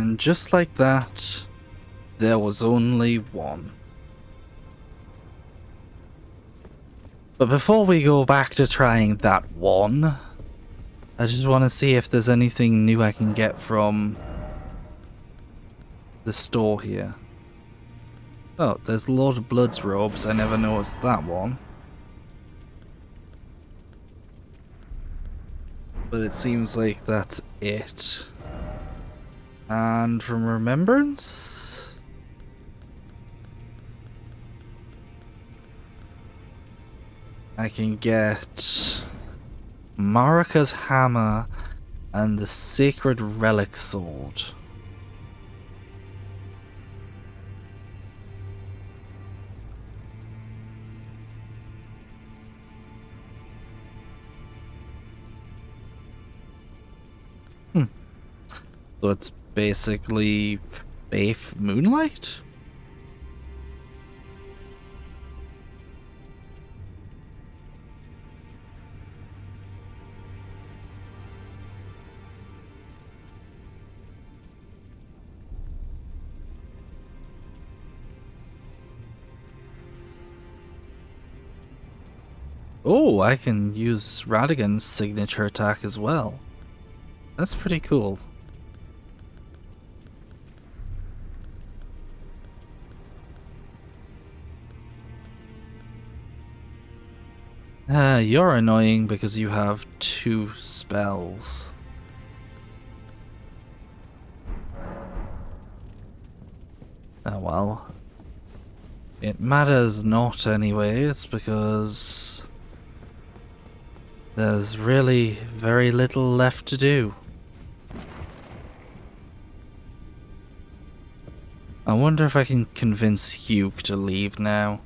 And just like that, there was only one. But before we go back to trying that one, I just want to see if there's anything new I can get from the store here. Oh, there's a lot of Blood's robes. I never noticed that one. But it seems like that's it. And from Remembrance? I can get Marika's hammer and the Sacred Relic sword. So it's basically Faith Moonlight? Oh, I can use Radigan's signature attack as well. That's pretty cool. You're annoying because you have 2 spells. Oh well. It matters not anyways, because there's really very little left to do. I wonder if I can convince Hugh to leave now.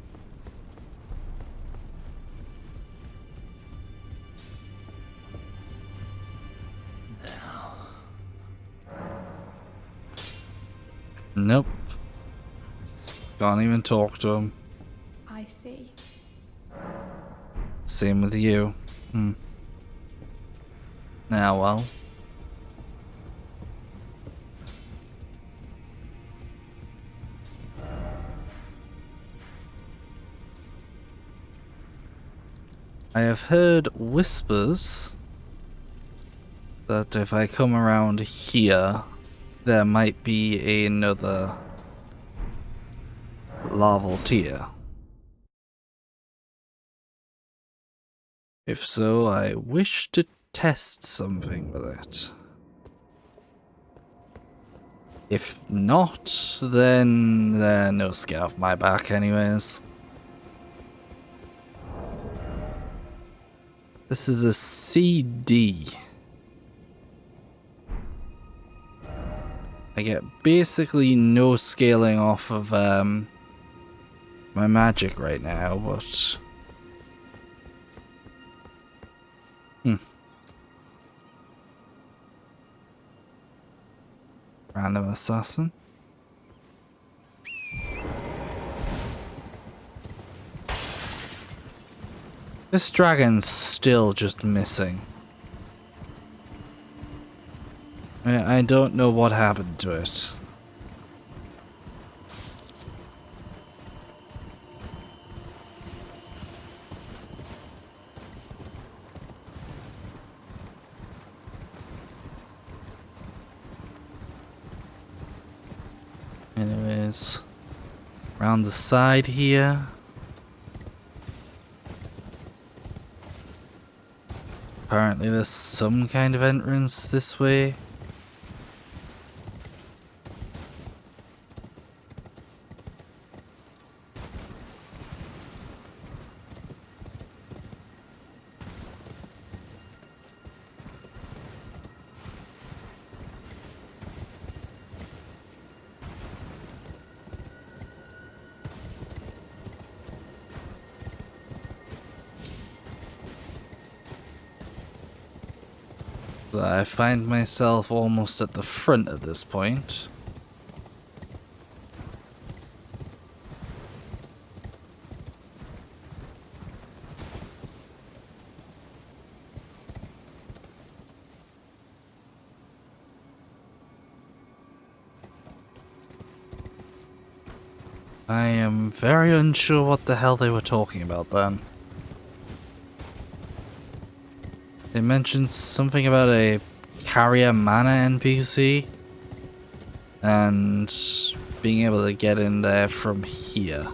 Nope. Can't even talk to him. I see. Same with you. Ah, well. I have heard whispers that if I come around here, there might be another larval tier. If so, I wish to test something with it. If not, then there's no skin off my back anyways. This is a CD. I get basically no scaling off of my magic right now, but random assassin. This dragon's still just missing. I don't know what happened to it. Anyways, around the side here. Apparently there's some kind of entrance this way. But I find myself almost at the front at this point. I am very unsure what the hell they were talking about then. They mentioned something about a carrier mana NPC and being able to get in there from here.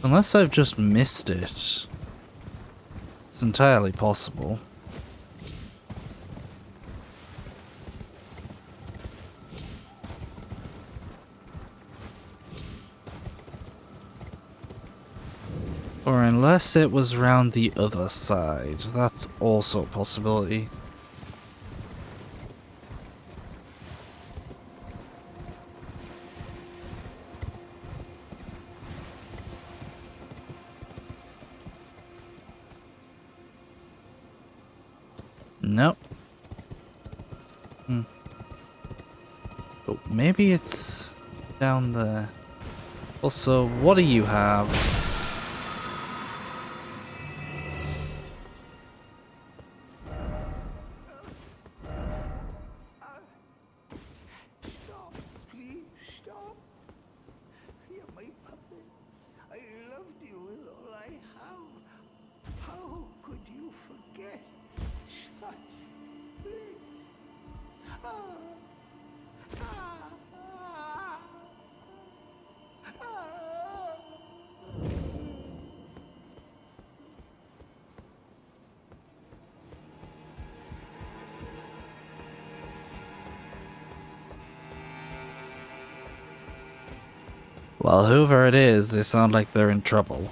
Unless I've just missed it. It's entirely possible. Or unless it was round the other side. That's also a possibility. Nope. Oh, maybe it's down there. Also, what do you have? Stop, please stop. You're my puppet. I loved you with all I have. How could you forget such bliss? Ah, ah, ah, ah. Well, whoever it is, they sound like they're in trouble.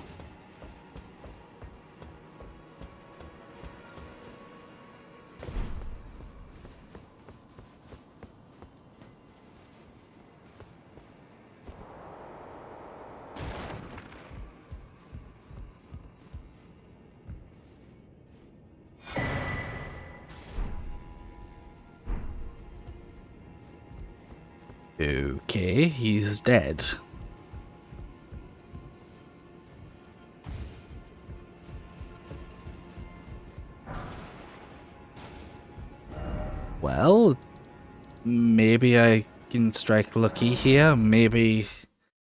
Okay, he's dead. Well, maybe I can strike lucky here. Maybe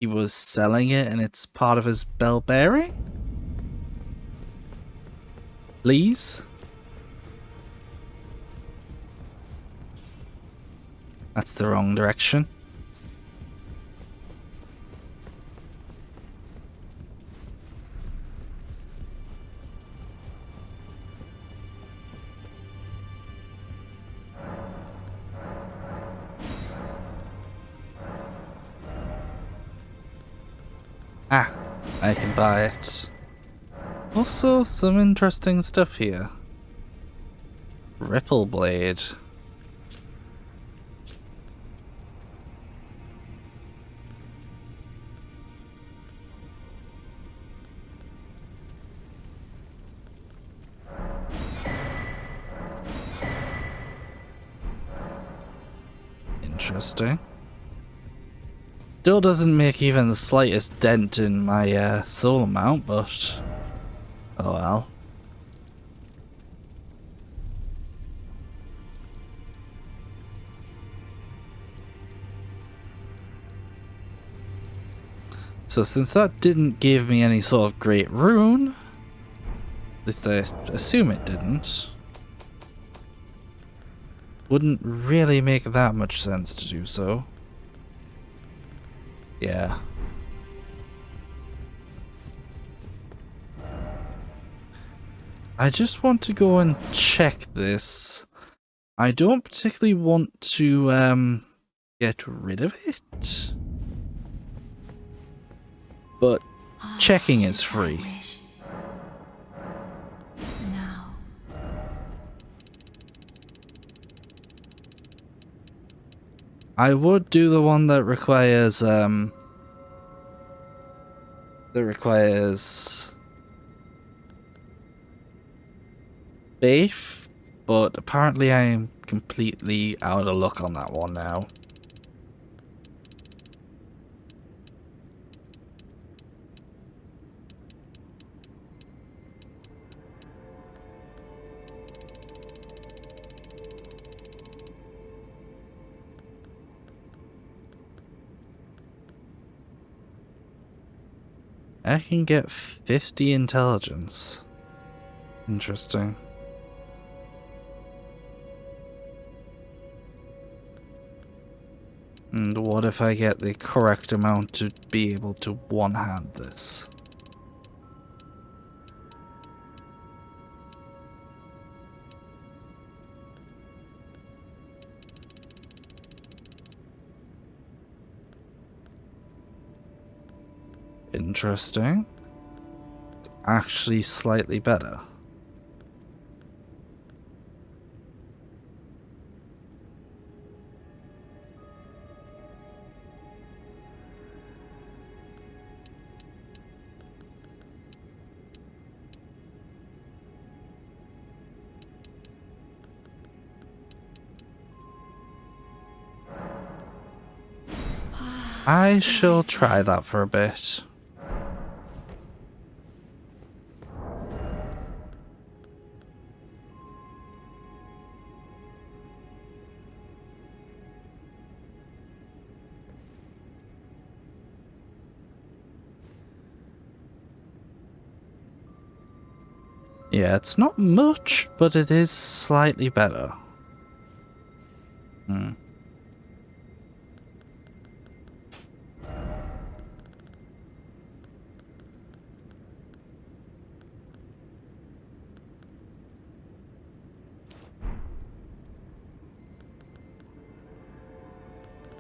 he was selling it and it's part of his bell bearing? Please? That's the wrong direction. Ah, I can buy it. Also, some interesting stuff here. Ripple blade. Interesting. Still doesn't make even the slightest dent in my soul amount, but oh well. So since that didn't give me any sort of great rune, at least I assume it didn't, wouldn't really make that much sense to do so. Yeah. I just want to go and check this. I don't particularly want to get rid of it. But checking is free. Now. I would do the one that requires faith, but apparently I am completely out of luck on that one now. I can get 50 intelligence. Interesting. And what if I get the correct amount to be able to one-hand this? Interesting. It's actually slightly better. I shall try that for a bit. Yeah, it's not much, but it is slightly better. Hmm.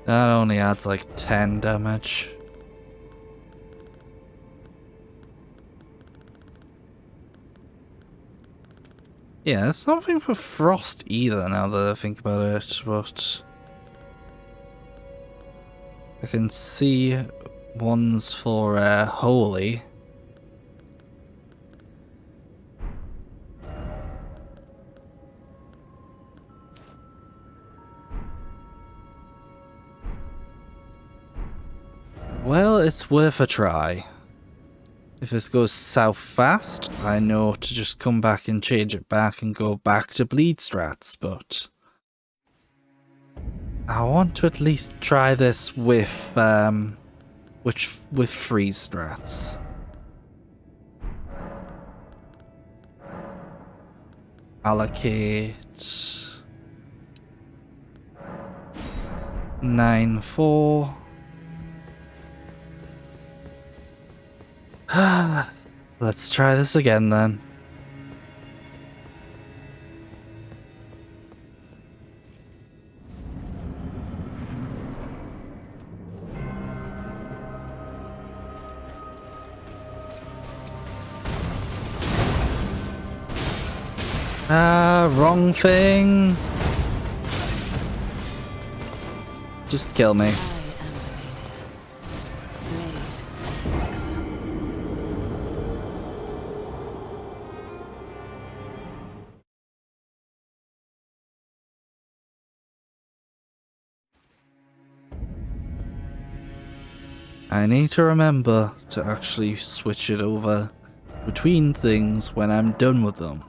That only adds like 10 damage. Yeah, it's nothing for frost either now that I think about it, but I can see ones for holy. Well, it's worth a try. If this goes south fast, I know to just come back and change it back and go back to bleed strats, but I want to at least try this with freeze strats. Allocate 9-4. Let's try this again then. Wrong thing. Just kill me. I need to remember to actually switch it over between things when I'm done with them.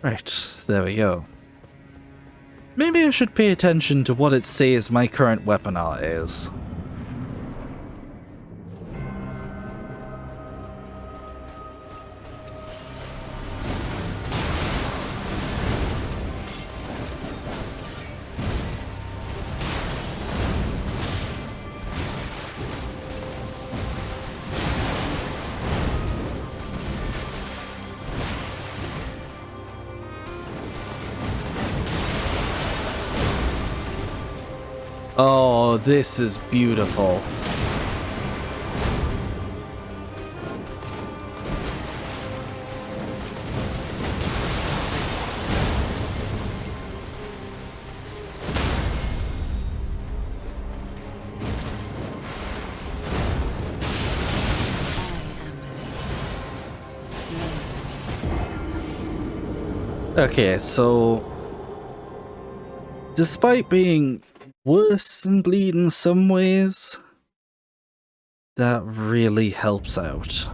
Right, there we go. Maybe I should pay attention to what it says my current weapon art is. Oh, this is beautiful. Okay, so despite being worse than bleed in some ways, that really helps out.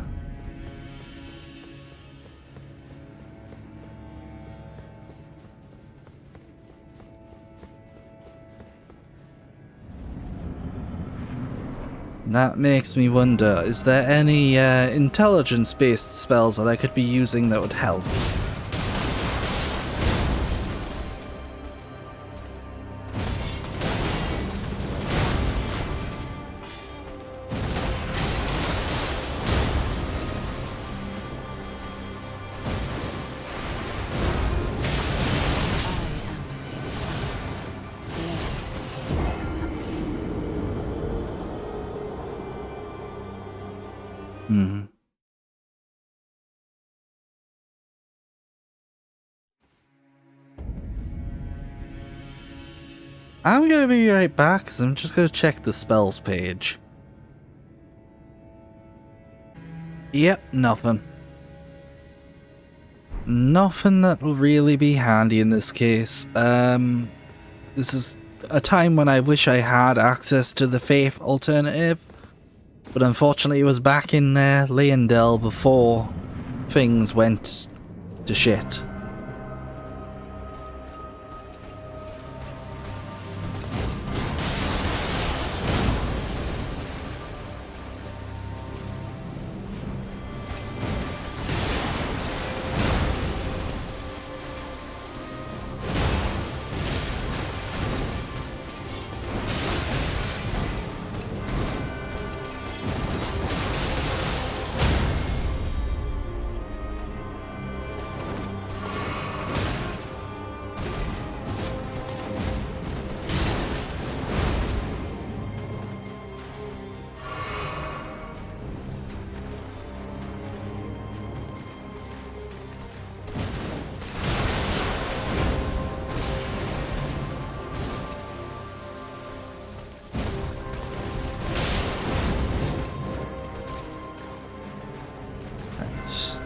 That makes me wonder, is there any intelligence-based spells that I could be using that would help? Hmm. I'm gonna be right back, because I'm just gonna check the spells page. Yep, nothing. Nothing that will really be handy in this case. This is a time when I wish I had access to the Faith alternative, but unfortunately it was back in Leondell before things went to shit. Right.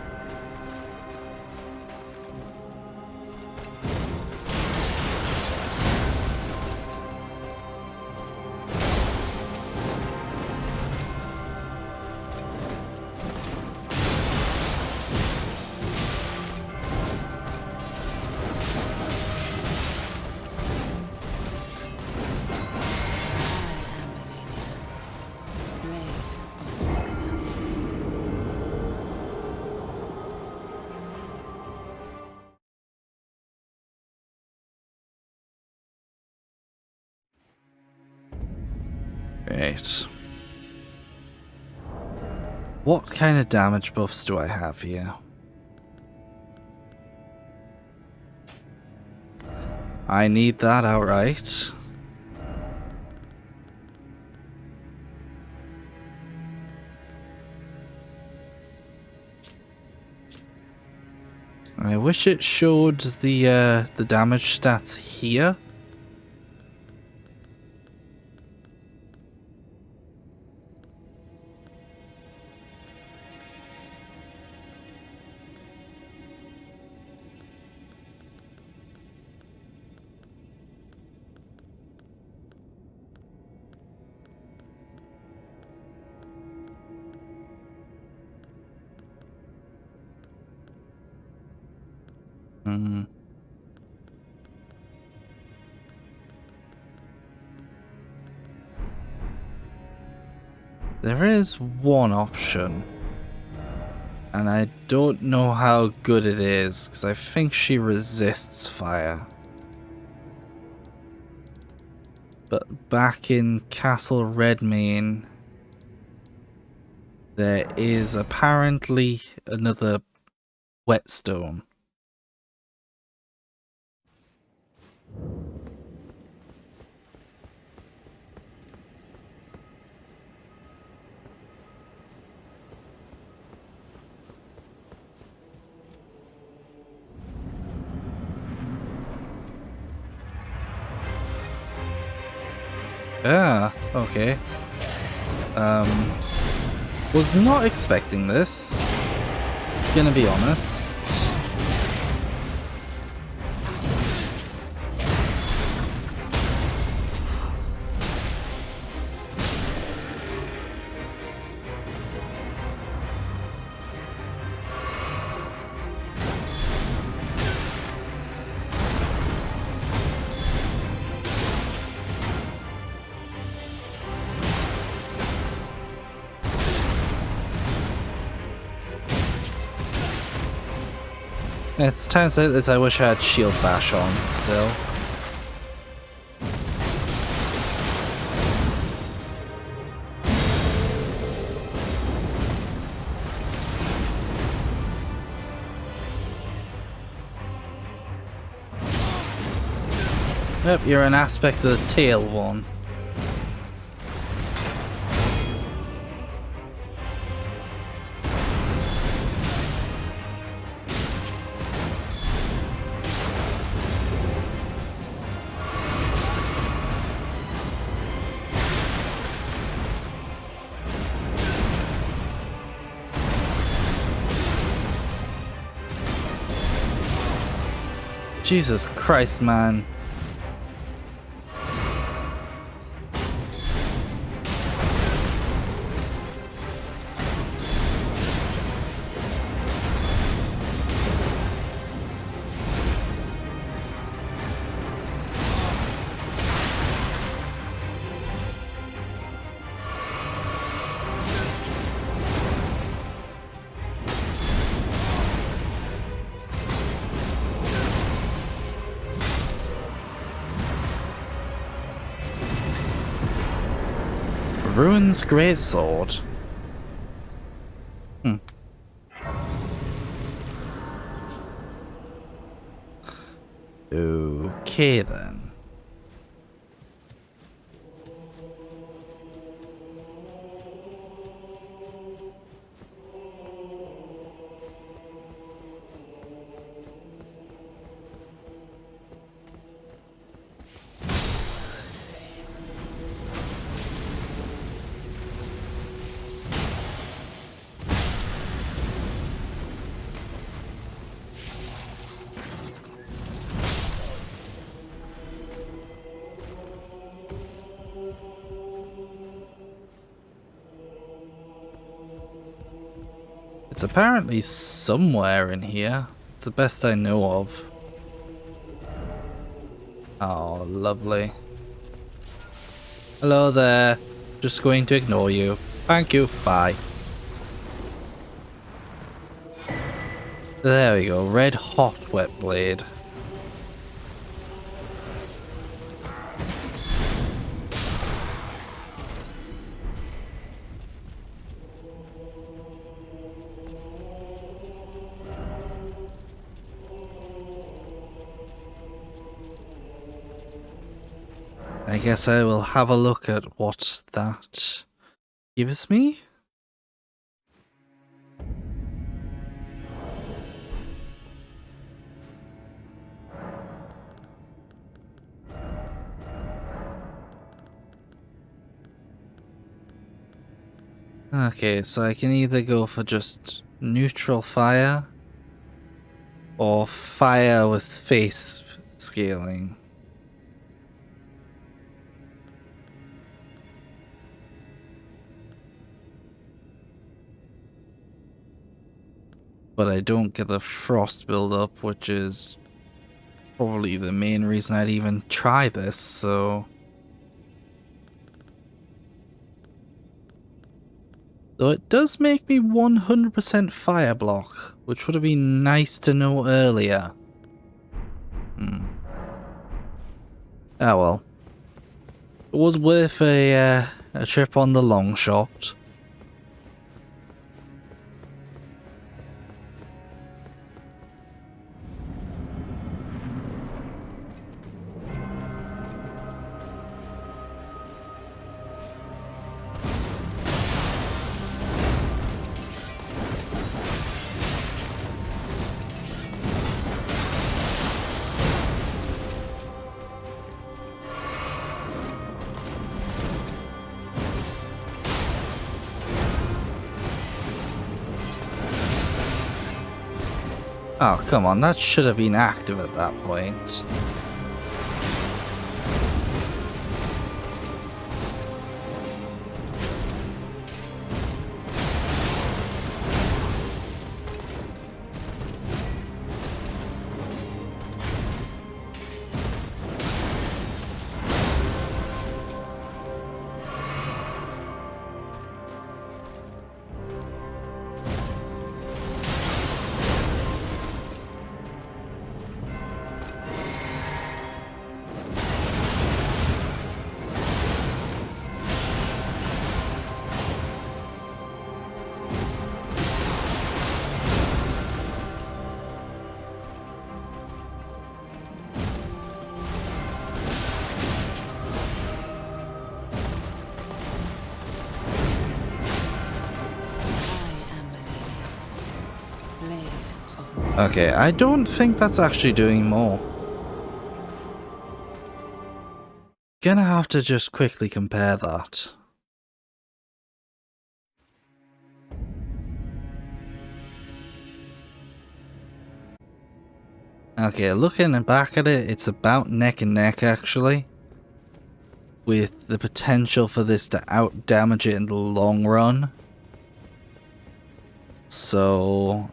Right. What kind of damage buffs do I have here? I need that outright. I wish it showed the damage stats here. Hmm. There is one option, and I don't know how good it is, because I think she resists fire. But back in Castle Redmane, there is apparently another whetstone. Ah, okay. Was not expecting this. Gonna be honest. It's times like this I wish I had shield bash on still. Yep, you're an aspect of the tail one. Jesus Christ, man. Ruin's greatsword. Okay then. It's apparently somewhere in here. It's the best I know of. Oh, lovely. Hello there. Just going to ignore you. Thank you. Bye. There we go. Red hot wet blade. I guess I will have a look at what that gives me. Okay, so I can either go for just neutral fire or fire with face scaling. But I don't get the frost buildup, which is probably the main reason I'd even try this, so... Though it does make me 100% fire block, which would have been nice to know earlier. Ah well. It was worth a trip on the long shot. Oh, come on, that should have been active at that point. Okay, I don't think that's actually doing more. Gonna have to just quickly compare that. Okay, looking back at it, it's about neck and neck actually. With the potential for this to out damage it in the long run. So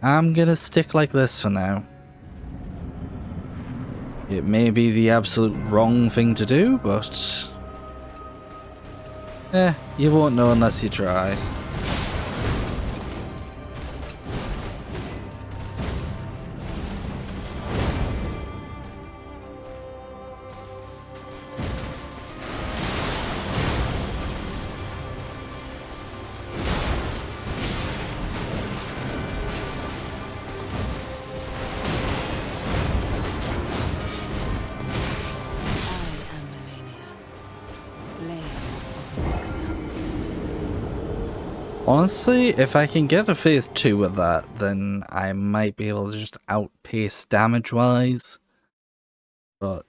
I'm gonna stick like this for now. It may be the absolute wrong thing to do, but you won't know unless you try. Honestly, if I can get a phase 2 with that, then I might be able to just outpace damage-wise. But,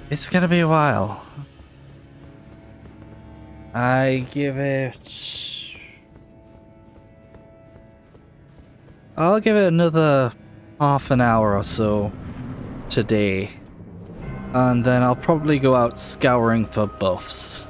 it's gonna be a while. I give it... I'll give it another half an hour or so today. And then I'll probably go out scouring for buffs.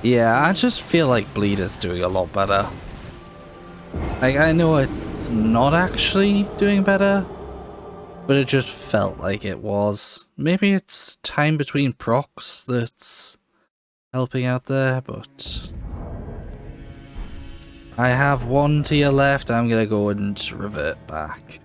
Yeah, I just feel like Bleed is doing a lot better. Like, I know it's not actually doing better, but it just felt like it was. Maybe it's time between procs that's helping out there, but... I have one tier left, I'm gonna go and revert back.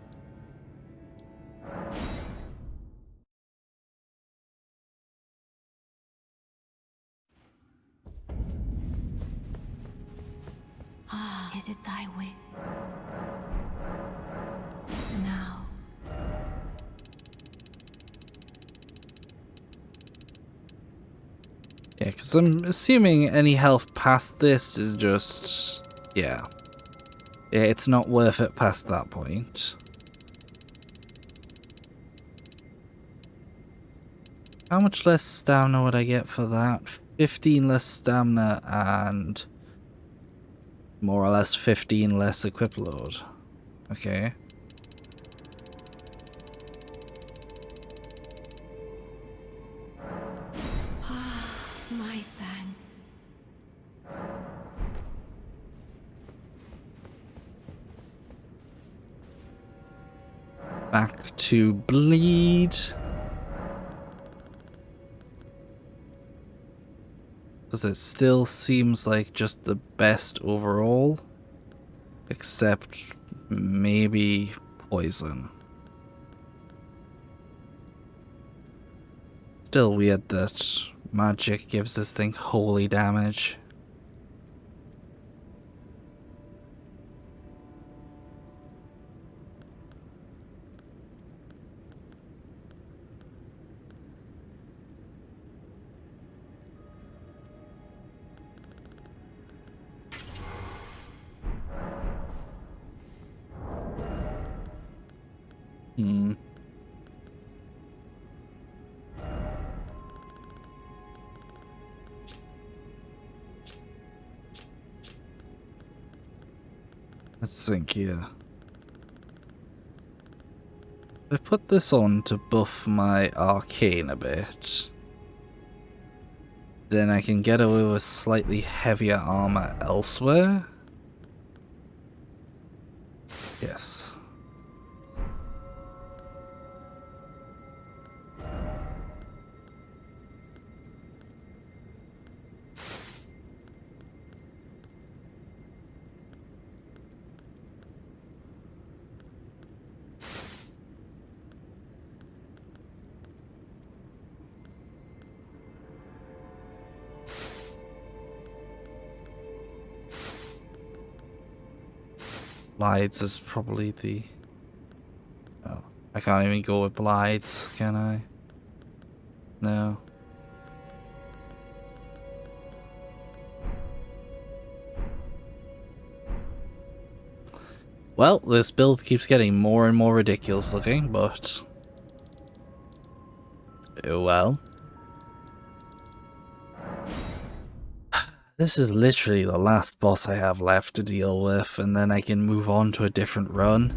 Is it thy way? Now. Yeah, because I'm assuming any health past this is just... Yeah. Yeah, it's not worth it past that point. How much less stamina would I get for that? 15 less stamina and... more or less 15 less equip load. Okay. My fan. Back to Bleed. Because it still seems like just the best overall. Except maybe Poison. Still weird that magic gives this thing holy damage. Hmm. Let's think here. If I put this on to buff my arcane a bit, then I can get away with slightly heavier armor elsewhere. Yes. Blides is probably the... Oh, I can't even go with Blides, can I? No. Well, this build keeps getting more and more ridiculous looking, but... oh well. This is literally the last boss I have left to deal with, and then I can move on to a different run.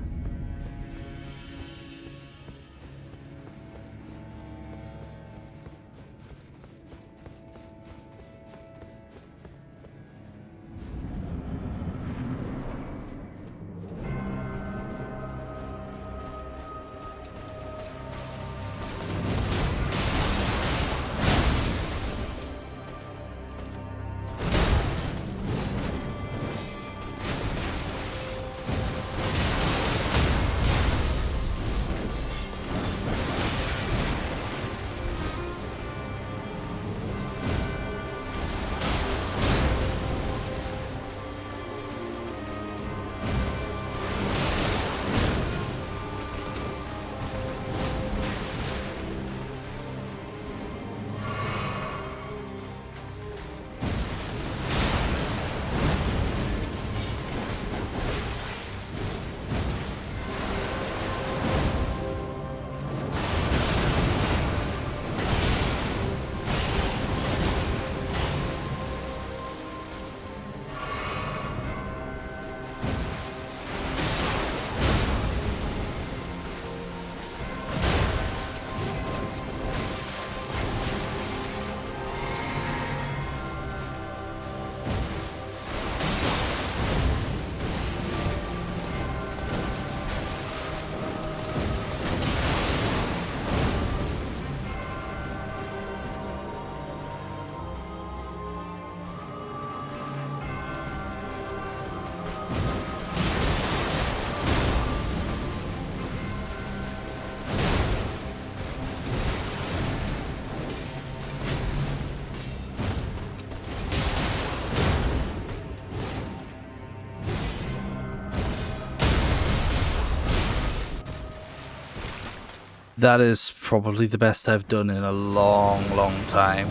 That is probably the best I've done in a long, long time.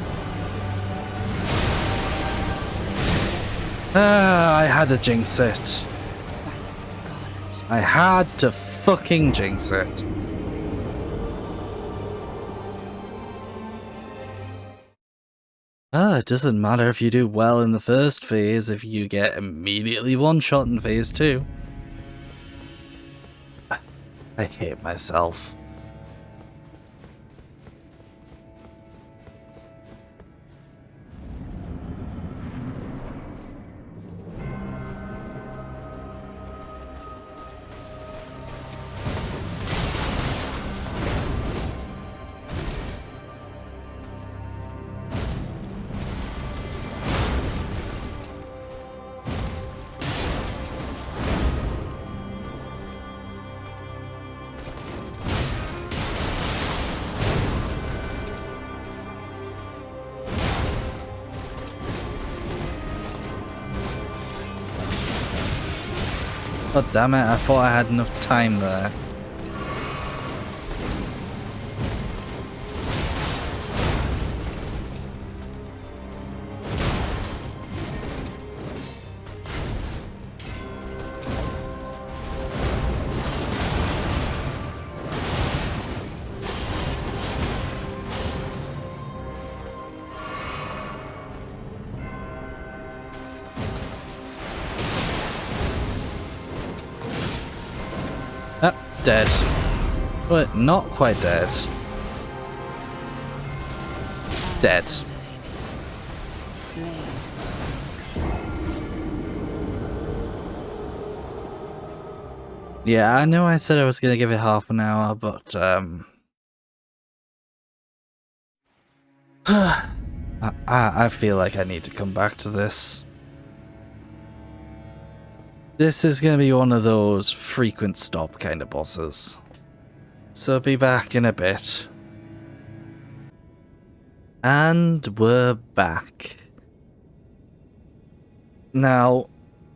I had to jinx it. I had to fucking jinx it. It doesn't matter if you do well in the first phase if you get immediately one-shot in phase 2. I hate myself. God damn it, I thought I had enough time there. Dead. But not quite dead. Dead. Yeah, I know I said I was gonna give it half an hour, but I feel like I need to come back to this. This is gonna be one of those frequent stop kind of bosses. So be back in a bit. And we're back. Now,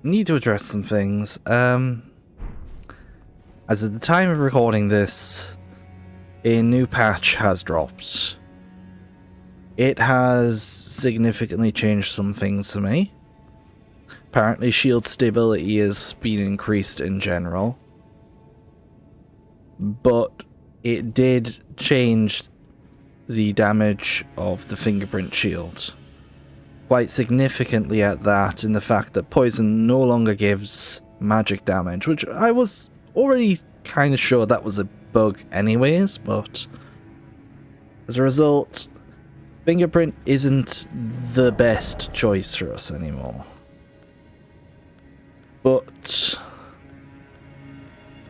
need to address some things. As at the time of recording this, a new patch has dropped. It has significantly changed some things for me. Apparently shield stability has been increased in general. But it did change the damage of the fingerprint shield. Quite significantly at that, in the fact that poison no longer gives magic damage, which I was already kind of sure that was a bug anyways, but as a result, fingerprint isn't the best choice for us anymore. But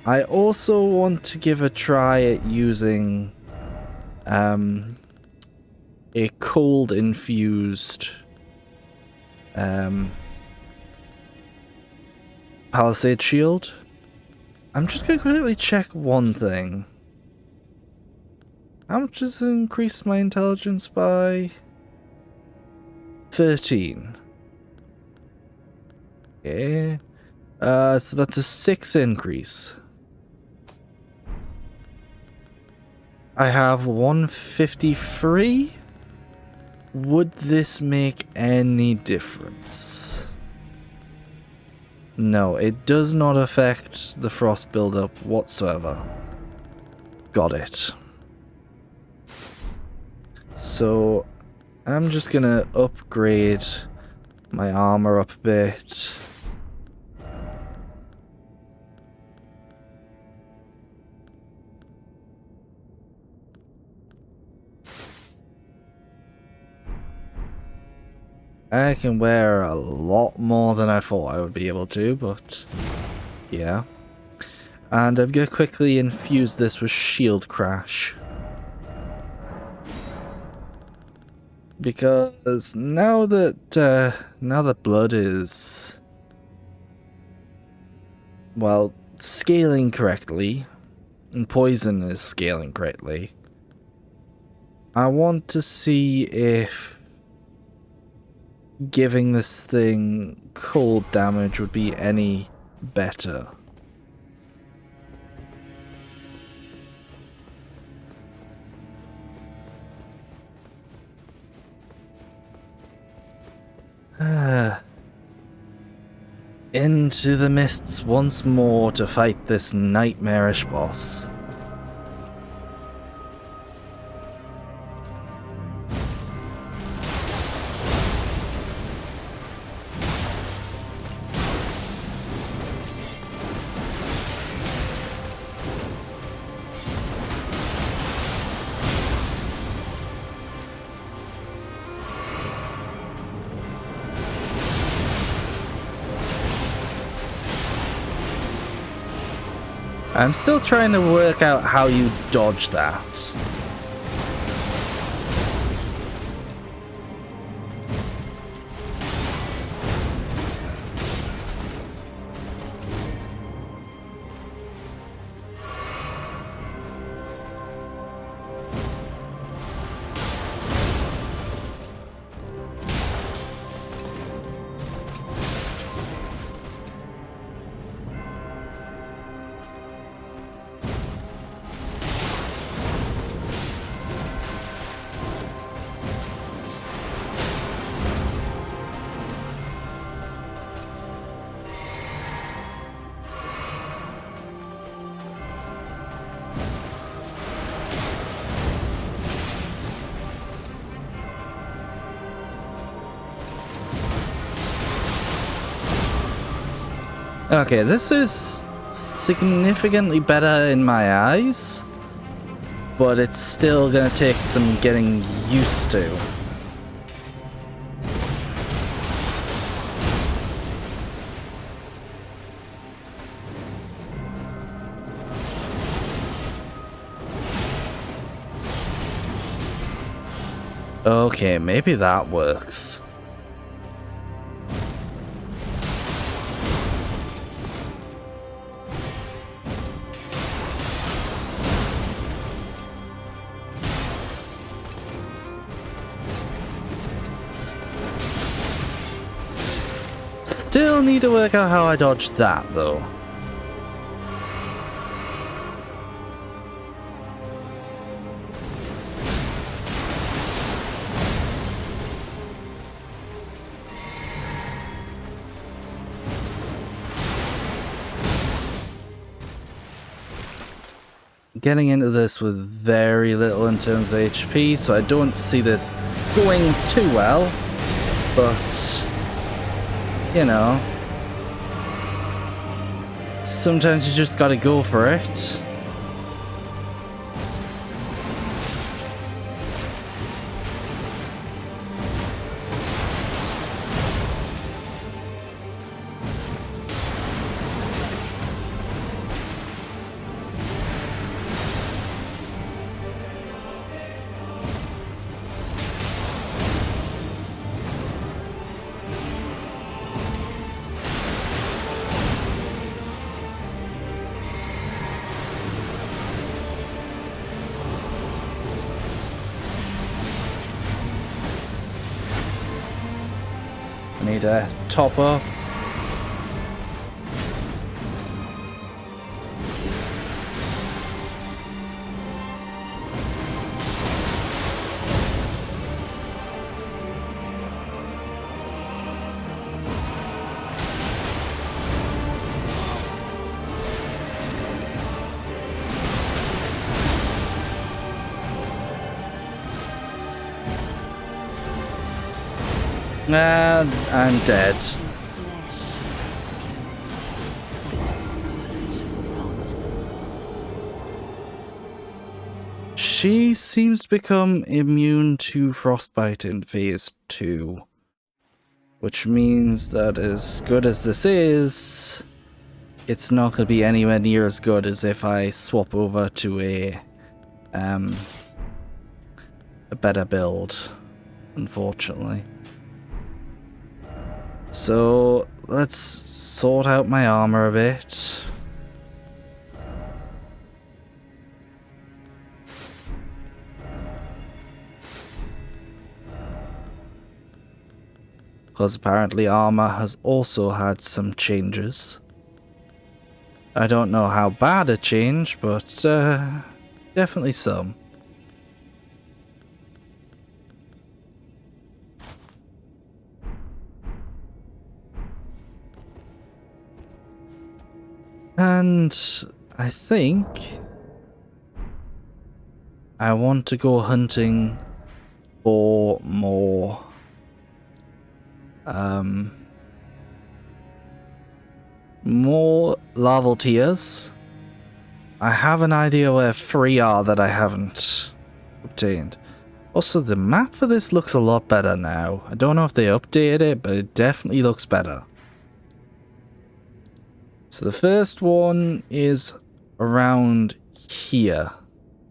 I also want to give a try at using a cold infused Palisade shield. I'm just going to quickly check one thing. How much does it increase my intelligence by? 13. Okay. So that's a 6 increase. I have 153. Would this make any difference? No, it does not affect the frost buildup whatsoever. Got it. So, I'm just gonna upgrade my armor up a bit. I can wear a lot more than I thought I would be able to, but yeah. And I'm going to quickly infuse this with shield crash. Because now that blood is, well, scaling correctly, and poison is scaling correctly, I want to see if giving this thing cold damage would be any better. Into the mists once more to fight this nightmarish boss. I'm still trying to work out how you dodge that. Okay, this is significantly better in my eyes, but it's still gonna take some getting used to. Okay, maybe that works. Still need to work out how I dodged that, though. Getting into this with very little in terms of HP, so I don't see this going too well, but you know, sometimes you just gotta go for it. Need a top up. And I'm dead. She seems to become immune to frostbite in phase 2. Which means that as good as this is, it's not going to be anywhere near as good as if I swap over to a better build, unfortunately. So let's sort out my armor a bit. Because apparently armor has also had some changes. I don't know how bad a change, but definitely some. And I think I want to go hunting for more larval tiers. I have an idea where 3 are that I haven't obtained. Also, the map for this looks a lot better now. I don't know if they updated it, but it definitely looks better. So the first one is around here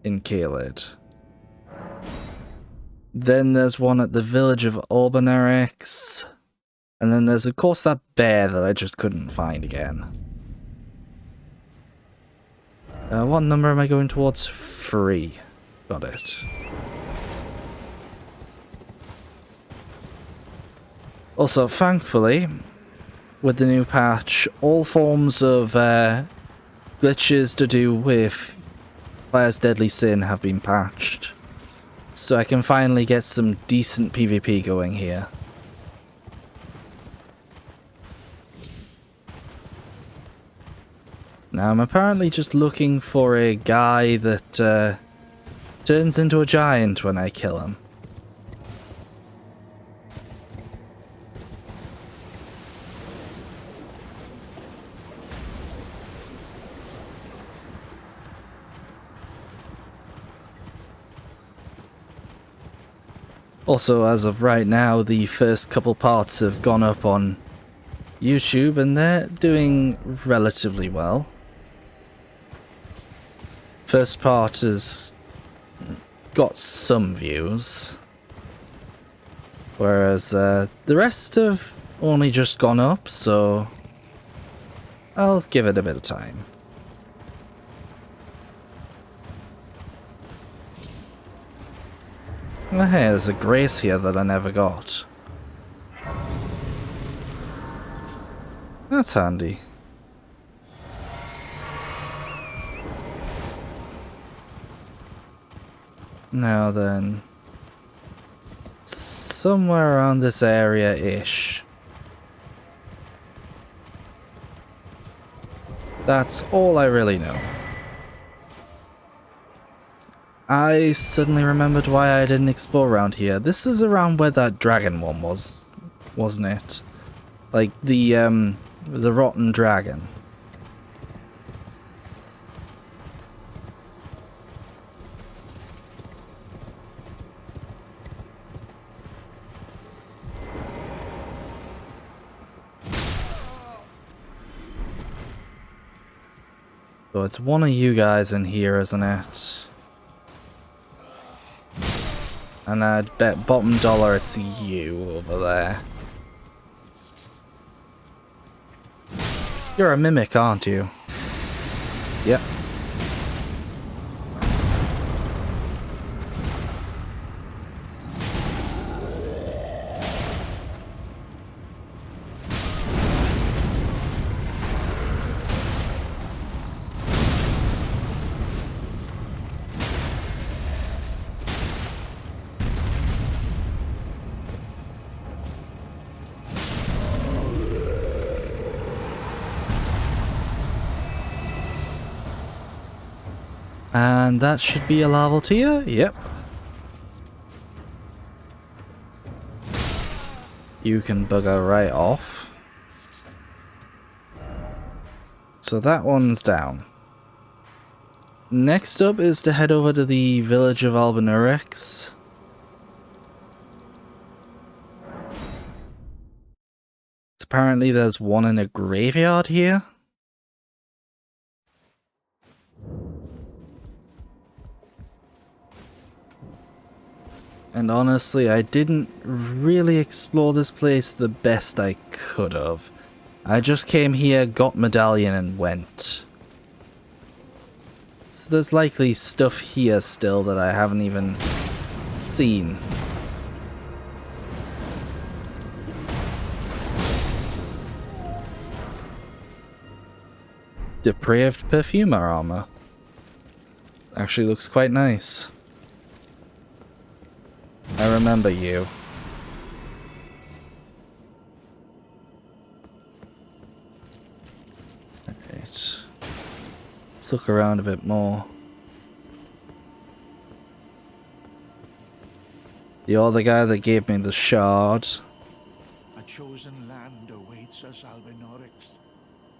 in Caelid. Then there's one at the village of Albanarix. And then there's of course that bear that I just couldn't find again. What number am I going towards? 3. Got it. Also, thankfully, with the new patch, all forms of glitches to do with Fire's Deadly Sin have been patched. So I can finally get some decent PvP going here. Now I'm apparently just looking for a guy that turns into a giant when I kill him. Also, as of right now, the first couple parts have gone up on YouTube and they're doing relatively well. First part has got some views, whereas the rest have only just gone up, so I'll give it a bit of time. Oh, hey, there's a grace here that I never got. That's handy. Now then, somewhere around this area-ish. That's all I really know. I suddenly remembered why I didn't explore around here. This is around where that dragon one was, wasn't it? Like the rotten dragon. So it's one of you guys in here, isn't it? And I'd bet bottom dollar it's you over there. You're a mimic, aren't you? Yep. And that should be a level tier? Yep. You can bugger right off. So that one's down. Next up is to head over to the village of Albanurix. Apparently there's one in a graveyard here. And honestly, I didn't really explore this place the best I could have. I just came here, got medallion, and went. So there's likely stuff here still that I haven't even seen. Depraved perfumer armor. Actually looks quite nice. I remember you. Right. Let's look around a bit more. You're the guy that gave me the shard. A chosen land awaits us, Albinorix.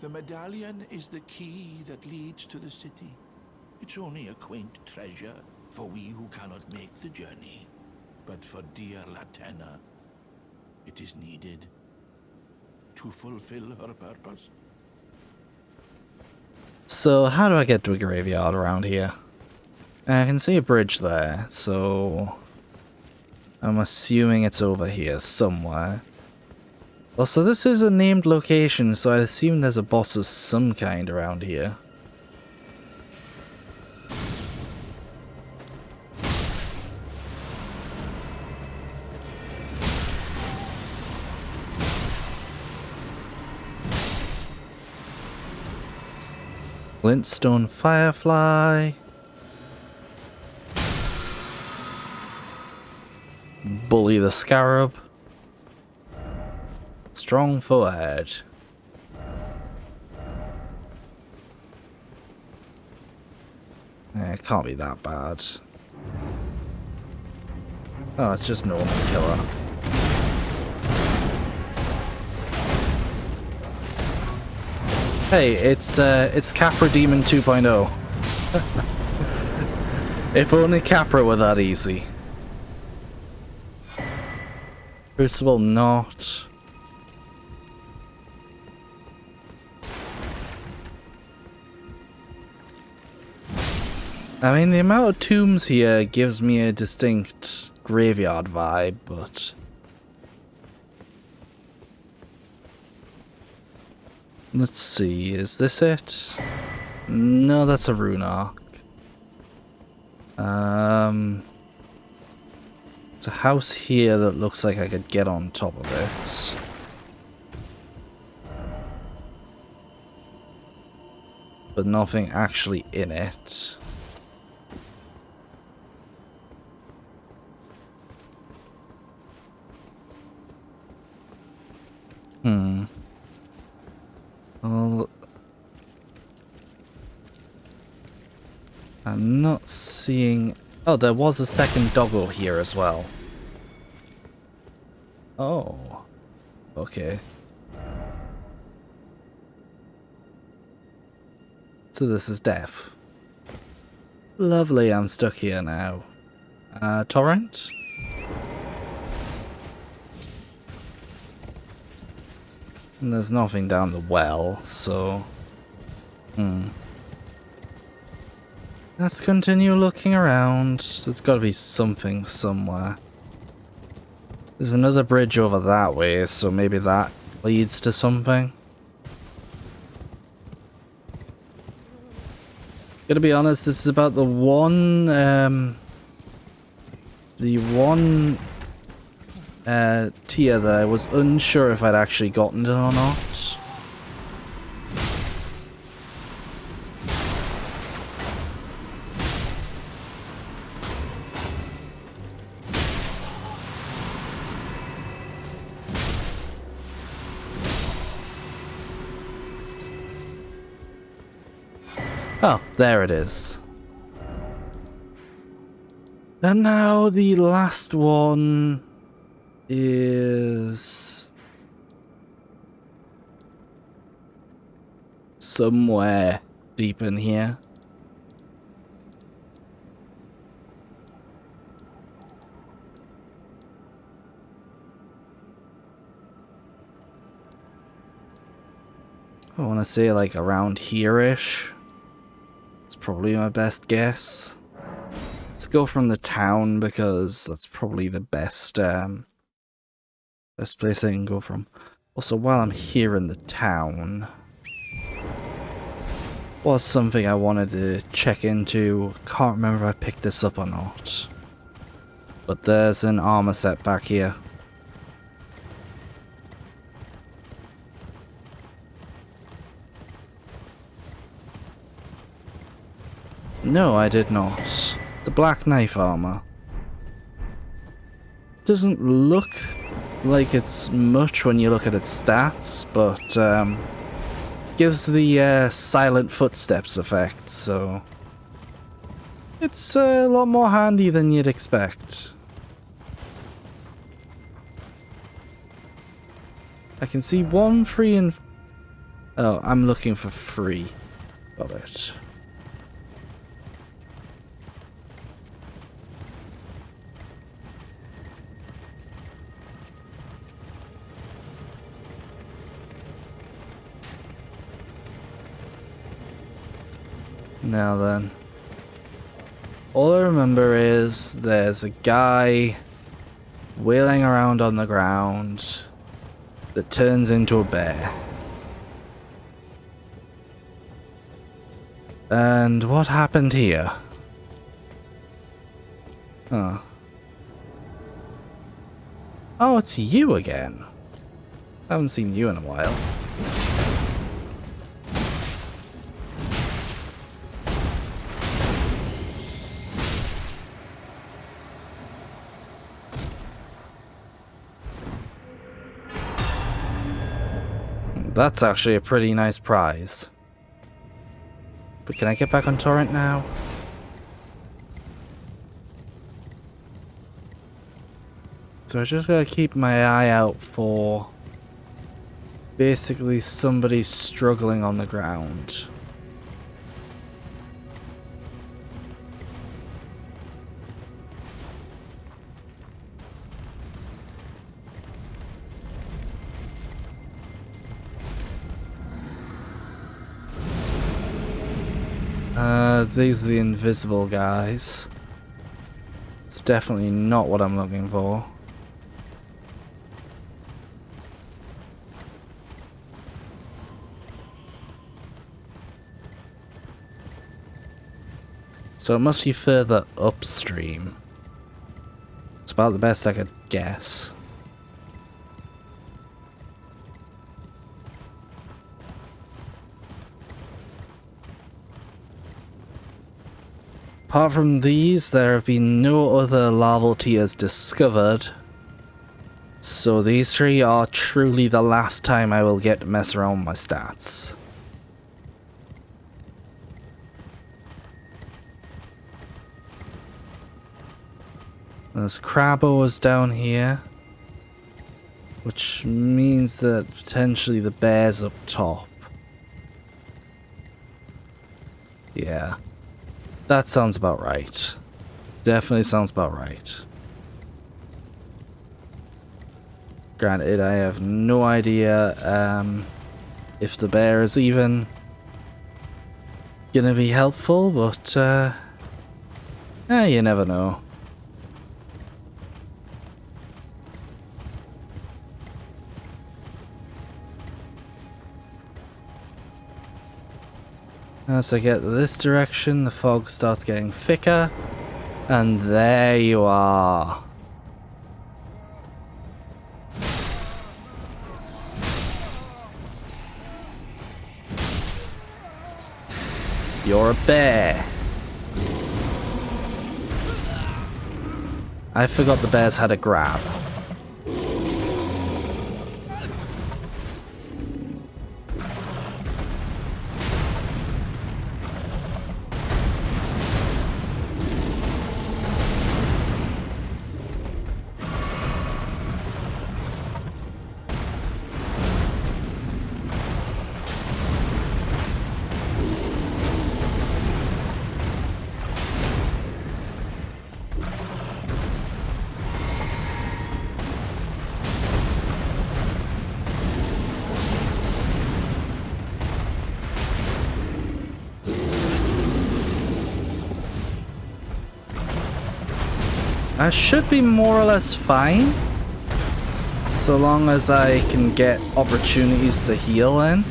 The medallion is the key that leads to the city. It's only a quaint treasure for we who cannot make the journey. But for dear Latena, it is needed to fulfill her purpose. So how do I get to a graveyard around here? I can see a bridge there, so I'm assuming it's over here somewhere. Also, this is a named location, so I assume there's a boss of some kind around here. Glintstone Firefly. Bully the Scarab. Strong Forehead. It can't be that bad. Oh, it's just normal killer. Hey, it's Capra Demon 2.0. If only Capra were that easy. Crucible not. I mean, the amount of tombs here gives me a distinct graveyard vibe, but... Let's see, is this it? No, that's a rune arc. There's a house here that looks like I could get on top of it. But nothing actually in it. Well, I'm not seeing... Oh, there was a second doggo here as well. Oh. Okay. So this is death. Lovely, I'm stuck here now. Torrent? And there's nothing down the well, so... Let's continue looking around. There's gotta be something somewhere. There's another bridge over that way, so maybe that leads to something. Gotta be honest, this is about the one tier that I was unsure if I'd actually gotten it or not. Oh, there it is. And now the last one is somewhere deep in here. I want to say like around here-ish. It's probably my best guess. Let's go from the town because that's probably the best best place I can go from. Also, while I'm here in the town, was something I wanted to check into. Can't remember if I picked this up or not. But there's an armor set back here. No, I did not. The black knife armor. Doesn't look like it's much when you look at its stats, but gives the silent footsteps effect, so it's a lot more handy than you'd expect. I can see one free and... Oh, I'm looking for free. Got it. Now then, all I remember is there's a guy wailing around on the ground that turns into a bear. And what happened here? Huh. Oh, it's you again. I haven't seen you in a while. That's actually a pretty nice prize. But can I get back on torrent now? So I just gotta keep my eye out for basically somebody struggling on the ground. these are the invisible guys. It's definitely not what I'm looking for. So it must be further upstream. It's about the best I could guess. Apart from these, there have been no other larval tiers discovered. So these three are truly the last time I will get to mess around with my stats. There's crabos down here, which means that potentially the bear's up top. Yeah, that sounds about right. Definitely sounds about right. Granted, I have no idea if the bear is even gonna be helpful, but you never know. As I get this direction, the fog starts getting thicker, and there you are. You're a bear. I forgot the bears had a grab. I should be more or less fine, so long as I can get opportunities to heal in.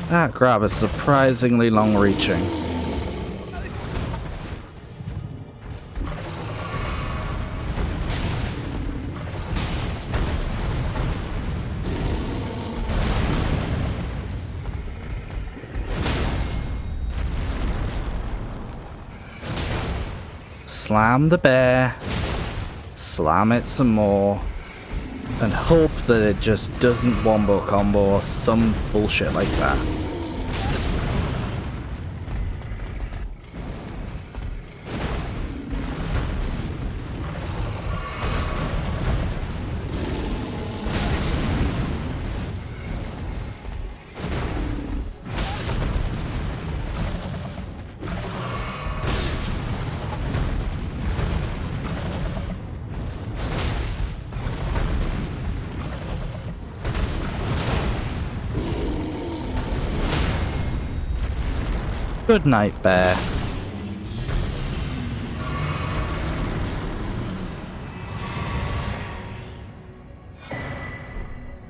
That grab is surprisingly long-reaching. Slam the bear, slam it some more, and hope that it just doesn't wombo combo or some bullshit like that. Good night, bear.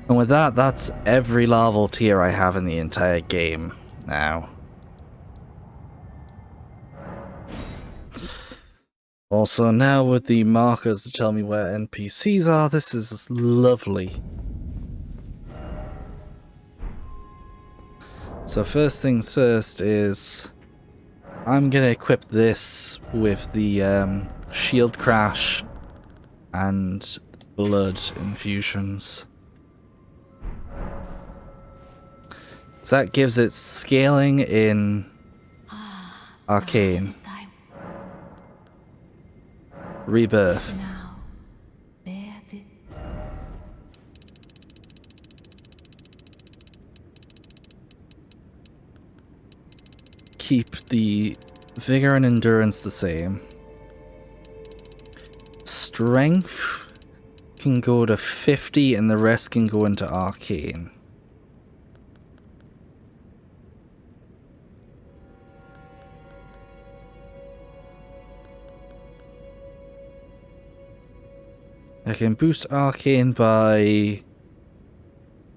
And with that, that's every larval tier I have in the entire game now. Also, now with the markers to tell me where NPCs are, this is lovely. So first things first is I'm gonna equip this with the shield crash and blood infusions. So that gives it scaling in Arcane, Rebirth, keep the vigor and endurance the same. strength can go to 50 and the rest can go into arcane. I can boost arcane by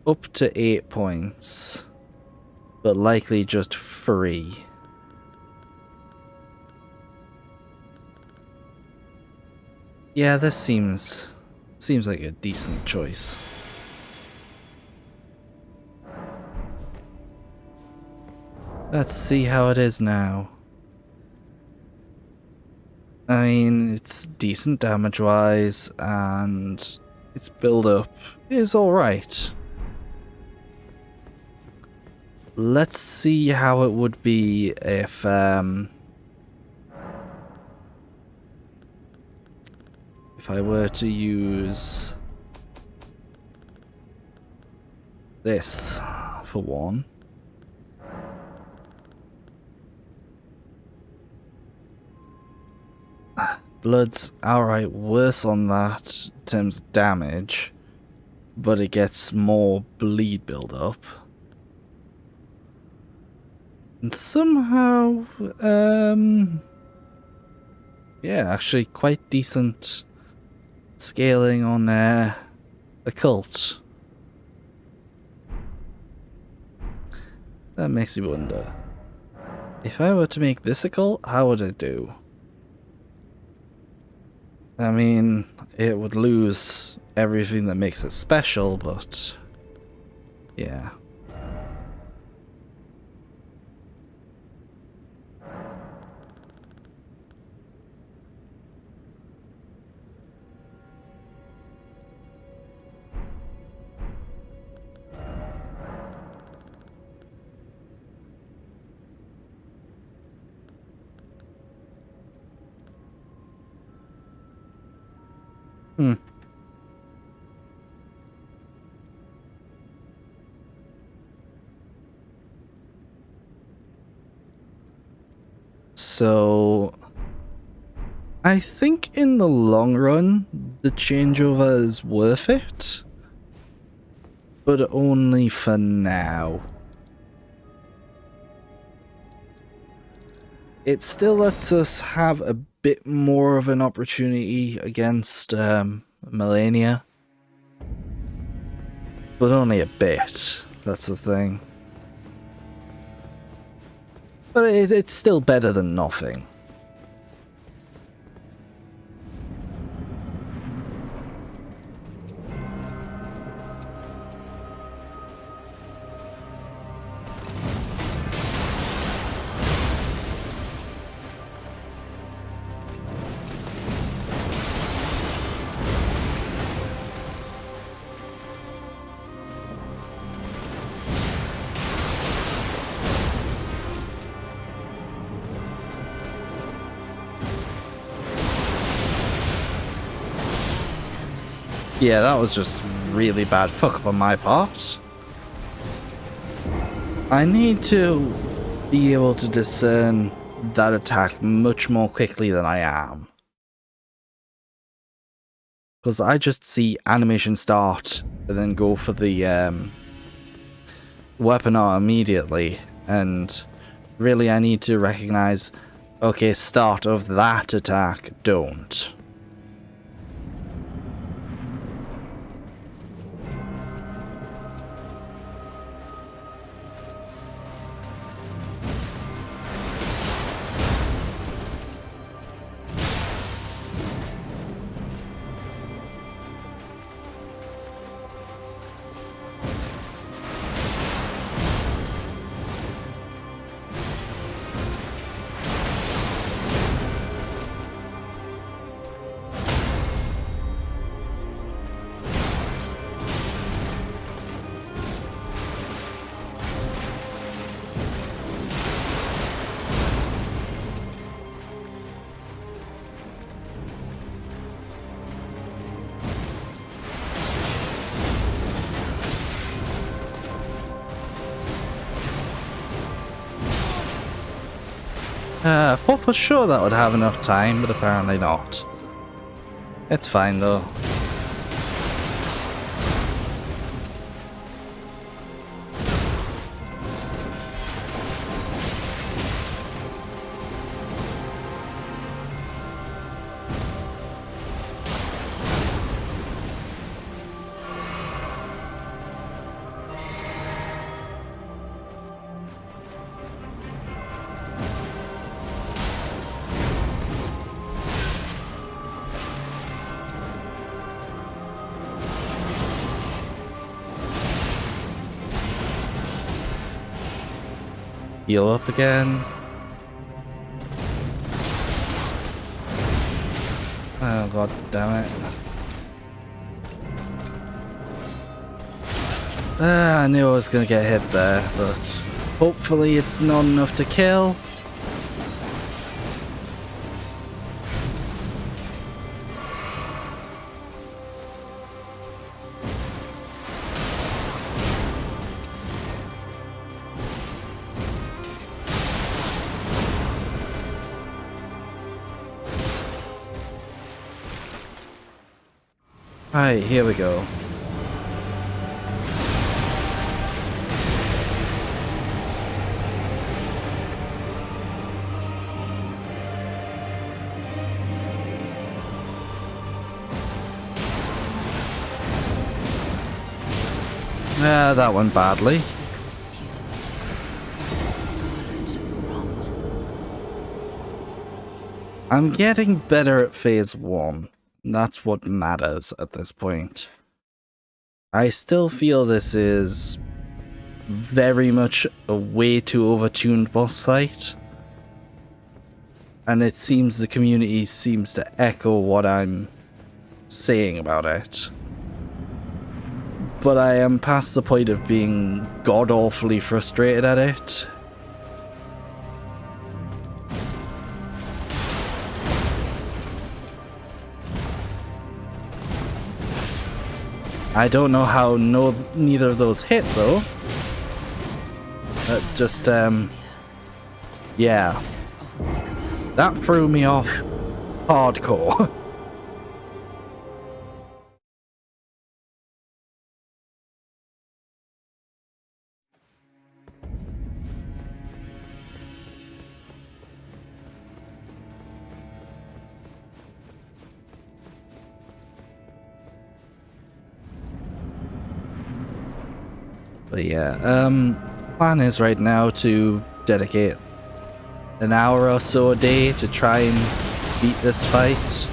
up to 8 points, but likely just 3. Yeah, this seems like a decent choice. Let's see how it is now. I mean, it's decent damage-wise, and its build-up is alright. Let's see how it would be if I were to use this for one. Blood's outright worse on that in terms of damage, but it gets more bleed build-up. And somehow, yeah, actually quite decent scaling on occult. That makes me wonder, if I were to make this occult, how would it do? I mean, it would lose everything that makes it special, but yeah. So, I think in the long run, the changeover is worth it, but only for now. It still lets us have a bit more of an opportunity against Malenia, but only a bit, that's the thing. But it's still better than nothing. Yeah, that was just really bad fuck up on my part. I need to be able to discern that attack much more quickly than I am. Because I just see animation start and then go for the weapon art immediately. And really I need to recognize, okay, start of that attack, don't. I thought for sure that would have enough time, but apparently not. It's fine though. Heal up again. Oh god damn it. I knew I was gonna get hit there, but hopefully it's not enough to kill. Alright, here we go. Yeah, that went badly. I'm getting better at phase 1. That's what matters at this point. I still feel this is very much a way too overtuned boss fight. And it seems the community seems to echo what I'm saying about it. But I am past the point of being god-awfully frustrated at it. I don't know how neither of those hit though. Just yeah. That threw me off hardcore. But yeah, plan is right now to dedicate an hour or so a day to try and beat this fight.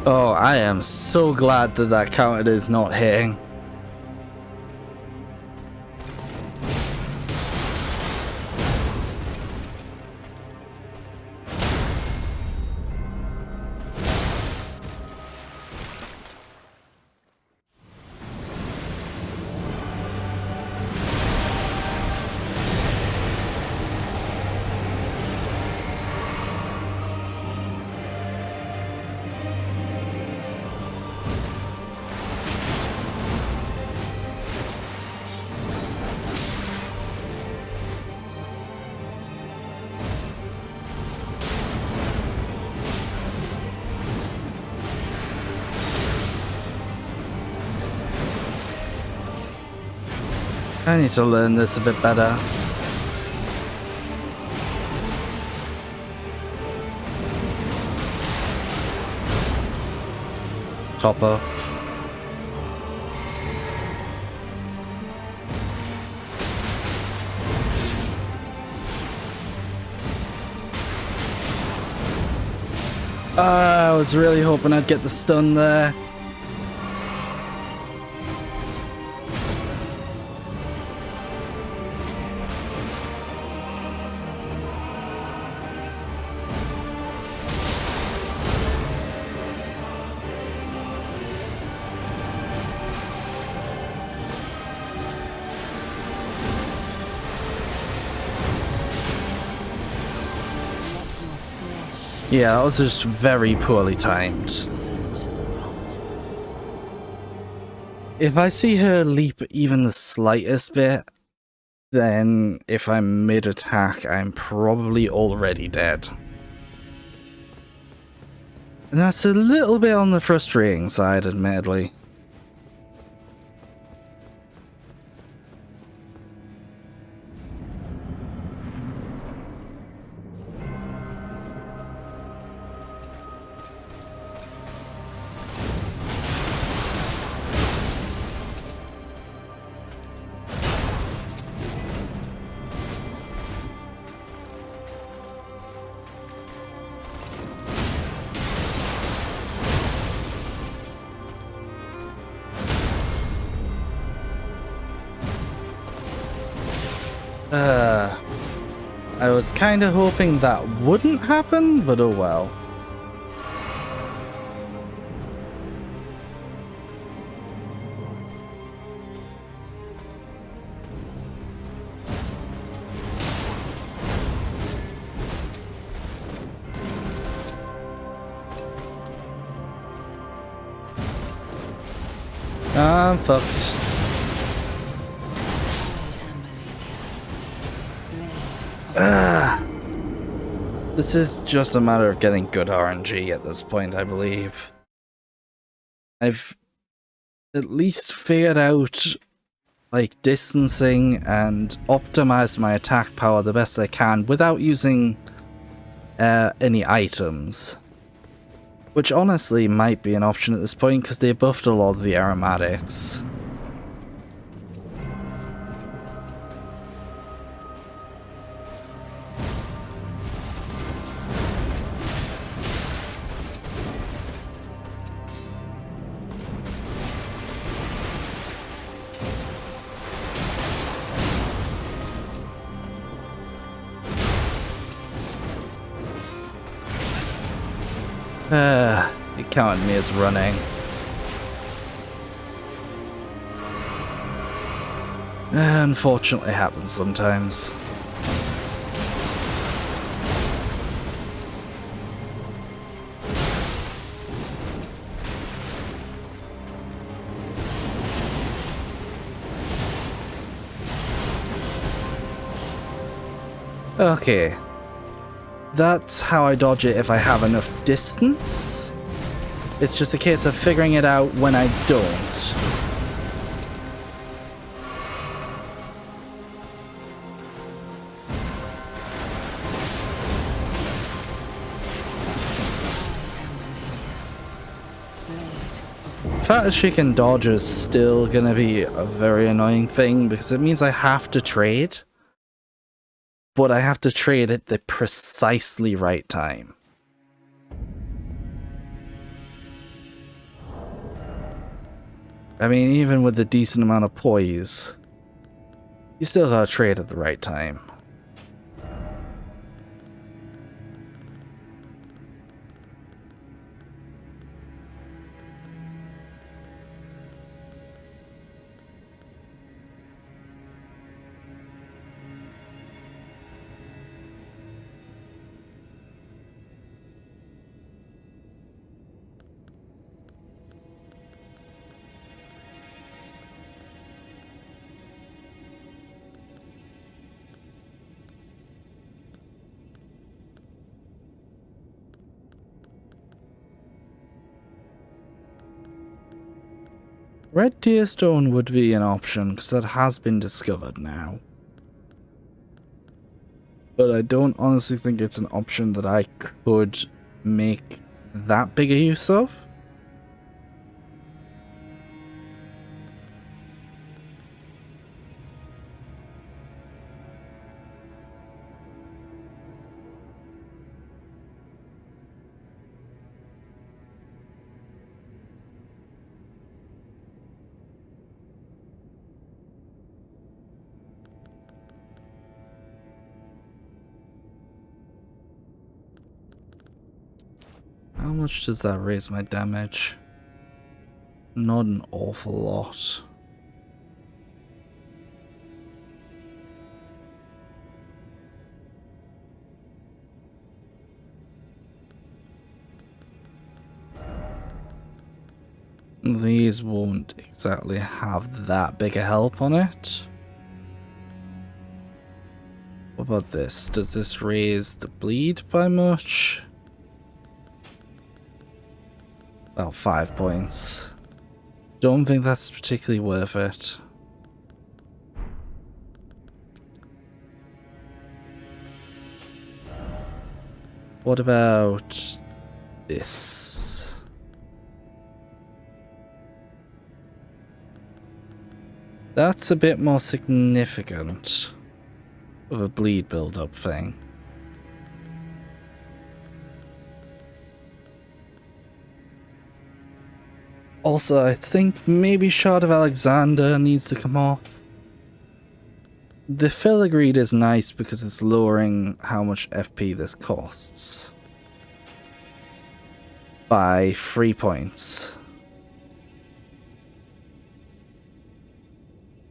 Oh, I am so glad that that counter is not hitting. I need to learn this a bit better. Top up. I was really hoping I'd get the stun there. Yeah, that was just very poorly timed. If I see her leap even the slightest bit, then if I'm mid-attack, I'm probably already dead. And that's a little bit on the frustrating side, admittedly. I was kind of hoping that wouldn't happen, but oh well. I'm fucked. This is just a matter of getting good RNG at this point, I believe. I've at least figured out, like, distancing and optimized my attack power the best I can without using any items. Which honestly might be an option at this point because they buffed a lot of the aromatics. It counted me as running. Unfortunately happens sometimes. Okay. That's how I dodge it if I have enough distance. It's just a case of figuring it out when I don't. The fact that she can dodge is still gonna be a very annoying thing because it means I have to trade. But I have to trade at the precisely right time. I mean, even with a decent amount of poise, you still gotta trade at the right time. Red tearstone would be an option because that has been discovered now. But I don't honestly think it's an option that I could make that big a use of. How much does that raise my damage? Not an awful lot. These won't exactly have that big a help on it. What about this? Does this raise the bleed by much? About 5 points. Don't think that's particularly worth it. What about this? That's a bit more significant of a bleed build-up thing. Also, I think maybe Shard of Alexander needs to come off. The Filigreed is nice because it's lowering how much FP this costs by 3 points.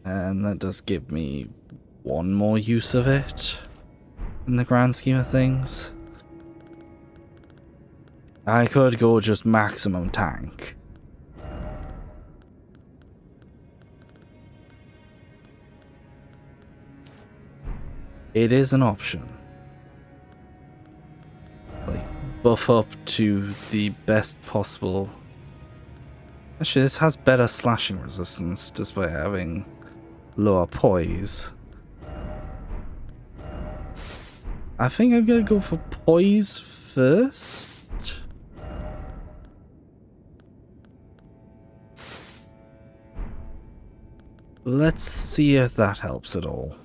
And that does give me one more use of it in the grand scheme of things. I could go just maximum tank. It is an option. Like, buff up to the best possible. Actually, this has better slashing resistance despite having lower poise. I think I'm gonna go for poise first. Let's see if that helps at all.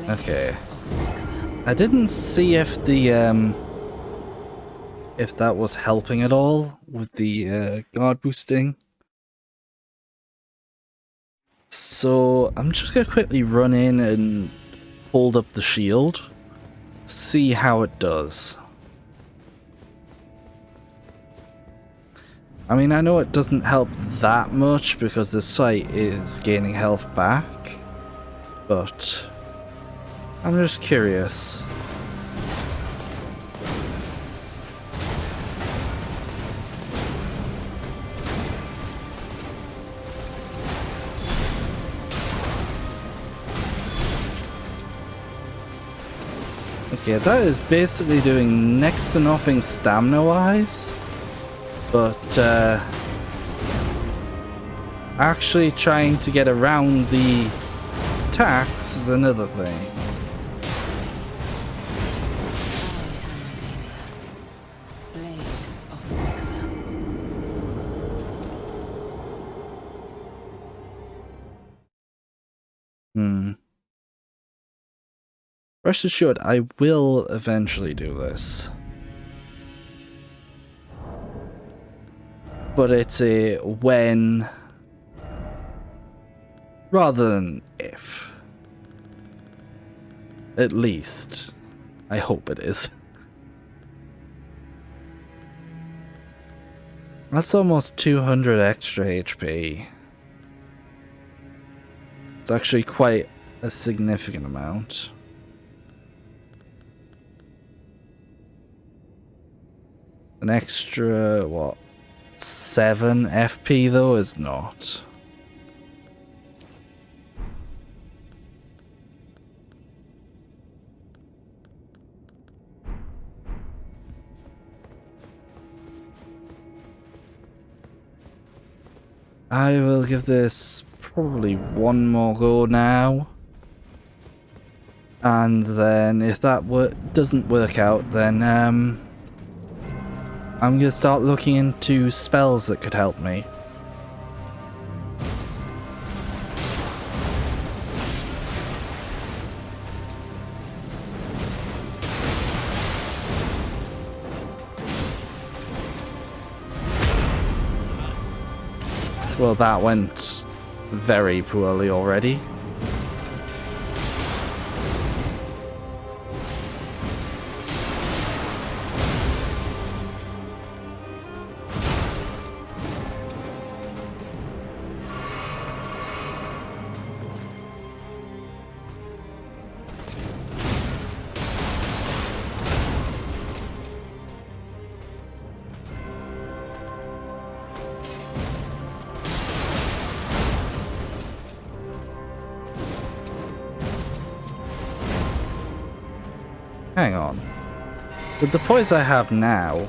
Okay. I didn't see if the if that was helping at all with the guard boosting. So I'm just gonna quickly run in and hold up the shield, see how it does. I mean, I know it doesn't help that much because this site is gaining health back, but I'm just curious. Okay, that is basically doing next to nothing stamina-wise, but actually trying to get around the attacks is another thing. Rest assured, I will eventually do this. but it's a when rather than if. At least, I hope it is. That's almost 200 extra HP. It's actually quite a significant amount. An extra, what, 7 FP though is not. I will give this probably one more go now. And then if that doesn't work out, then I'm going to start looking into spells that could help me. Well, that went very poorly already. Hang on. With the poise I have now... I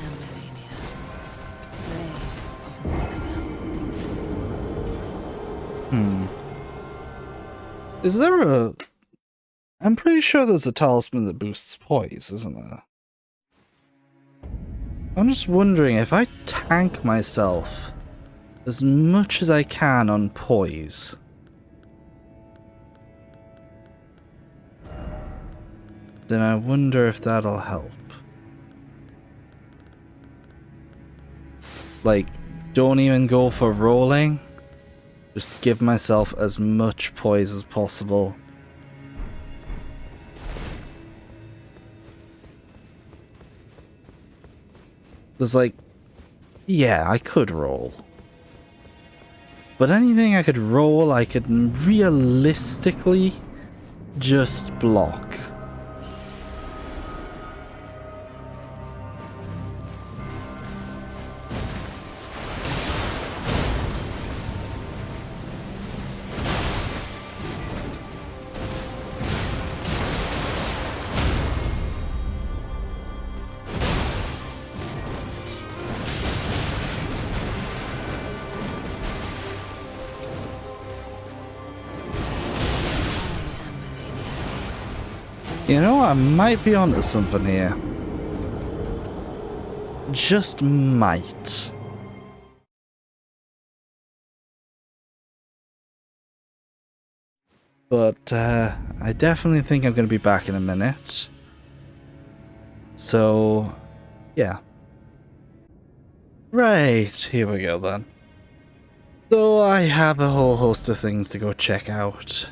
am Malenia, Blade of Mechanel. Is there a... I'm pretty sure there's a talisman that boosts poise, isn't there? I'm just wondering if I tank myself as much as I can on poise... then I wonder if that'll help. Like, don't even go for rolling. Just give myself as much poise as possible. There's like, yeah, I could roll. But anything I could roll, I could realistically just block. You know, I might be onto something here. Just might. But, I definitely think I'm going to be back in a minute. So, yeah. Right, here we go then. So, I have a whole host of things to go check out.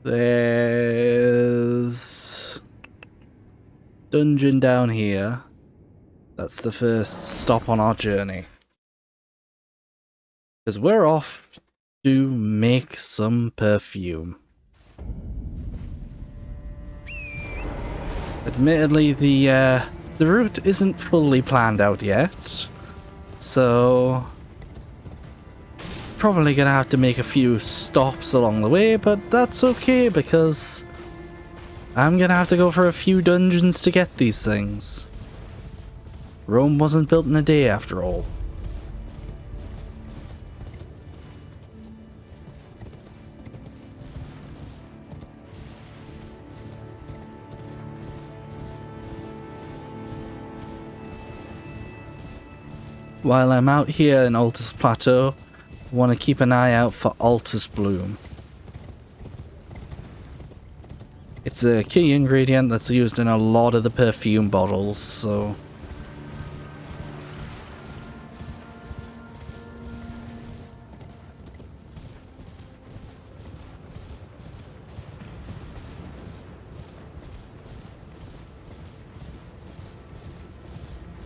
There's dungeon down here. That's the first stop on our journey. Because we're off to make some perfume. Admittedly, the route isn't fully planned out yet. So... probably gonna have to make a few stops along the way, but that's okay because I'm gonna have to go for a few dungeons to get these things. Rome wasn't built in a day after all. While I'm out here in Altus Plateau, I want to keep an eye out for Altus Bloom. It's a key ingredient that's used in a lot of the perfume bottles, so...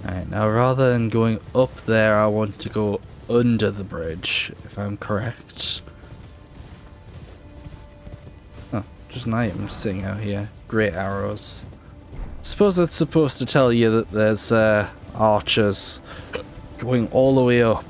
Alright, now rather than going up there, I want to go under the bridge, if I'm correct. Oh, just an item sitting out here. Great arrows. Suppose that's supposed to tell you that there's archers going all the way up.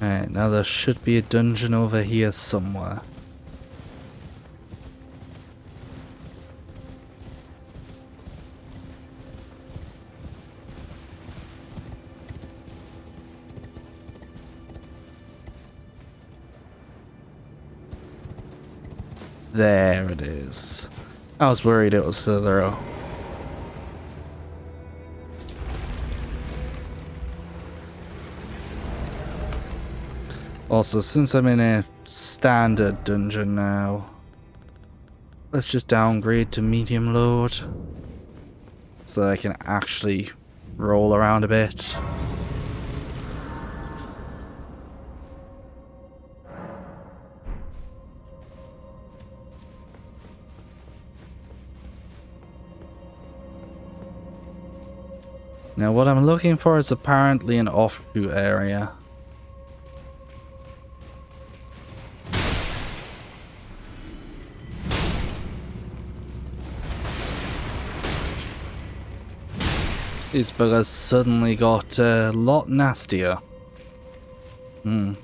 Alright, now there should be a dungeon over here somewhere. There it is. I was worried it was further out. Also, since I'm in a standard dungeon now, let's just downgrade to medium load so that I can actually roll around a bit. Now what I'm looking for is apparently an offshoot area. These buggers suddenly got a lot nastier. At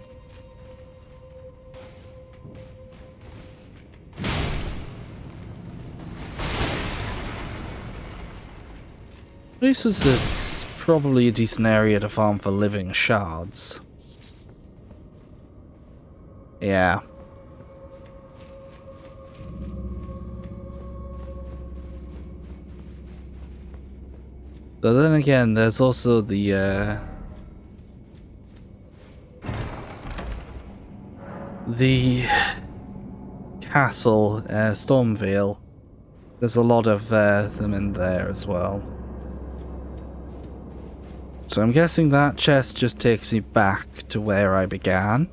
least it's probably a decent area to farm for living shards. Yeah. But then again, there's also the castle, Stormvale. There's a lot of them in there as well. So I'm guessing that chest just takes me back to where I began.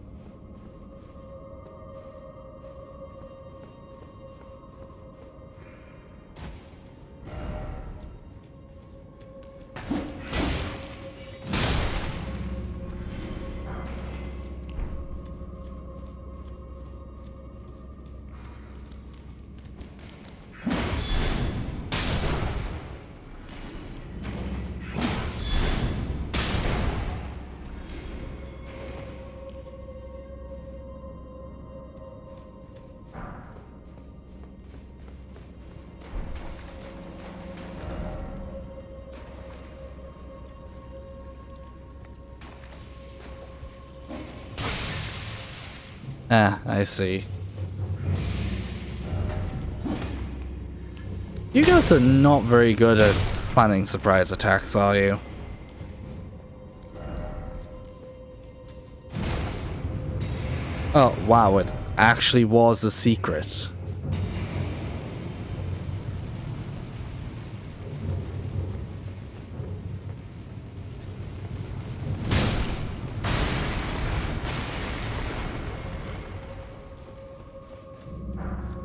Ah, I see. You guys are not very good at planning surprise attacks, are you? Oh, wow, it actually was a secret.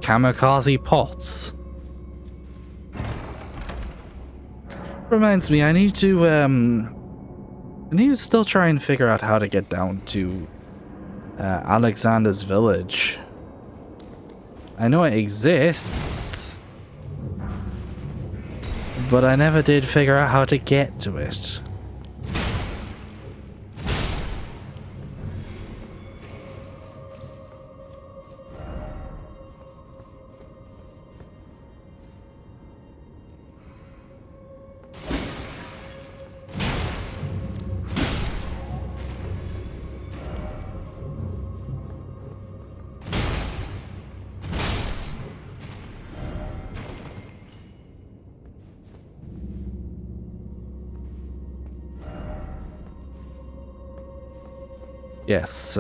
Kamikaze pots. Reminds me, I need to still try and figure out how to get down to Alexander's village. I know it exists, but I never did figure out how to get to it. Yes,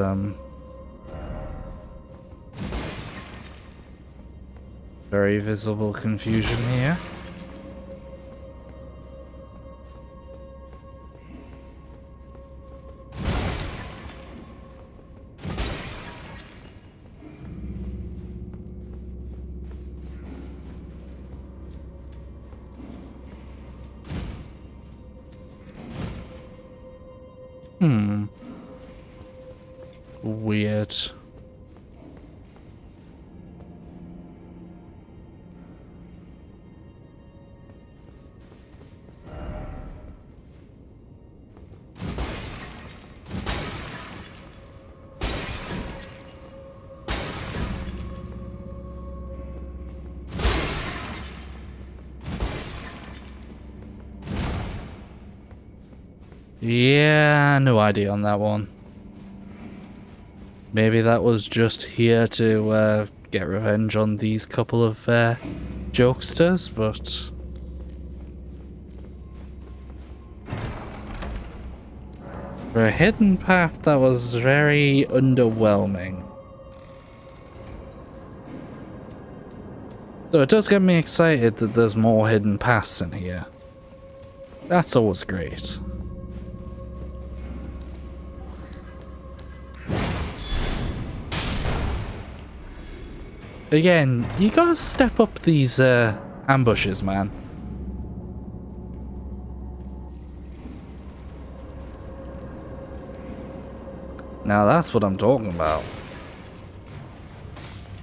very visible confusion here. Weird. Yeah, no idea on that one. Maybe that was just here to get revenge on these couple of jokesters, but... For a hidden path, that was very underwhelming. So it does get me excited that there's more hidden paths in here. That's always great. Again, you gotta step up these ambushes, man. Now that's what I'm talking about.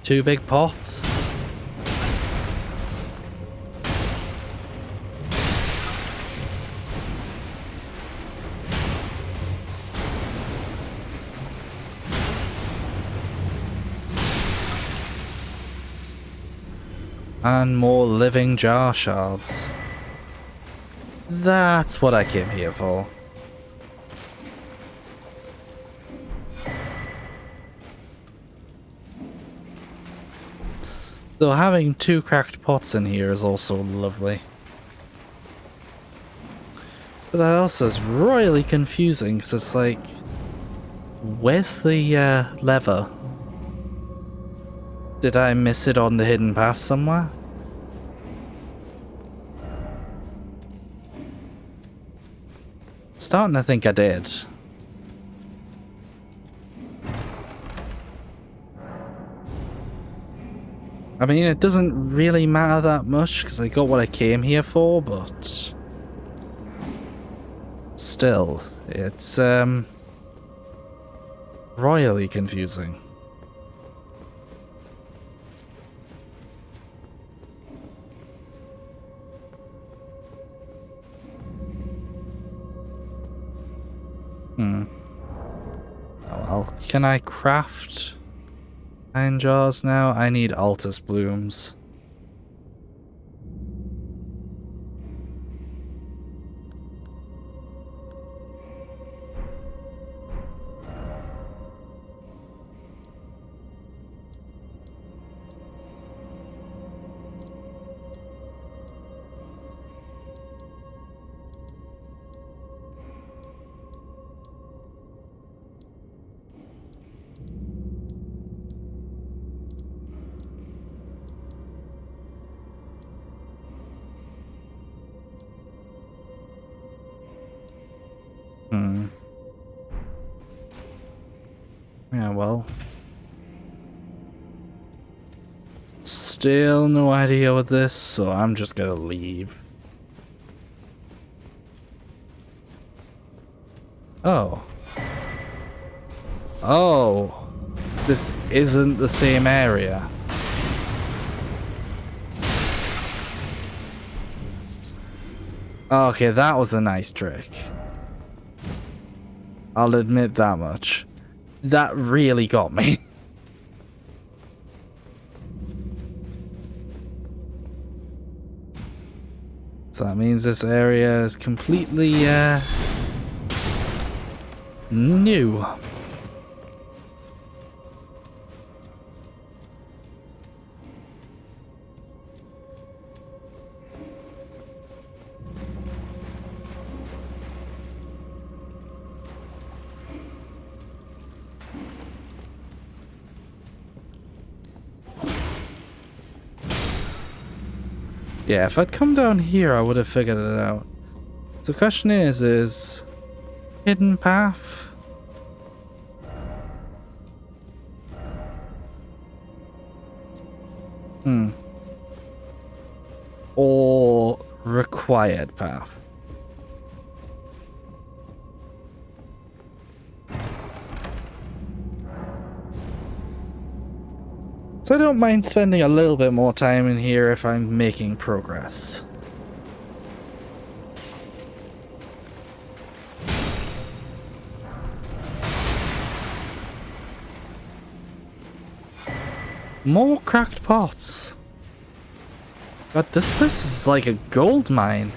2 big pots. And more living jar shards. That's what I came here for. Though having 2 cracked pots in here is also lovely. But that also is royally confusing because it's like, where's the lever? Did I miss it on the hidden path somewhere? Starting to think I did. I mean, it doesn't really matter that much because I got what I came here for, but still, it's royally confusing. Oh well, can I craft iron jars now? I need altus blooms. Yeah, well. Still no idea with this, so I'm just gonna leave. Oh. Oh. This isn't the same area. Okay, that was a nice trick. I'll admit that much. That really got me. So that means this area is completely new. Yeah, if I'd come down here, I would have figured it out. The question is hidden path? Or required path? So I don't mind spending a little bit more time in here if I'm making progress. More cracked pots. God, this place is like a gold mine.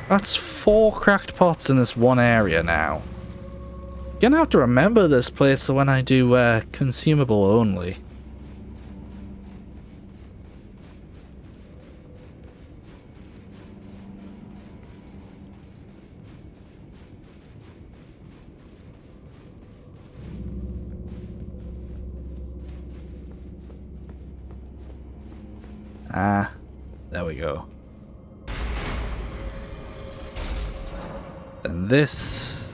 That's 4 cracked pots in this one area now. Gonna have to remember this place when I do consumable only. Ah, there we go. And this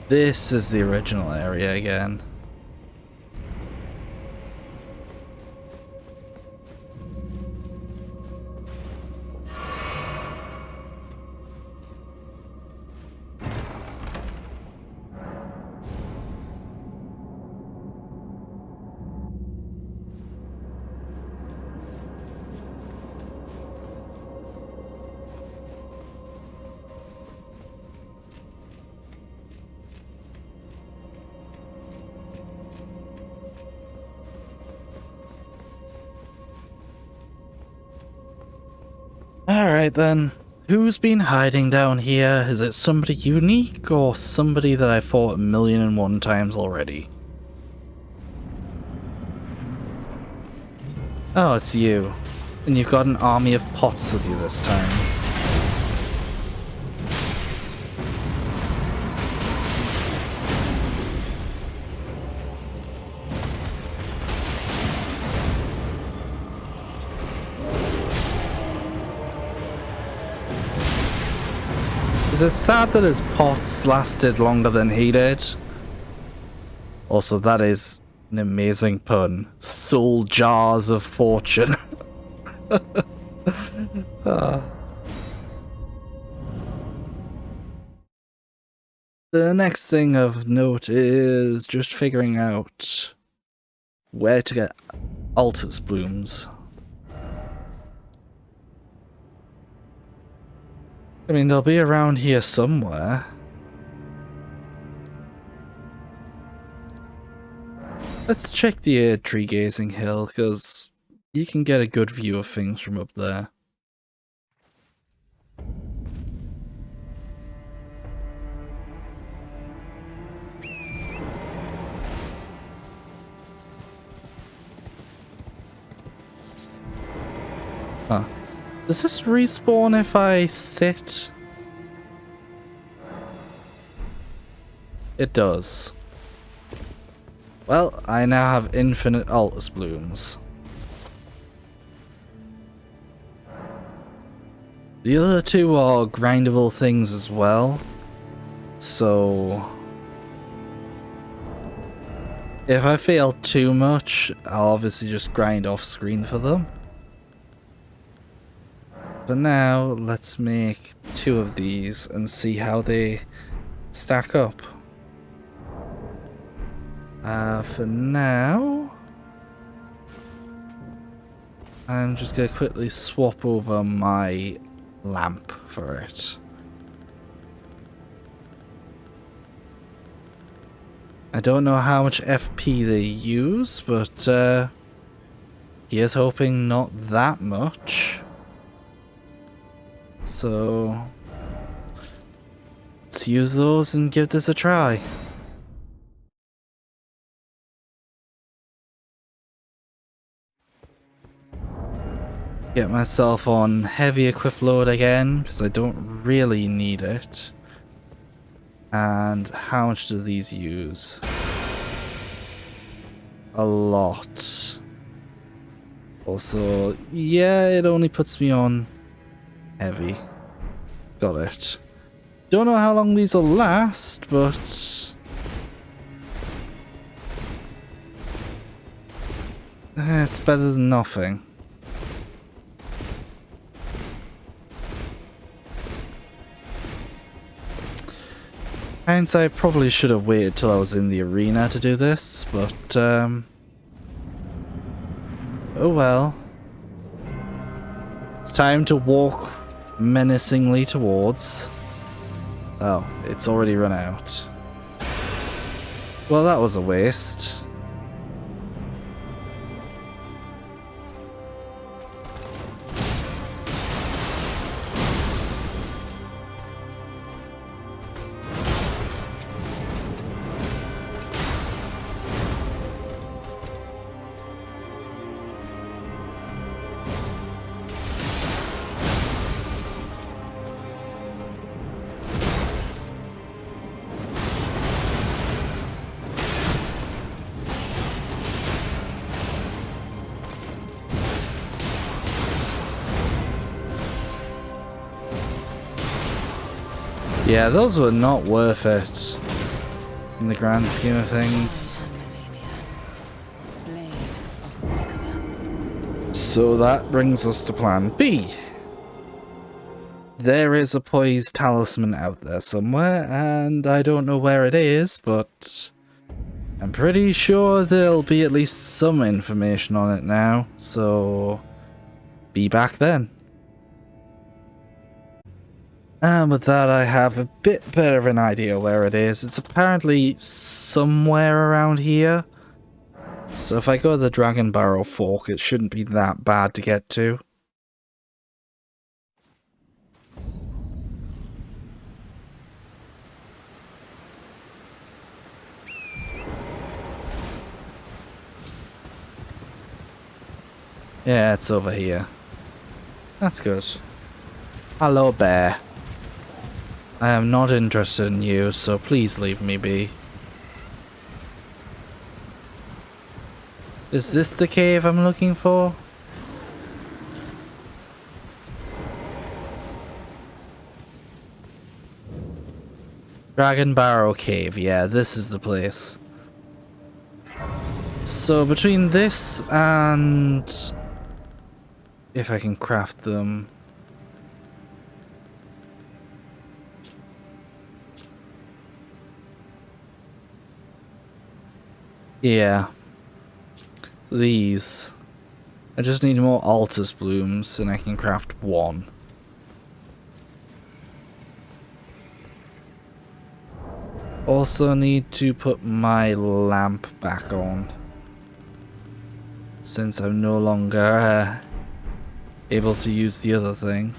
is the original area again. Alright then, who's been hiding down here? Is it somebody unique or somebody that I fought 1,000,001 times already? Oh, it's you. And you've got an army of pots with you this time. It's sad that his pots lasted longer than he did. Also, that is an amazing pun. Soul jars of fortune. The next thing of note is just figuring out where to get altus blooms. I mean, they'll be around here somewhere. Let's check the tree gazing hill, because you can get a good view of things from up there. Huh. Does this respawn if I sit? It does. Well, I now have infinite altus blooms. The other two are grindable things as well. So if I fail too much, I'll obviously just grind off screen for them. But now, let's make 2 of these and see how they stack up. For now, I'm just going to quickly swap over my lamp for it. I don't know how much FP they use, but here's hoping not that much. So let's use those and give this a try. Get myself on heavy equip load again, because I don't really need it. And how much do these use? A lot. Also, yeah, it only puts me on heavy. Got it. Don't know how long these will last, but it's better than nothing. Hindsight, probably should have waited till I was in the arena to do this, but oh well. It's time to walk menacingly towards. Oh, it's already run out. Well, that was a waste. Yeah, those were not worth it in the grand scheme of things. So that brings us to plan B. There is a poised talisman out there somewhere, and I don't know where it is, but I'm pretty sure there'll be at least some information on it now, so be back then. And with that, I have a bit better of an idea where it is. It's apparently somewhere around here. So if I go to the Dragon Barrow Fork, it shouldn't be that bad to get to. Yeah, it's over here. That's good. Hello, bear. I am not interested in you, so please leave me be. Is this the cave I'm looking for? Dragon Barrow Cave, yeah, this is the place. So between this and if I can craft them. Yeah. These. I just need more altus blooms and I can craft one. Also need to put my lamp back on. Since I'm no longer able to use the other thing.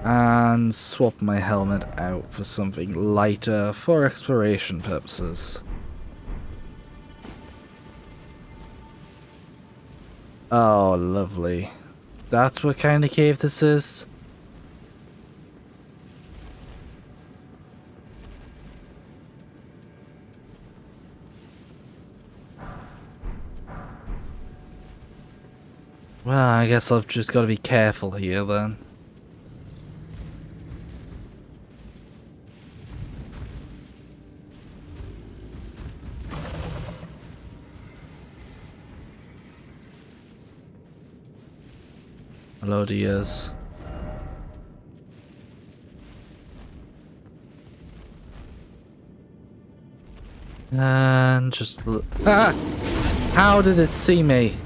And swap my helmet out for something lighter for exploration purposes. Oh, lovely. That's what kind of cave this is? Well, I guess I've just got to be careful here then. Hello, dears. And just look. Ah! How did it see me?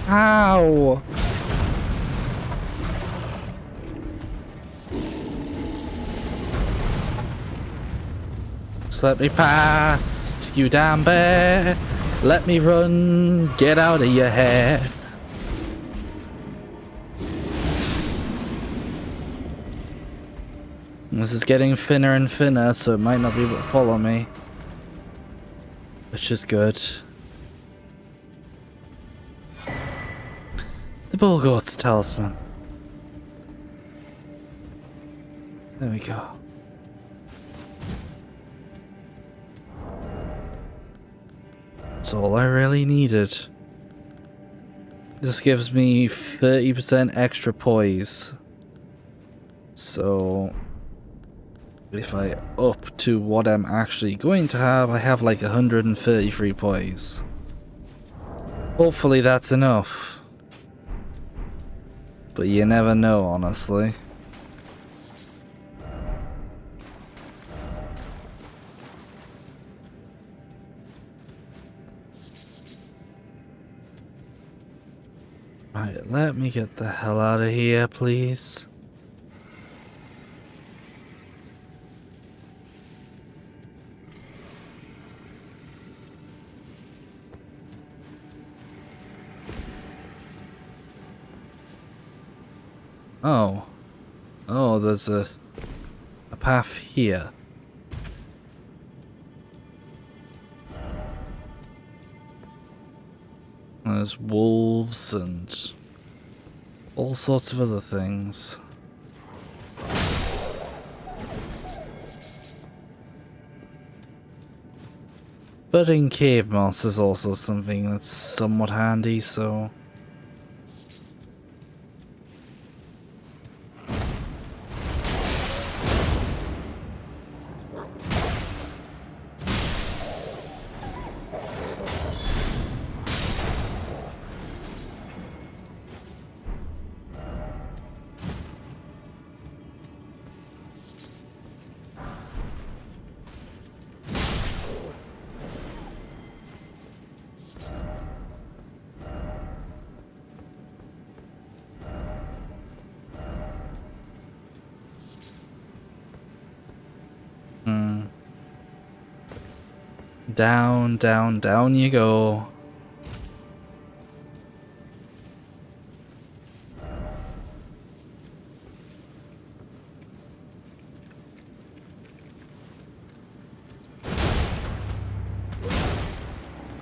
How? Just let me past, you damn bear. Let me run, get out of your hair. This is getting thinner and thinner, so it might not be able to follow me. Which is good. The Bull Goat's Talisman. There we go. That's all I really needed. This gives me 30% extra poise. So if I up to what I'm actually going to have, I have like 133 poise. Hopefully that's enough. But you never know, honestly. Right, let me get the hell out of here, please. Oh. Oh, there's a path here. There's wolves and all sorts of other things. Budding cave moss is also something that's somewhat handy, so... Down, down, down you go.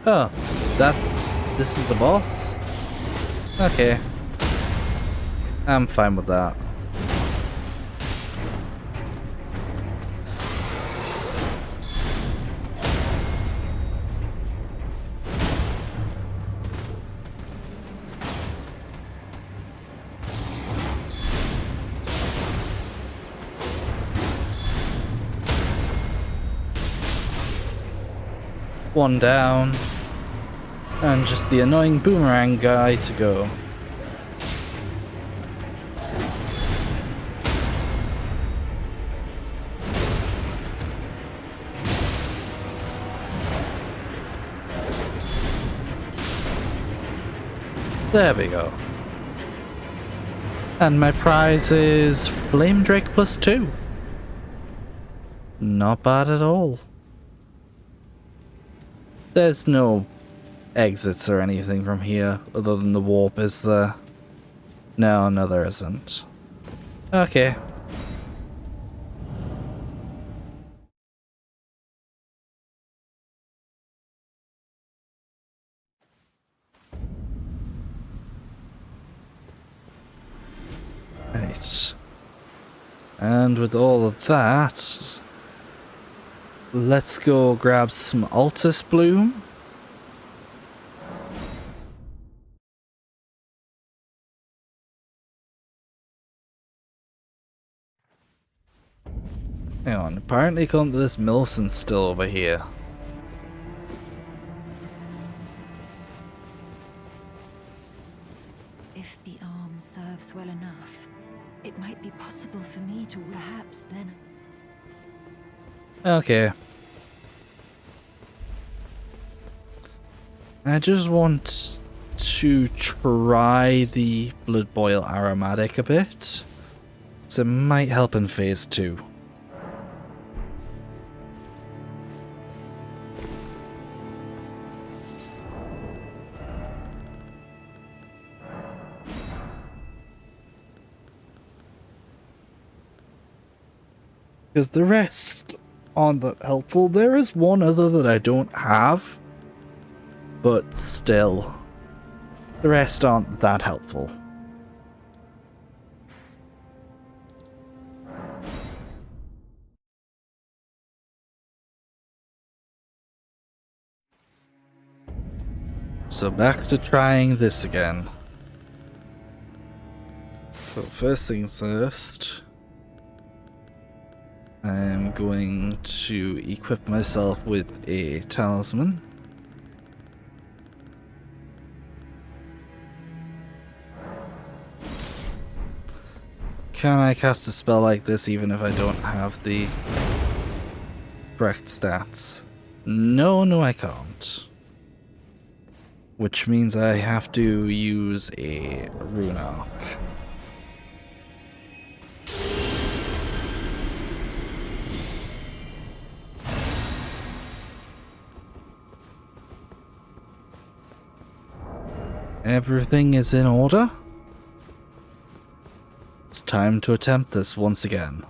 Oh, this is the boss? Okay. I'm fine with that. One down. And just the annoying boomerang guy to go. There we go. And my prize is Flame Drake +2. Not bad at all. There's no exits or anything from here, other than the warp, is there? No, there isn't. Okay. Right. And with all of that, let's go grab some Altus Bloom. Hang on, apparently this Millicent's still over here. If the arm serves well enough, it might be possible for me to perhaps then. Okay. I just want to try the Blood Boil Aromatic a bit. So it might help in phase 2. Because the rest aren't that helpful. There is one other that I don't have, but still, the rest aren't that helpful. So back to trying this again. So first things first, I'm going to equip myself with a talisman. Can I cast a spell like this even if I don't have the correct stats? No, I can't. Which means I have to use a rune arc. Everything is in order. It's time to attempt this once again.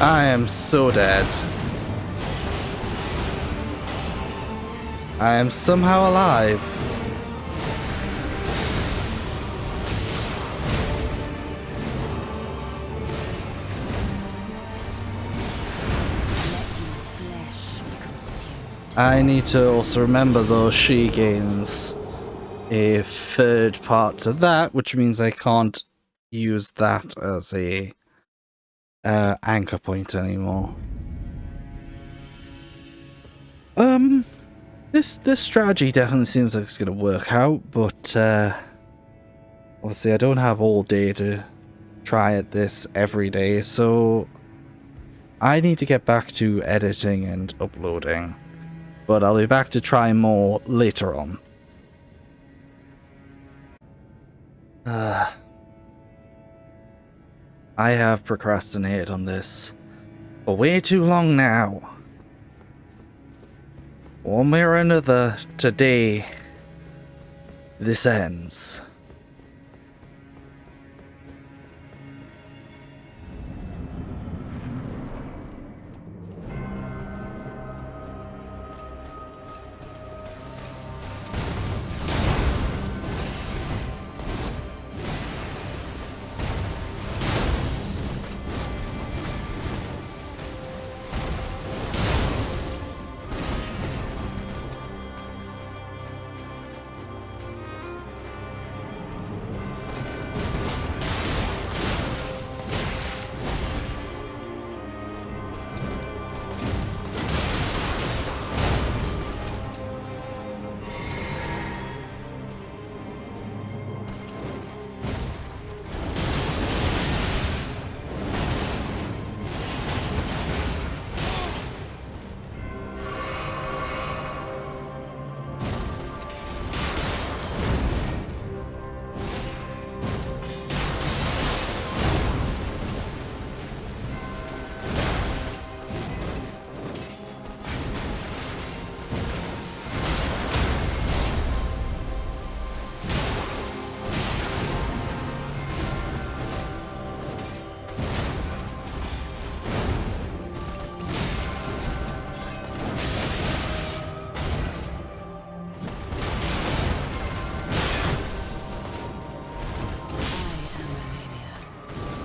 I am so dead. I am somehow alive. I need to also remember though she gains a third part to that, which means I can't use that as a anchor point anymore. This strategy definitely seems like it's gonna work out, but obviously I don't have all day to try at this every day, so I need to get back to editing and uploading. But I'll be back to try more later on. I have procrastinated on this for way too long now. One way or another, today, this ends.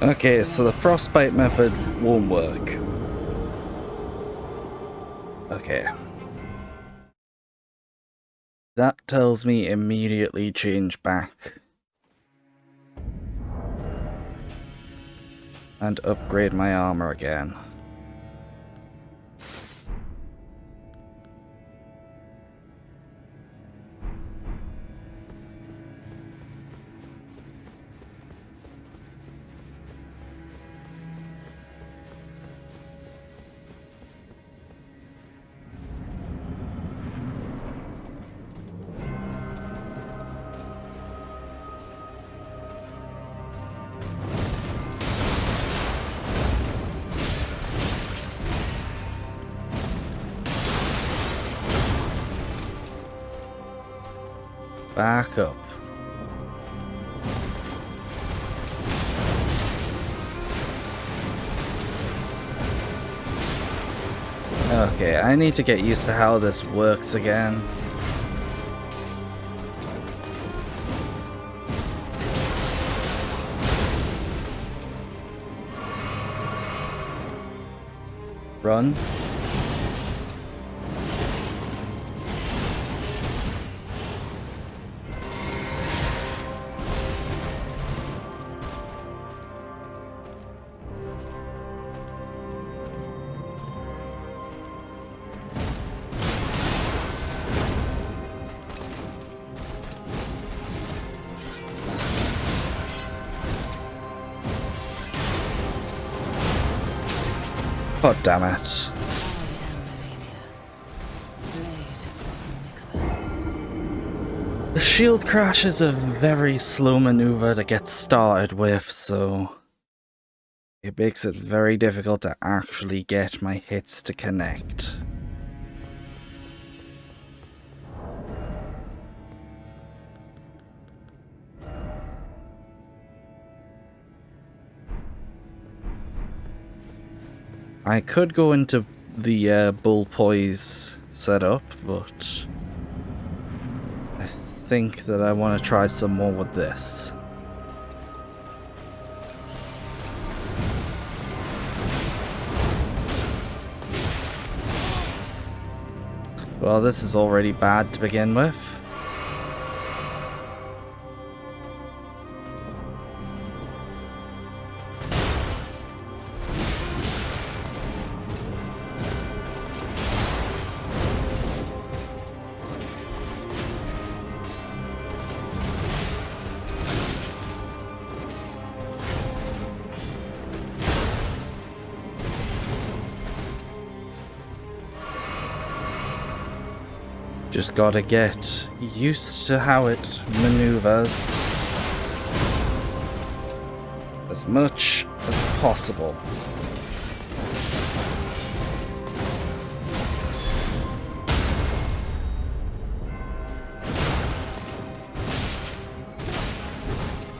Okay, so the frostbite method won't work. Okay. That tells me immediately change back. And upgrade my armor again. Back up. Okay, I need to get used to how this works again. Run. God damn it. The shield crash is a very slow maneuver to get started with, so it makes it very difficult to actually get my hits to connect. I could go into the bull poise setup, but I think that I want to try some more with this. Well, this is already bad to begin with. Just gotta get used to how it maneuvers as much as possible.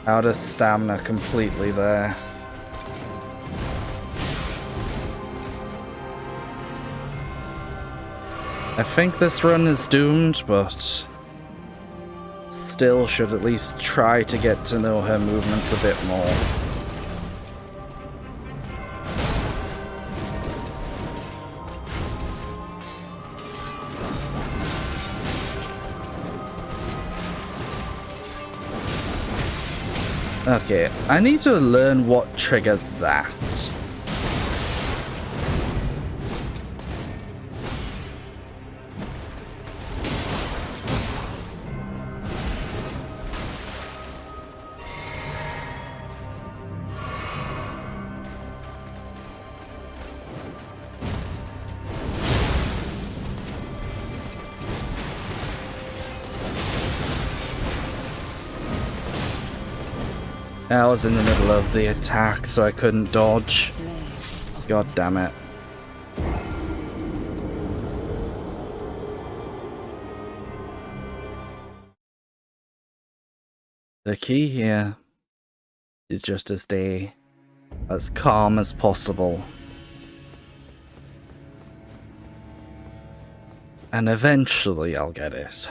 Out of stamina completely there. I think this run is doomed, but still should at least try to get to know her movements a bit more. Okay, I need to learn what triggers that. I was in the middle of the attack, so I couldn't dodge. God damn it. The key here is just to stay as calm as possible. And eventually I'll get it.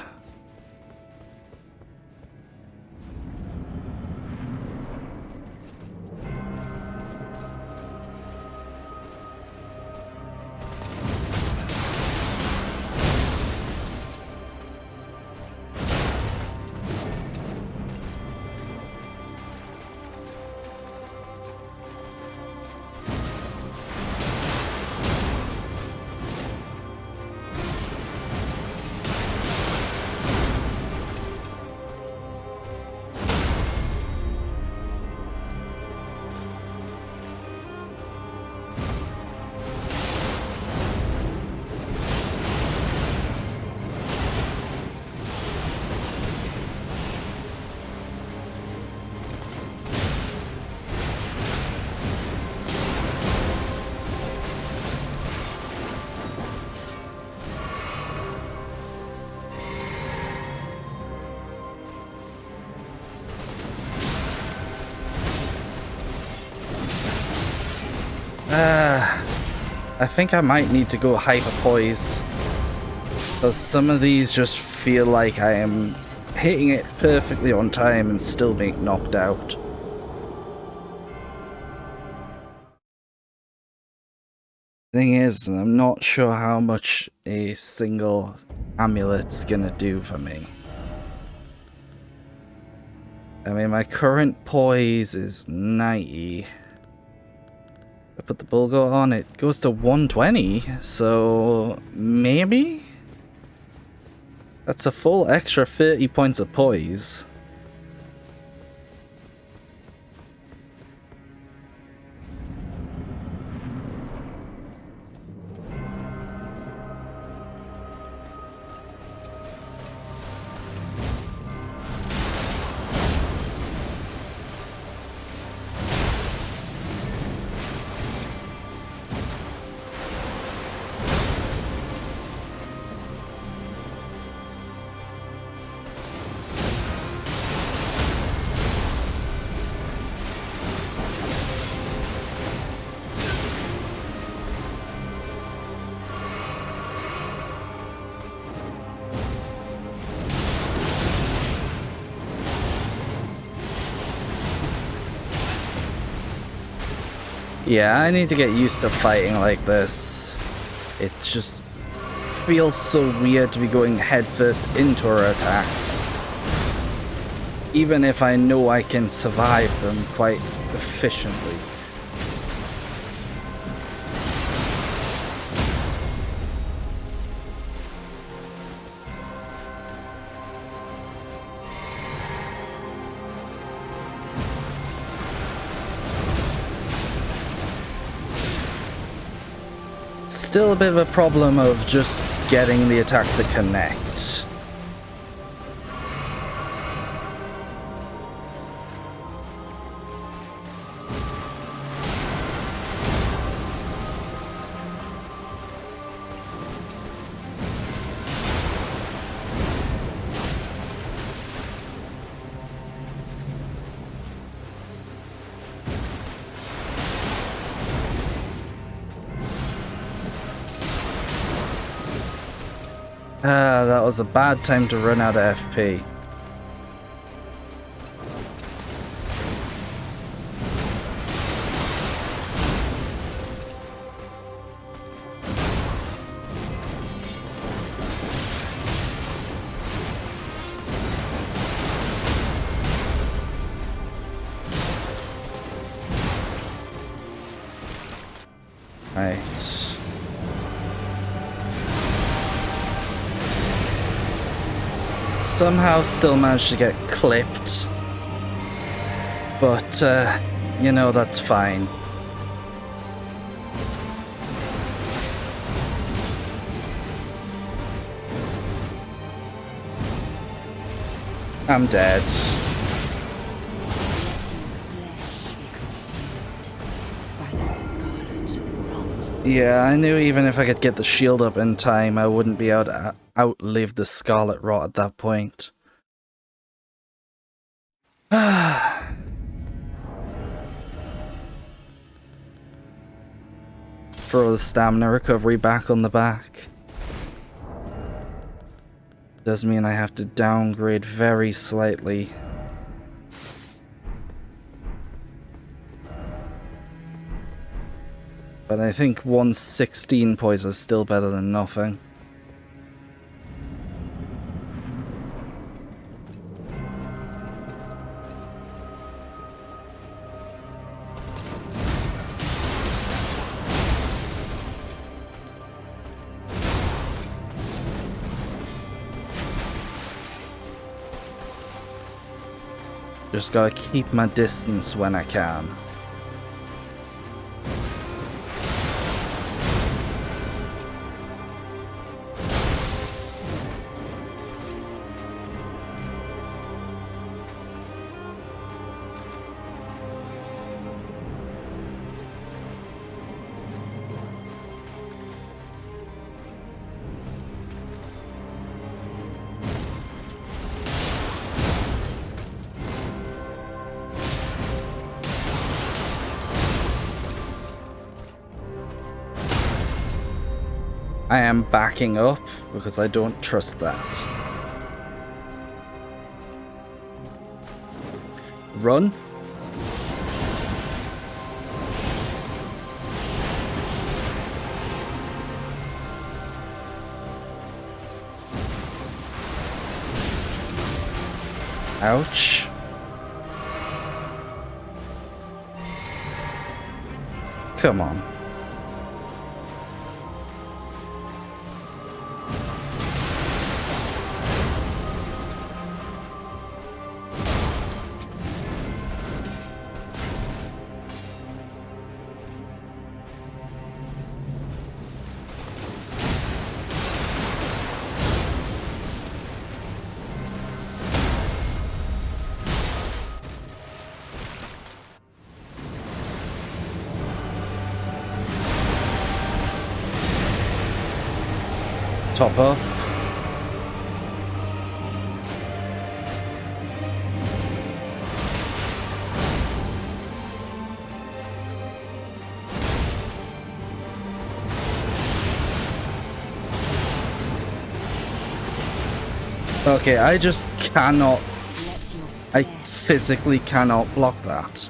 I think I might need to go hyper poise. Because some of these just feel like I am hitting it perfectly on time and still being knocked out. Thing is, I'm not sure how much a single amulet's gonna do for me. I mean, my current poise is 90. I put the bulgo on, it goes to 120, so maybe? That's a full extra 30 points of poise. Yeah, I need to get used to fighting like this. It just feels so weird to be going headfirst into her attacks. Even if I know I can survive them quite efficiently. Still a bit of a problem of just getting the attacks to connect. That was a bad time to run out of FP. Right. Somehow still managed to get clipped. But, you know, that's fine. I'm dead. Yeah, I knew even if I could get the shield up in time, I wouldn't be able to outlive the Scarlet Rot at that point. Throw the stamina recovery back on the back. Does mean I have to downgrade very slightly. But I think 116 poise is still better than nothing. Just gotta keep my distance when I can. I am backing up because I don't trust that. Run. Ouch. Come on. Top up. Okay, I just cannot. I physically cannot block that.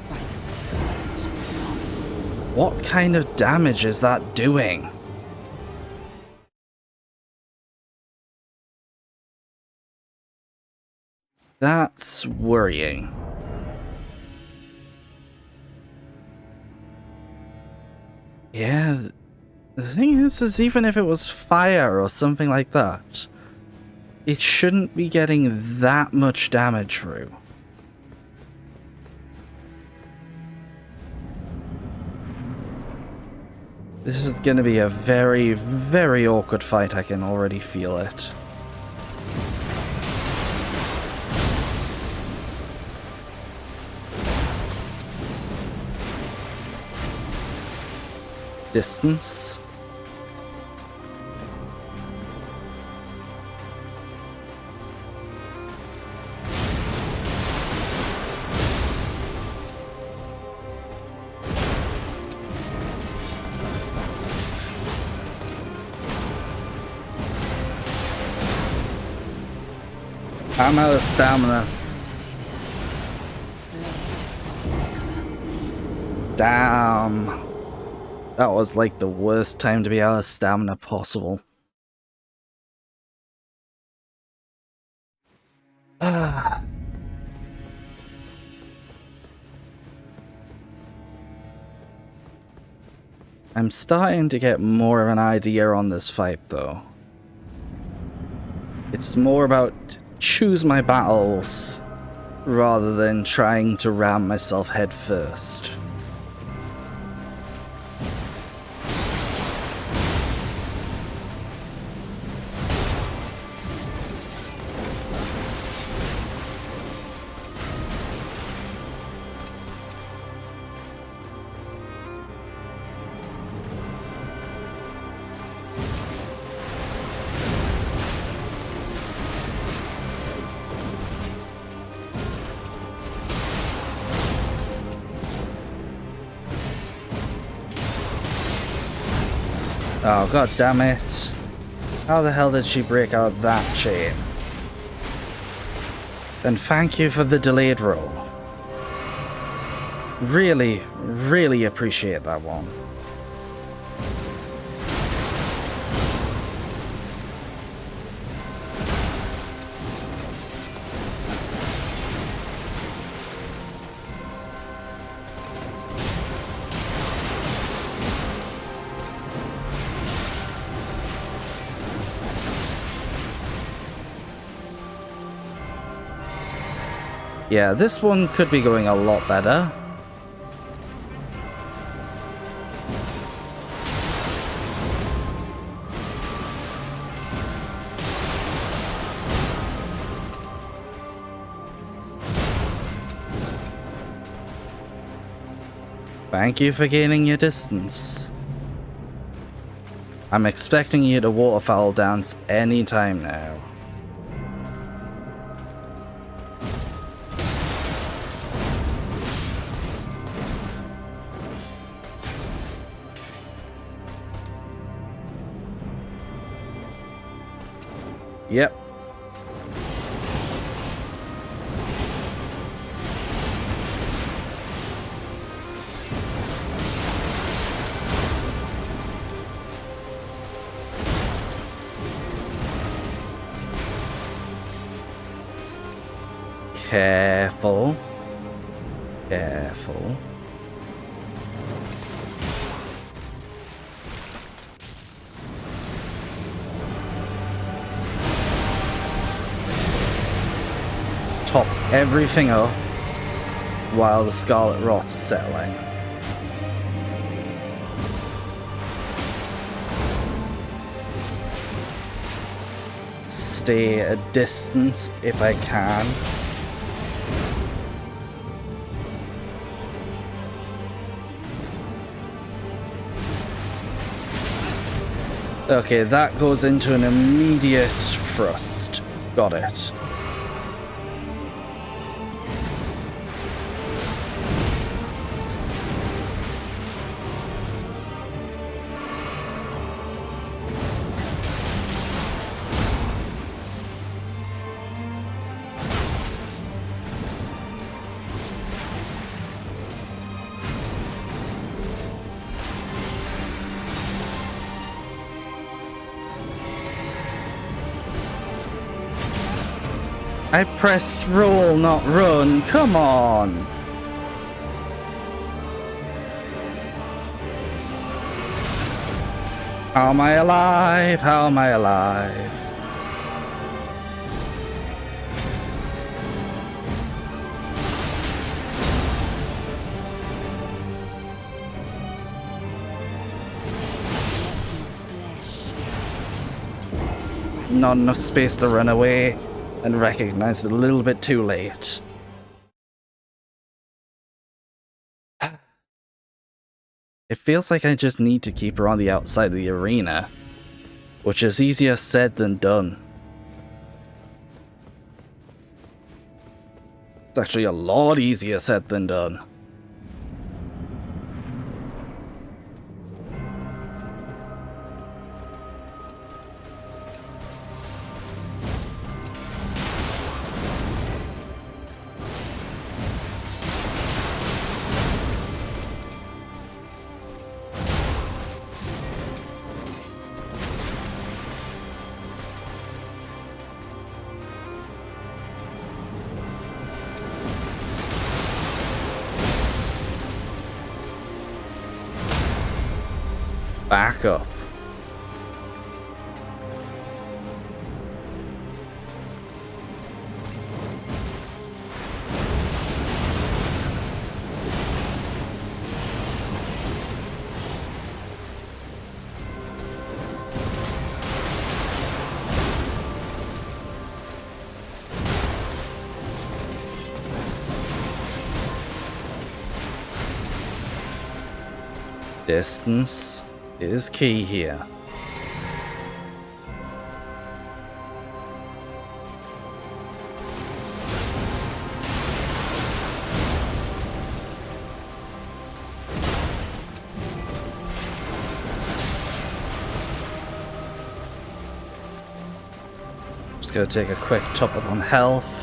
What kind of damage is that doing? That's worrying. Yeah, the thing is even if it was fire or something like that, it shouldn't be getting that much damage through. This is going to be a very, very awkward fight. I can already feel it. Distance. I'm out of stamina. Damn. That was like the worst time to be out of stamina possible. I'm starting to get more of an idea on this fight though. It's more about choose my battles rather than trying to ram myself head first. Oh, god damn it. How the hell did she break out that chain? Then thank you for the delayed roll. Really, really appreciate that one. Yeah, this one could be going a lot better. Thank you for gaining your distance. I'm expecting you to waterfowl dance anytime now. Yep. Careful. Careful. Top everything up while the scarlet rot's settling. Stay a distance if I can. Okay, that goes into an immediate thrust. Got it. I pressed roll, not run. Come on. How am I alive? How am I alive? Not enough space to run away. And recognized it a little bit too late. It feels like I just need to keep her on the outside of the arena, which is easier said than done. It's actually a lot easier said than done. Back up. Distance is key here. Just gonna take a quick top up on health.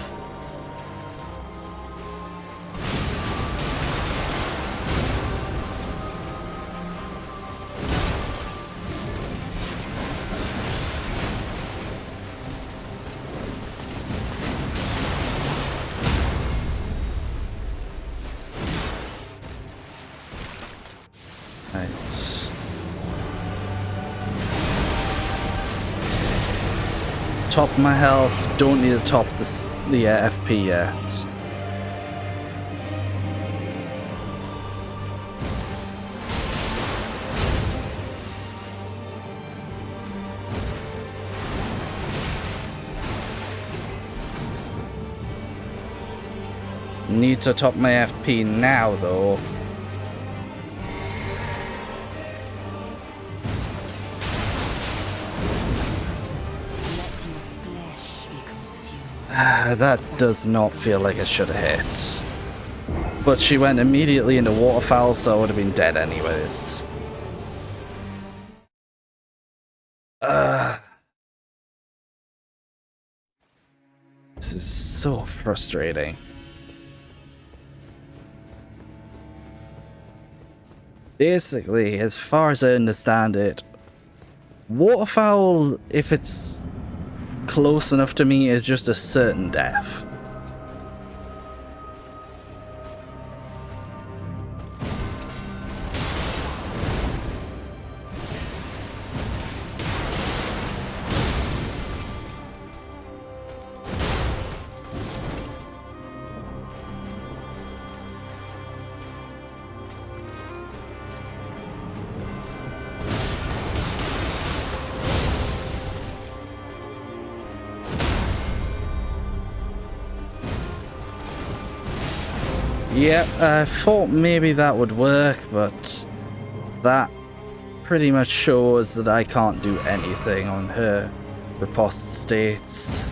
Top my health, don't need to top the FP yet. Need to top my FP now though. That does not feel like it should have hit. But she went immediately into waterfowl, so I would have been dead anyways. This is so frustrating. Basically, as far as I understand it, waterfowl, if it's close enough to me, is just a certain death. Yep, I thought maybe that would work, but that pretty much shows that I can't do anything on her riposte states.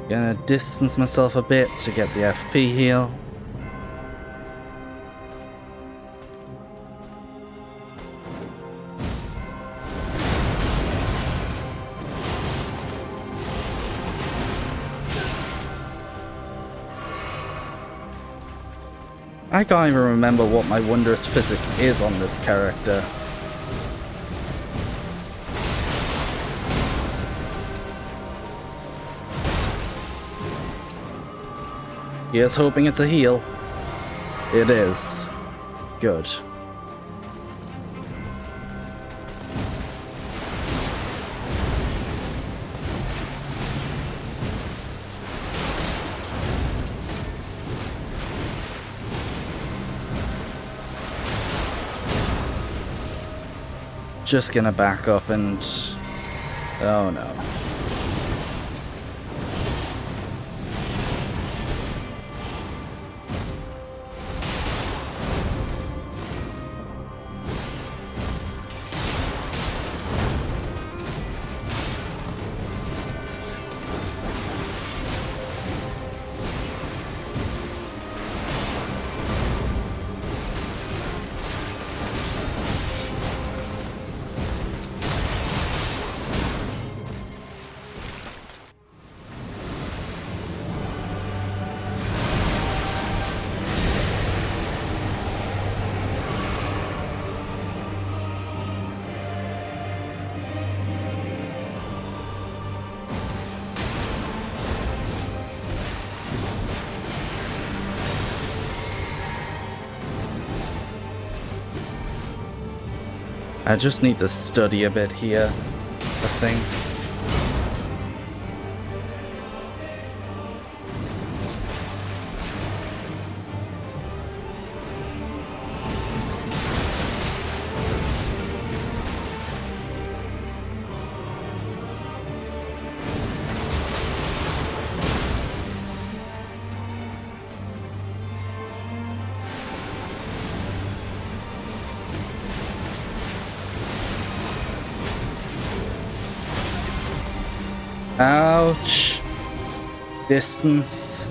Gonna distance myself a bit to get the FP heal. I can't even remember what my wondrous physic is on this character. Here's hoping it's a heal. It is. Good. Just gonna back up and... oh no. I just need to study a bit here, I think. Ouch. Distance.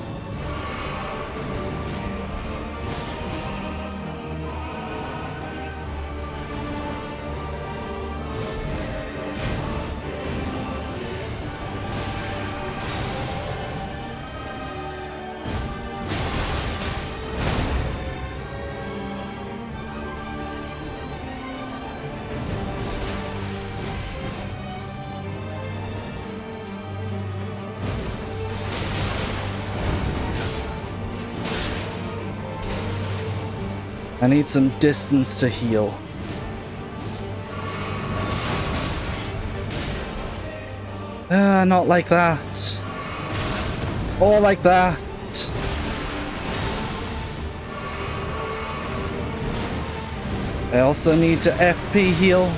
I need some distance to heal. Not like that. Or like that. I also need to FP heal.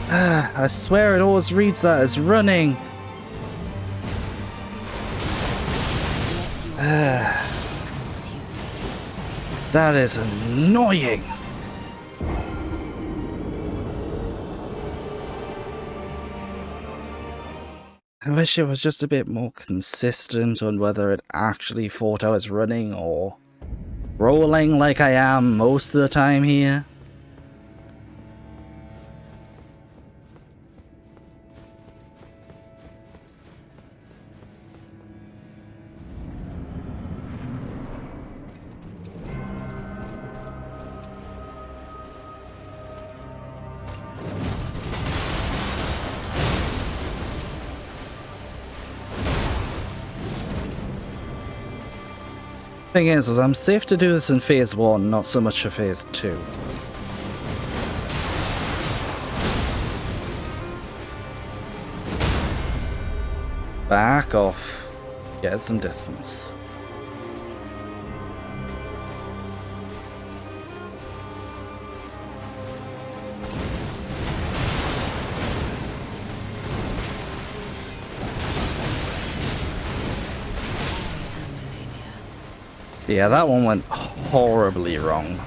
I swear it always reads that as running. That is annoying. I wish it was just a bit more consistent on whether it actually thought I was running or rolling like I am most of the time here. Thing is I'm safe to do this in phase 1, not so much for phase 2. Back off. Get some distance. Yeah, that one went horribly wrong.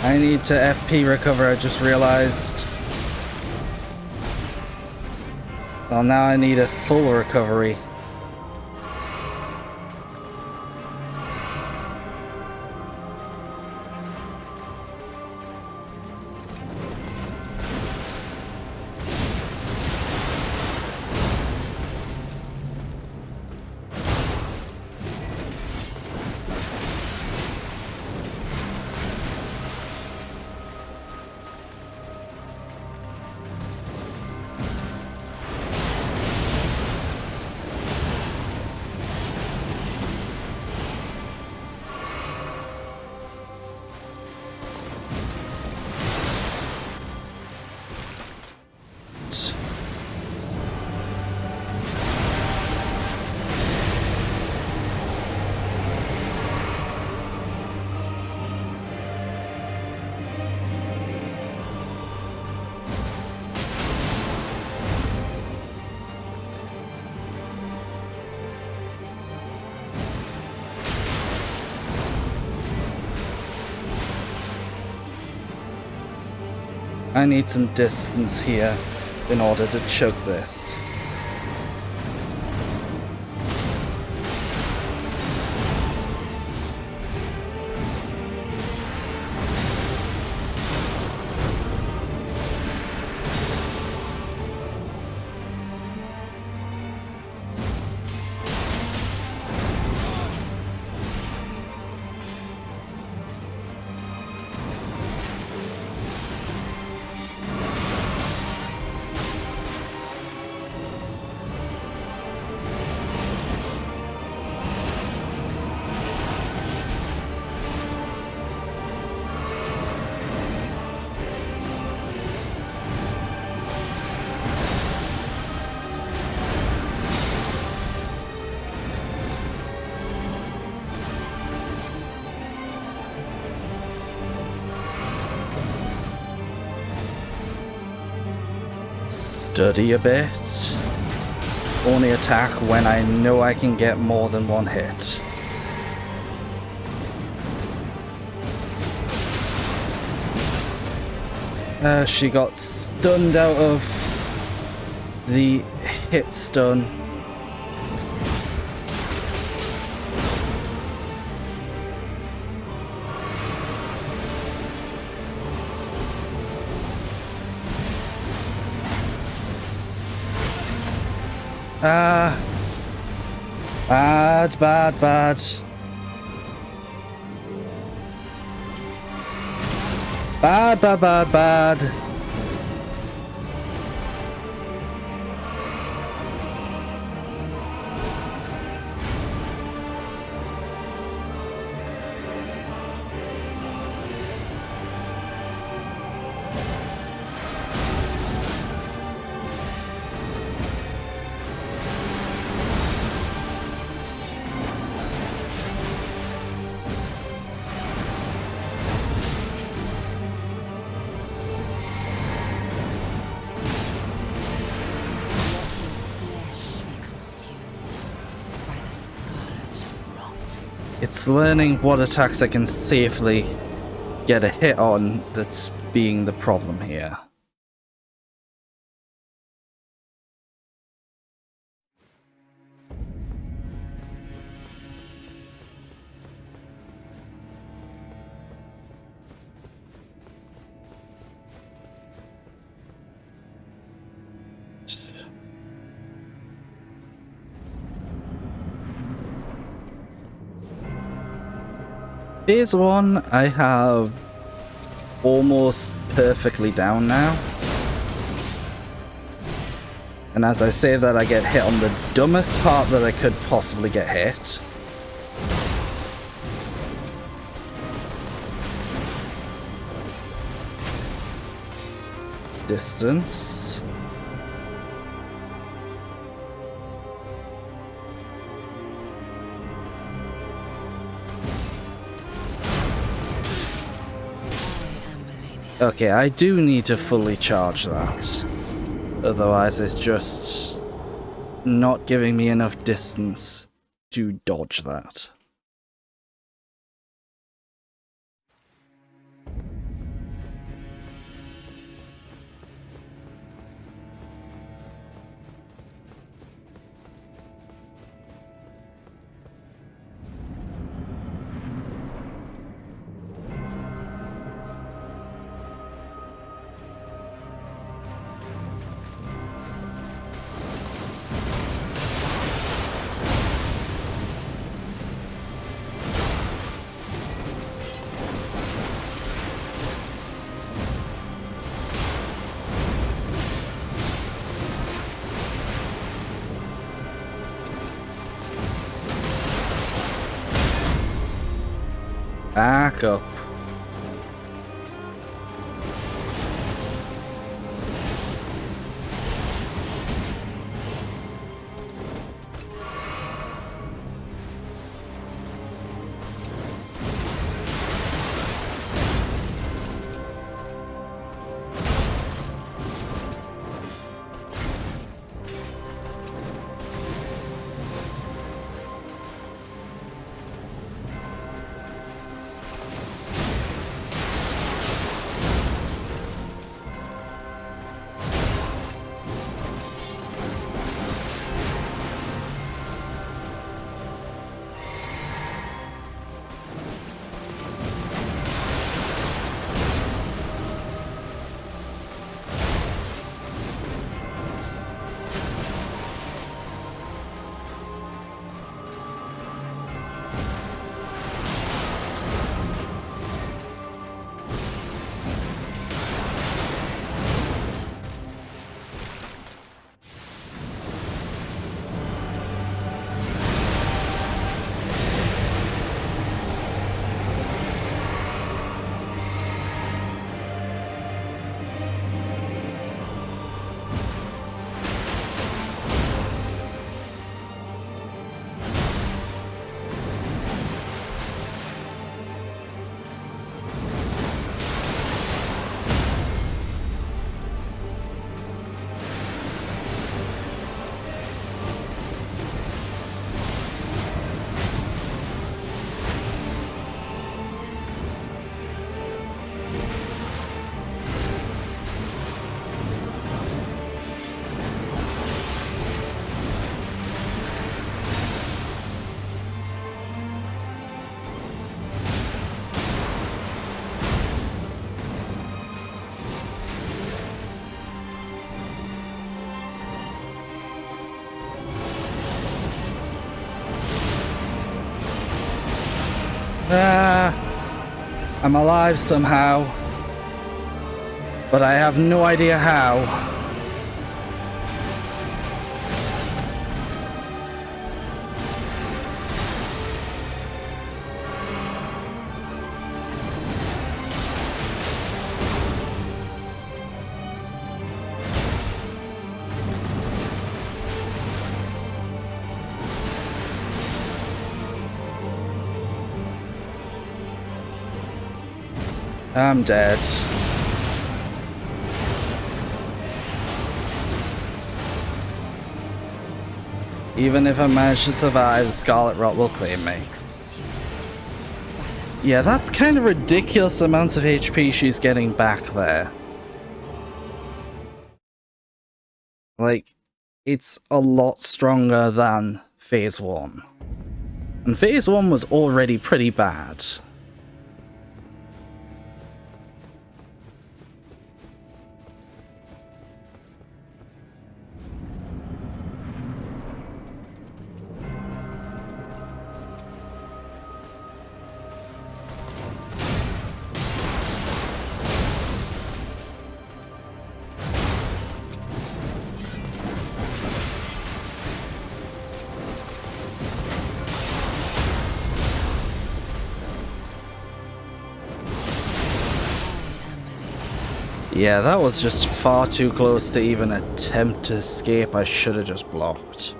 I need to FP recover, I just realized. Well, now I need a full recovery. I need some distance here in order to chug this. study a bit. Only attack when I know I can get more than one hit. She got stunned out of the hit stun. Bad, bad, bad. Bad, bad, bad, bad. It's learning what attacks I can safely get a hit on that's being the problem here. Phase 1, I have almost perfectly down now. And as I say that, I get hit on the dumbest part that I could possibly get hit. Distance. Okay, I do need to fully charge that. Otherwise it's just not giving me enough distance to dodge that. Back up. I'm alive somehow, but I have no idea how. I'm dead. Even if I manage to survive, the Scarlet Rot will claim me. Yeah, that's kind of ridiculous amounts of HP she's getting back there. Like, it's a lot stronger than Phase 1. And Phase 1 was already pretty bad. Yeah, that was just far too close to even attempt to escape. I should have just blocked.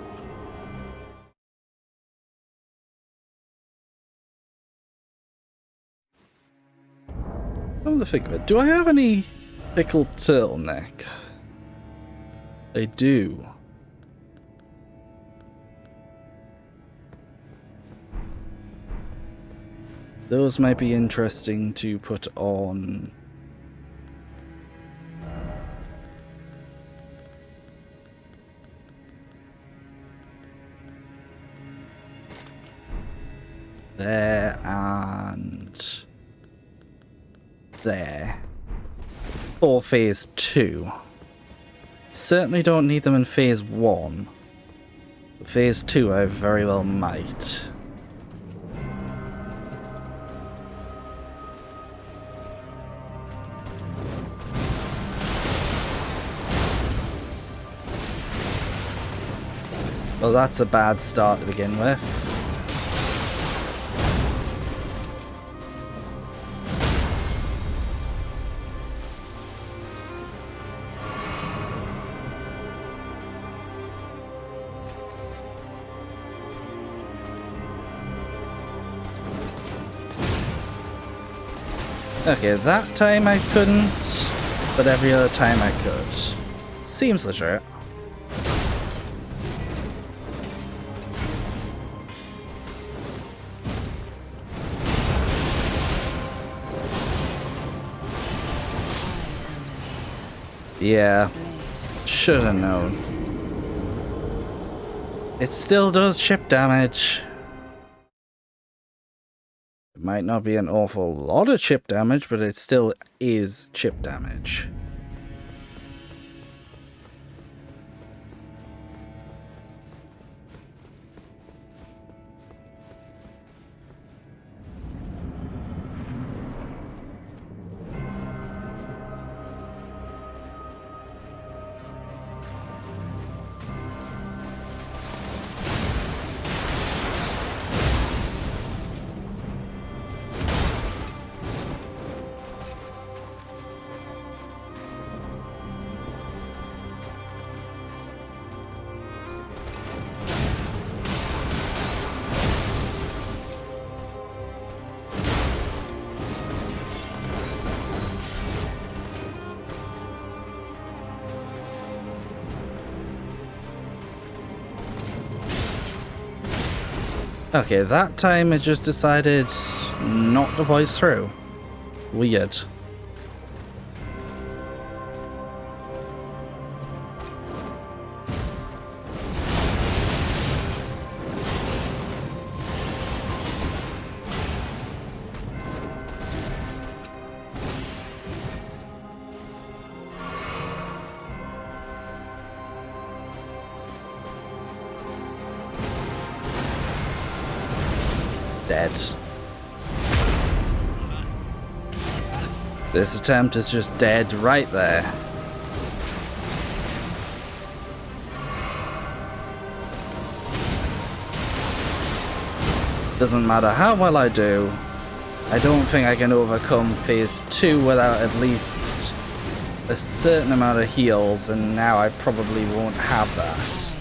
Come to think of it, do I have any pickled turtleneck? I do. Those might be interesting to put on. There and there. For Phase 2. Certainly don't need them in Phase 1. Phase 2 I very well might. Well, that's a bad start to begin with. Okay, that time I couldn't, but every other time I could. Seems legit. Yeah, should have known. It still does chip damage. It might not be an awful lot of chip damage, but it still is chip damage. Okay, that time it just decided not to voice through. Weird. Dead. This attempt is just dead right there. Doesn't matter how well I do, I don't think I can overcome phase 2 without at least a certain amount of heals, and now I probably won't have that.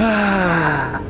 Ah.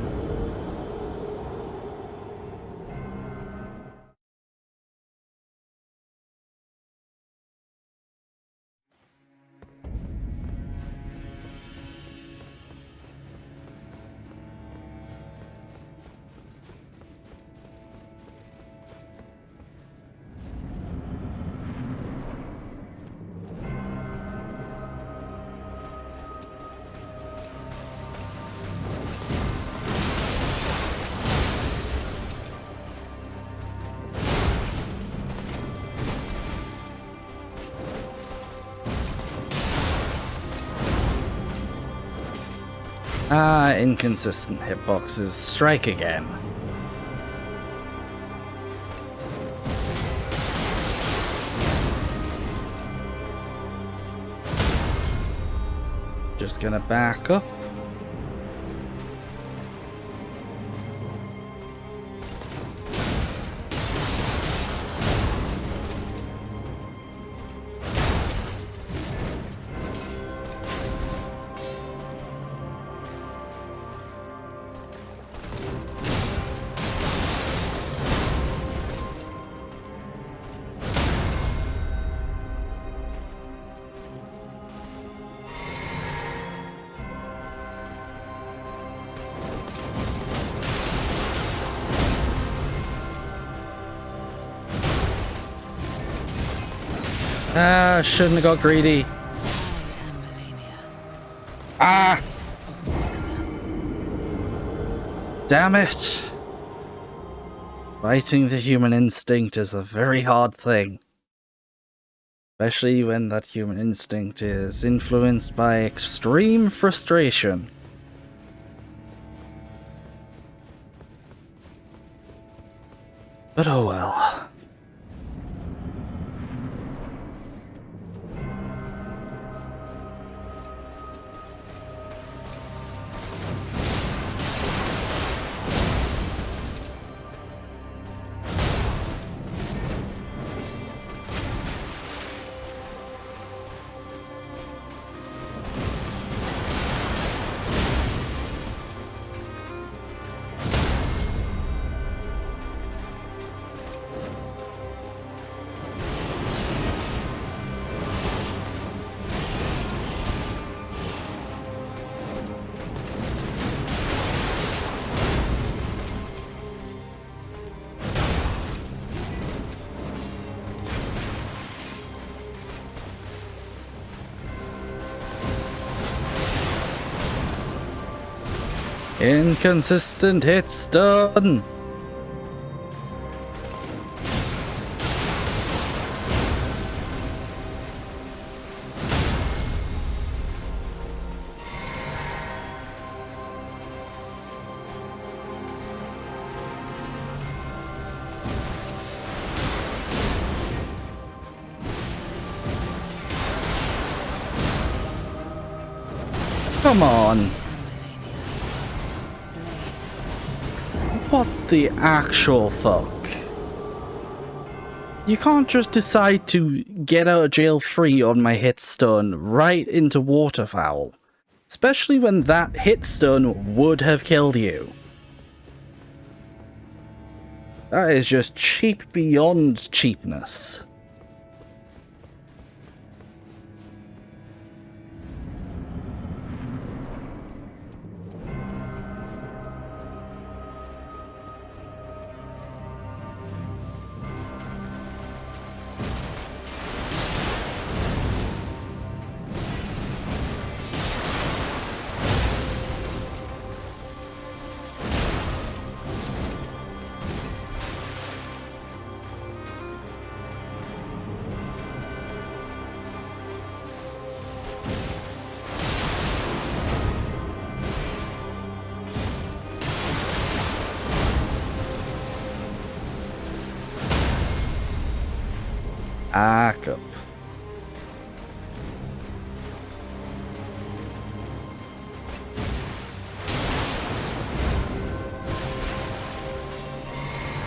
Inconsistent hitboxes strike again. Just gonna back up. Shouldn't have got greedy. Ah! Damn it! Fighting the human instinct is a very hard thing. Especially when that human instinct is influenced by extreme frustration. But oh well. Inconsistent hits done. Come on. What the actual fuck? You can't just decide to get out of jail free on my hit stun right into waterfowl. Especially when that hit stun would have killed you. That is just cheap beyond cheapness. backup.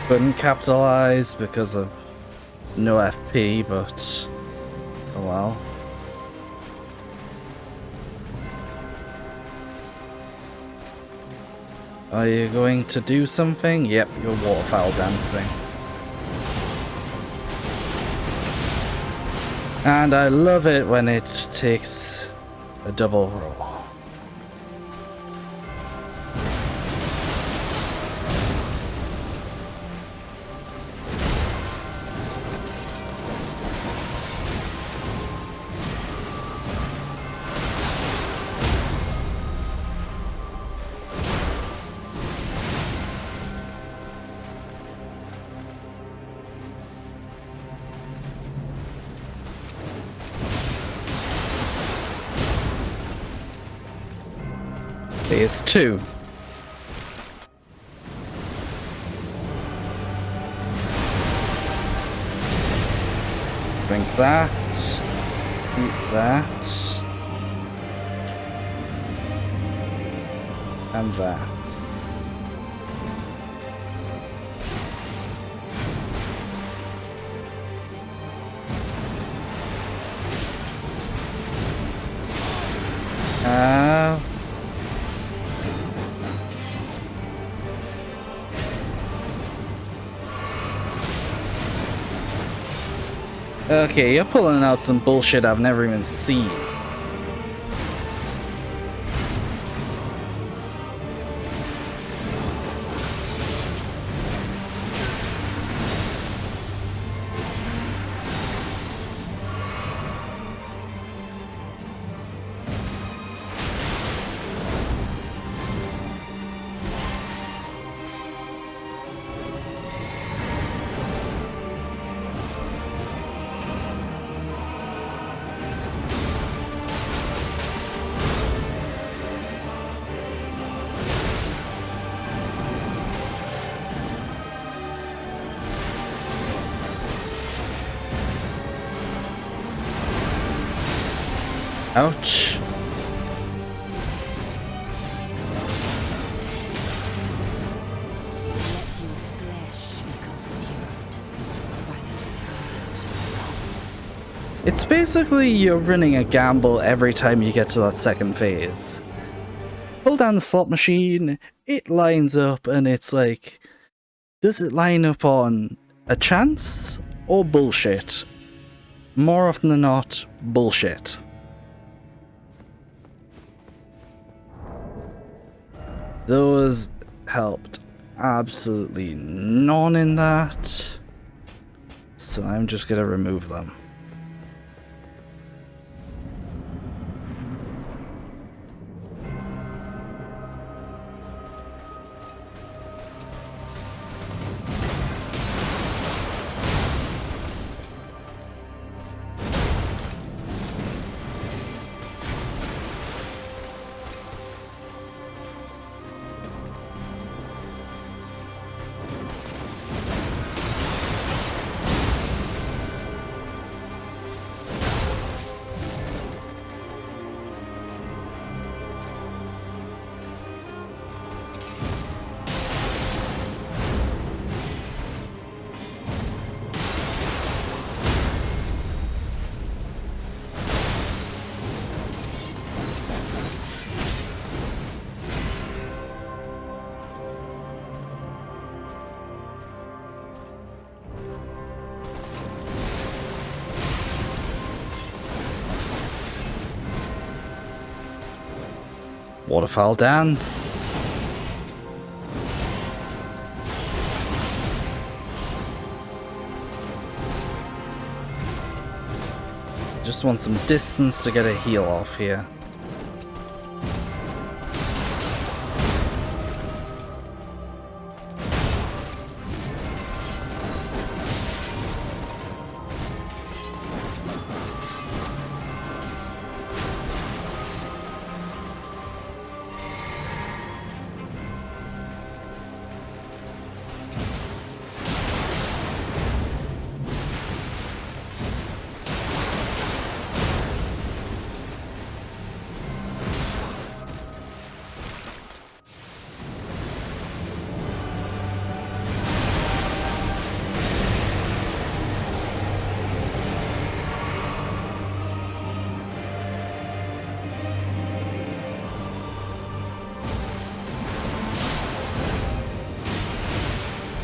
Couldn't capitalize because of no FP, but oh well. Are you going to do something? Yep, you're waterfowl dancing. And I love it when it takes a double roll. Phase 2. Drink that. Eat that. And that. Okay, you're pulling out some bullshit I've never even seen. Ouch. It's basically you're running a gamble every time you get to that second phase. Pull down the slot machine, it lines up, and it's like, does it line up on a chance or bullshit? More often than not, bullshit. Those helped absolutely none in that, so I'm just gonna remove them. Waterfowl dance. Just want some distance to get a heal off here.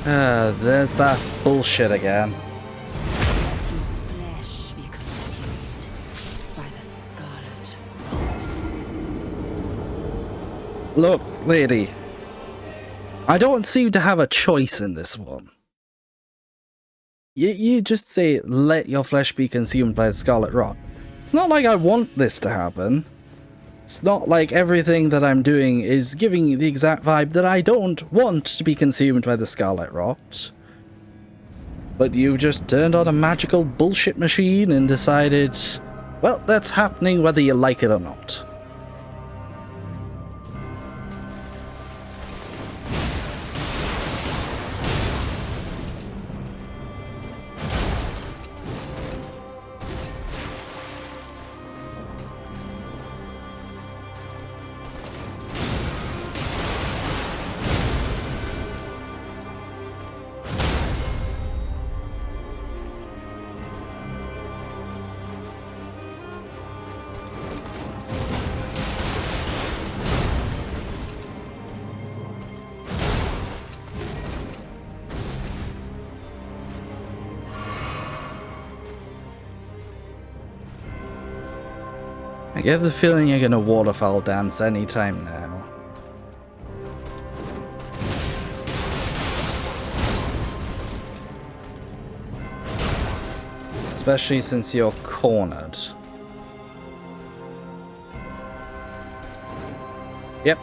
There's that bullshit again. Let your flesh be consumed by the scarlet rot. Look, lady. I don't seem to have a choice in this one. You just say, let your flesh be consumed by the scarlet rot. It's not like I want this to happen. It's not like everything that I'm doing is giving the exact vibe that I don't want to be consumed by the scarlet rot. But you just turned on a magical bullshit machine and decided, well, that's happening whether you like it or not. I get the feeling you're gonna waterfowl dance anytime now. Especially since you're cornered. Yep.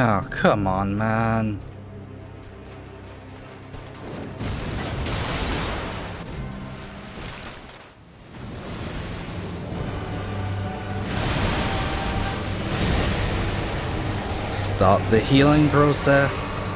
Oh, come on, man. Start the healing process.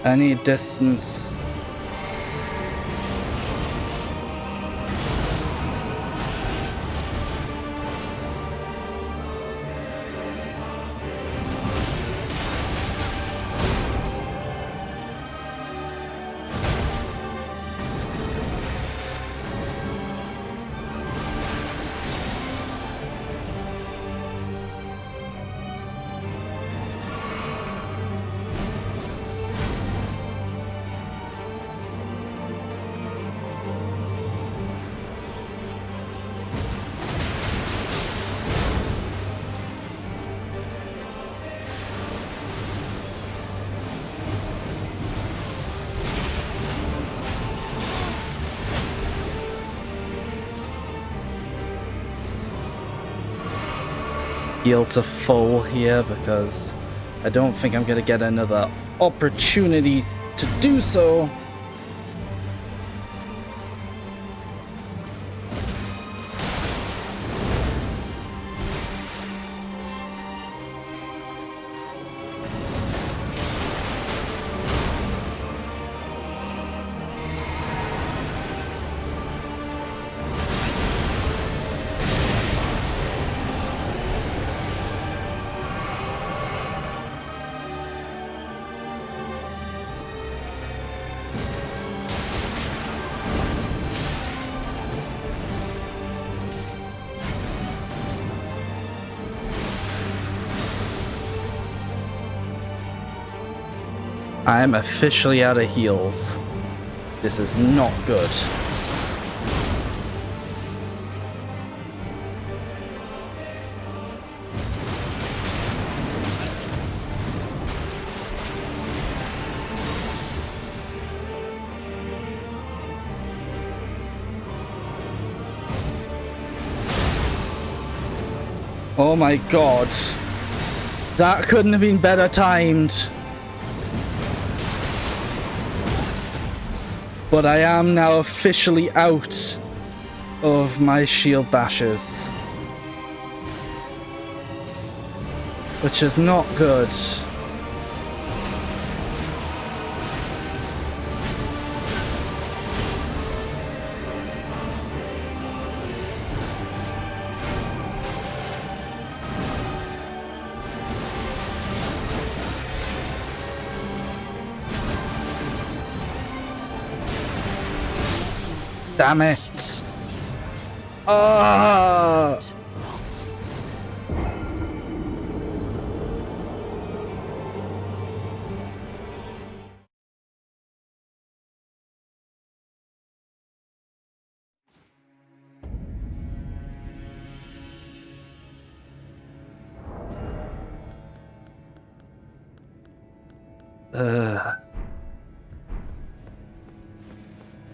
I need distance. Heal to full here because I don't think I'm gonna get another opportunity to do so. I'm officially out of heals. This is not good. Oh my god. That couldn't have been better timed. But I am now officially out of my shield bashes. Which is not good. Damn it. Ah!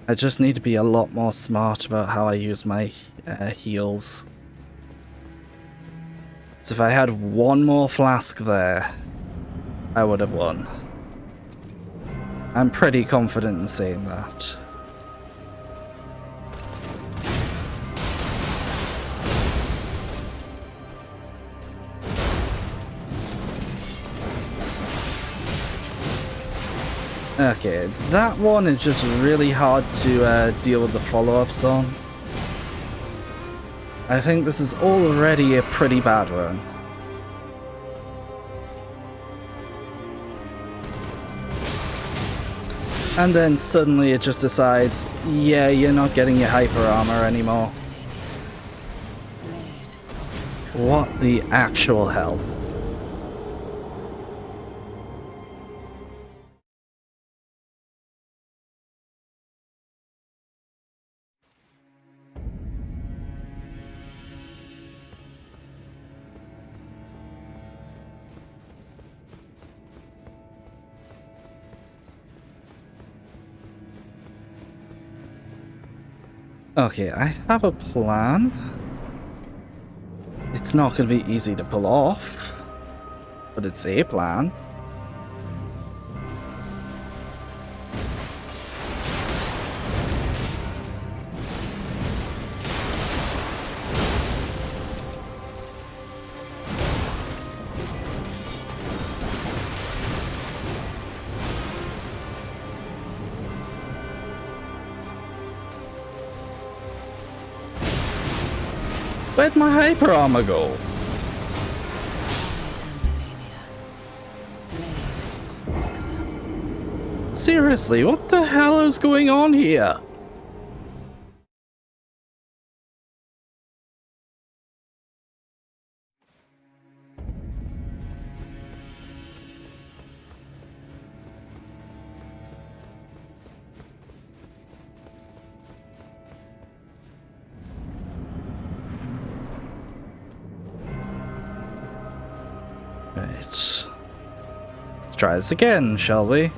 I just need to be a lot more smart about how I use my heals. So if I had one more flask there, I would have won. I'm pretty confident in saying that. Okay, that one is just really hard to deal with the follow-ups on. I think this is already a pretty bad run. And then suddenly it just decides, yeah, you're not getting your hyper armor anymore. What the actual hell? Okay, I have a plan. It's not going to be easy to pull off, but it's a plan. Where'd my hyper armor go? Seriously, what the hell is going on here? Right. Let's try this again, shall we?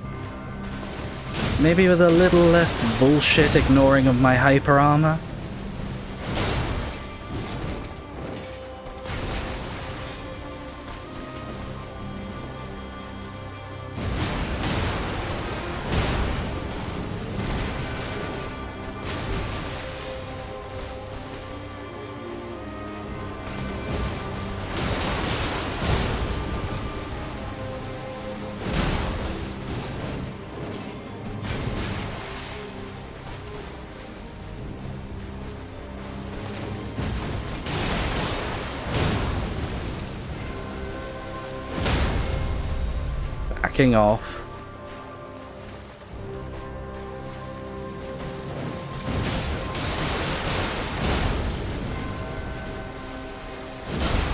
Maybe with a little less bullshit ignoring of my hyper armor? Backing off.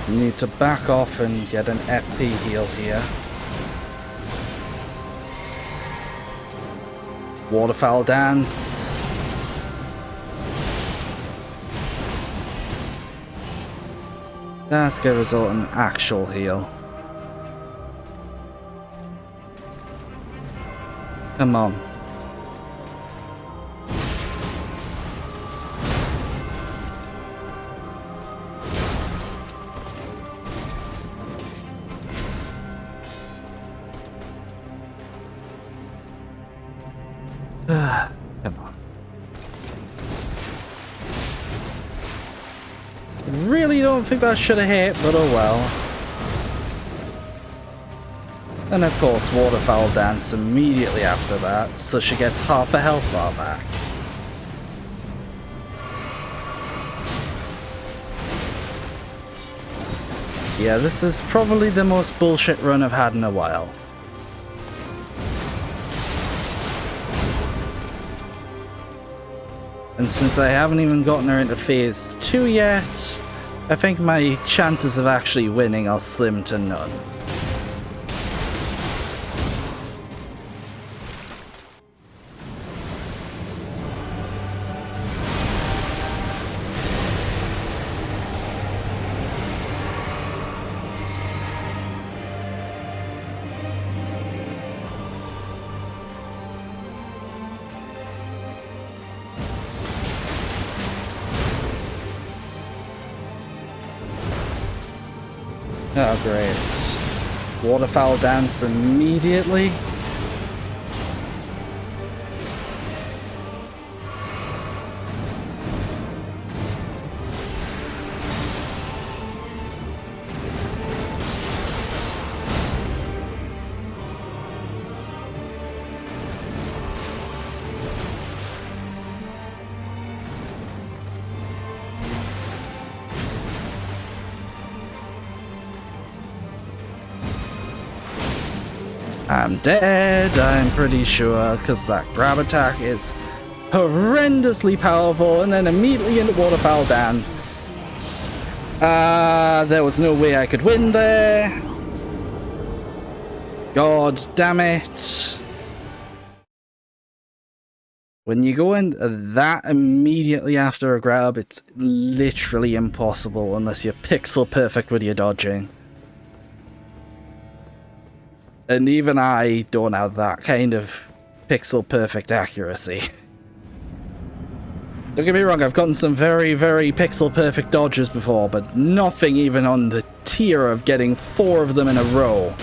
Need to back off and get an FP heal here. Waterfowl dance. That's gonna result in actual heal. Come on. Come on. Really don't think that should have hit, but oh well. And of course, waterfowl dance immediately after that, so she gets half a health bar back. Yeah, this is probably the most bullshit run I've had in a while. And since I haven't even gotten her into phase 2 yet, I think my chances of actually winning are slim to none. Oh great. Waterfowl dance immediately. I'm dead, I'm pretty sure, because that grab attack is horrendously powerful, and then immediately into waterfowl dance. There was no way I could win there. God damn it. When you go in that immediately after a grab, it's literally impossible unless you're pixel perfect with your dodging. And even I don't have that kind of pixel perfect accuracy. Don't get me wrong, I've gotten some very, very pixel perfect dodges before, but nothing even on the tier of getting 4 of them in a row.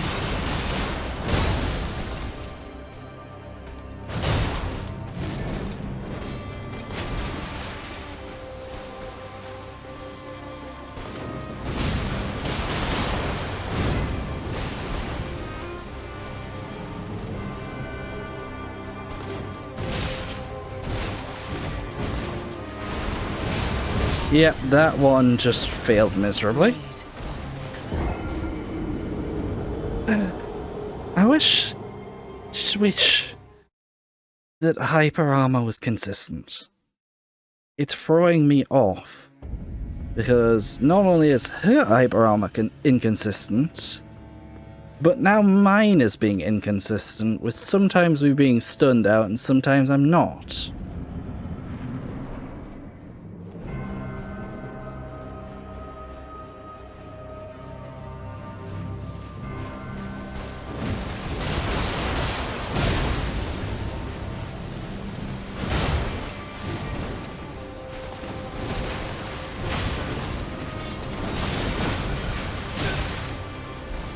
Yep, that one just failed miserably. I wish that hyper armor was consistent. It's throwing me off because not only is her hyper armor inconsistent, but now mine is being inconsistent, with sometimes me being stunned out and sometimes I'm not.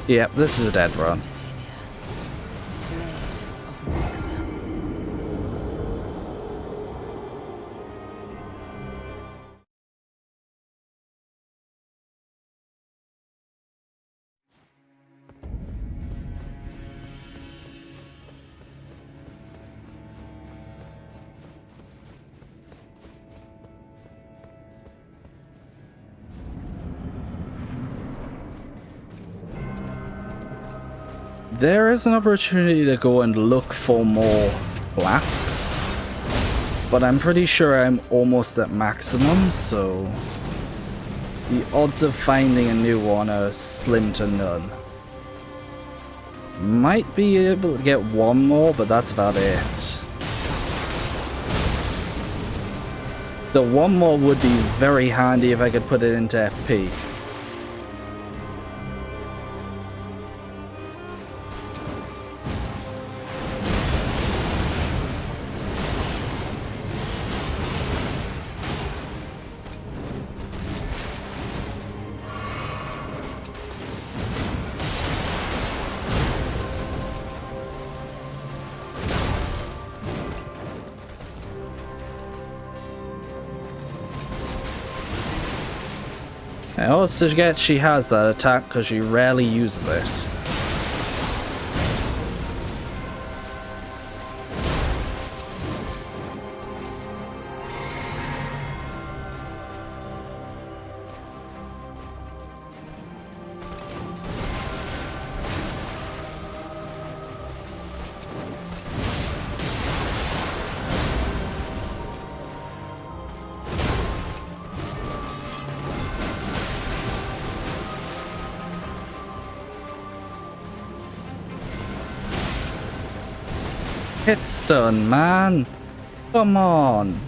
Yep, this is a dead run. There is an opportunity to go and look for more flasks, but I'm pretty sure I'm almost at maximum, so the odds of finding a new one are slim to none. Might be able to get one more, but that's about it. The one more would be very handy if I could put it into FP. I always forget she has that attack because she rarely uses it. Hit stun, man. Come on.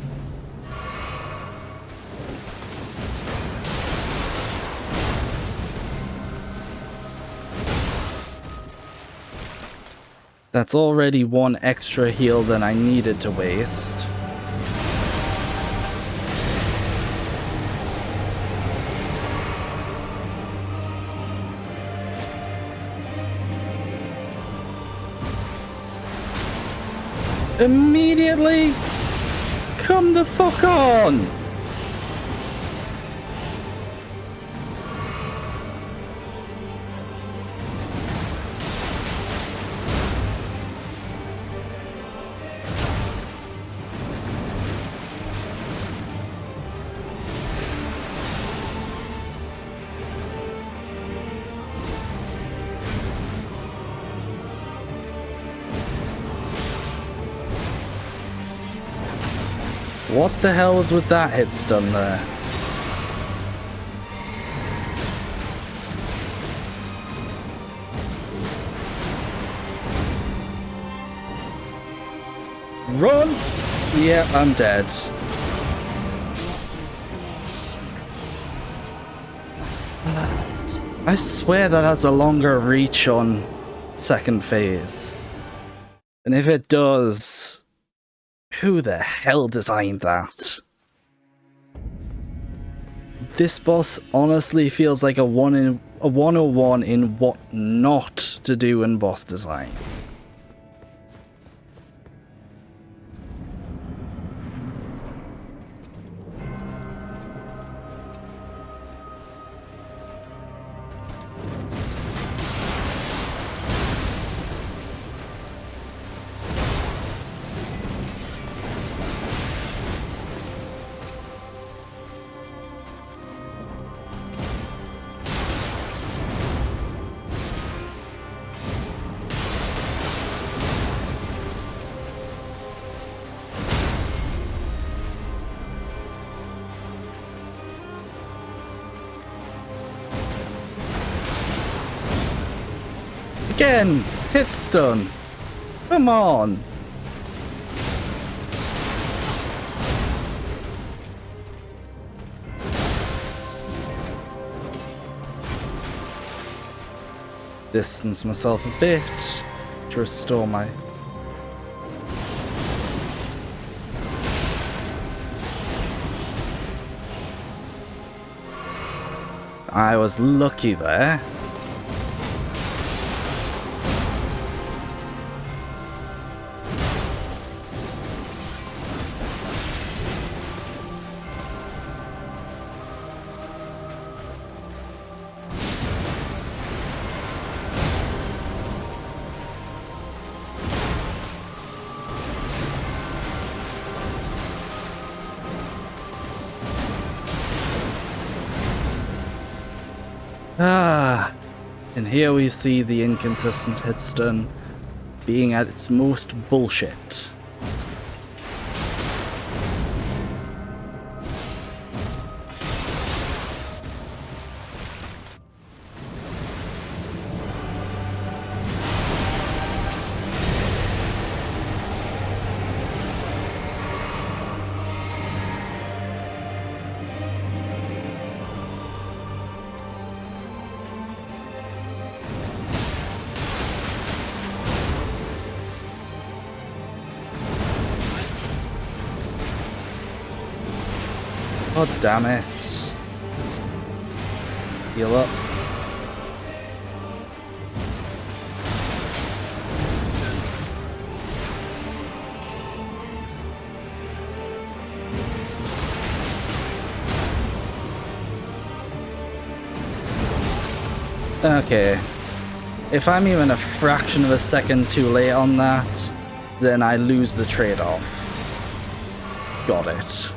That's already one extra heal than I needed to waste. Immediately? Come the fuck on! What the hell was with that hit stun there? Run! Yep, I'm dead. I swear that has a longer reach on second phase. And if it does... who the hell designed that? This boss honestly feels like a 101 in what not to do in boss design. Again, hit stun. Come on. Distance myself a bit to restore my... I was lucky there. And here we see the inconsistent hit stun being at its most bullshit. God damn it. Heal up. Okay. If I'm even a fraction of a second too late on that, then I lose the trade-off. Got it.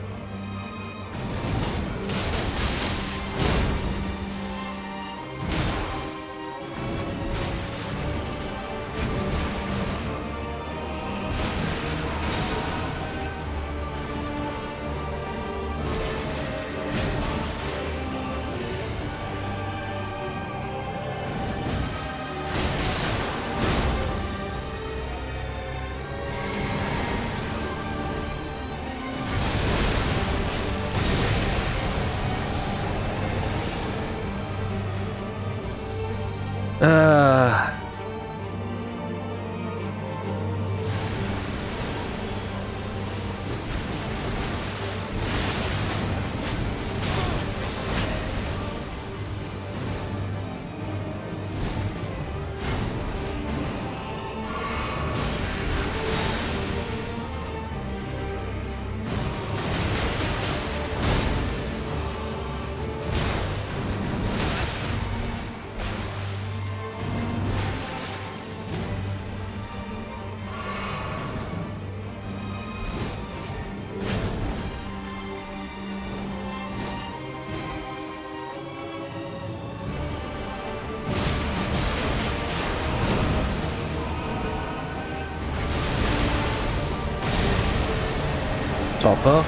Topper.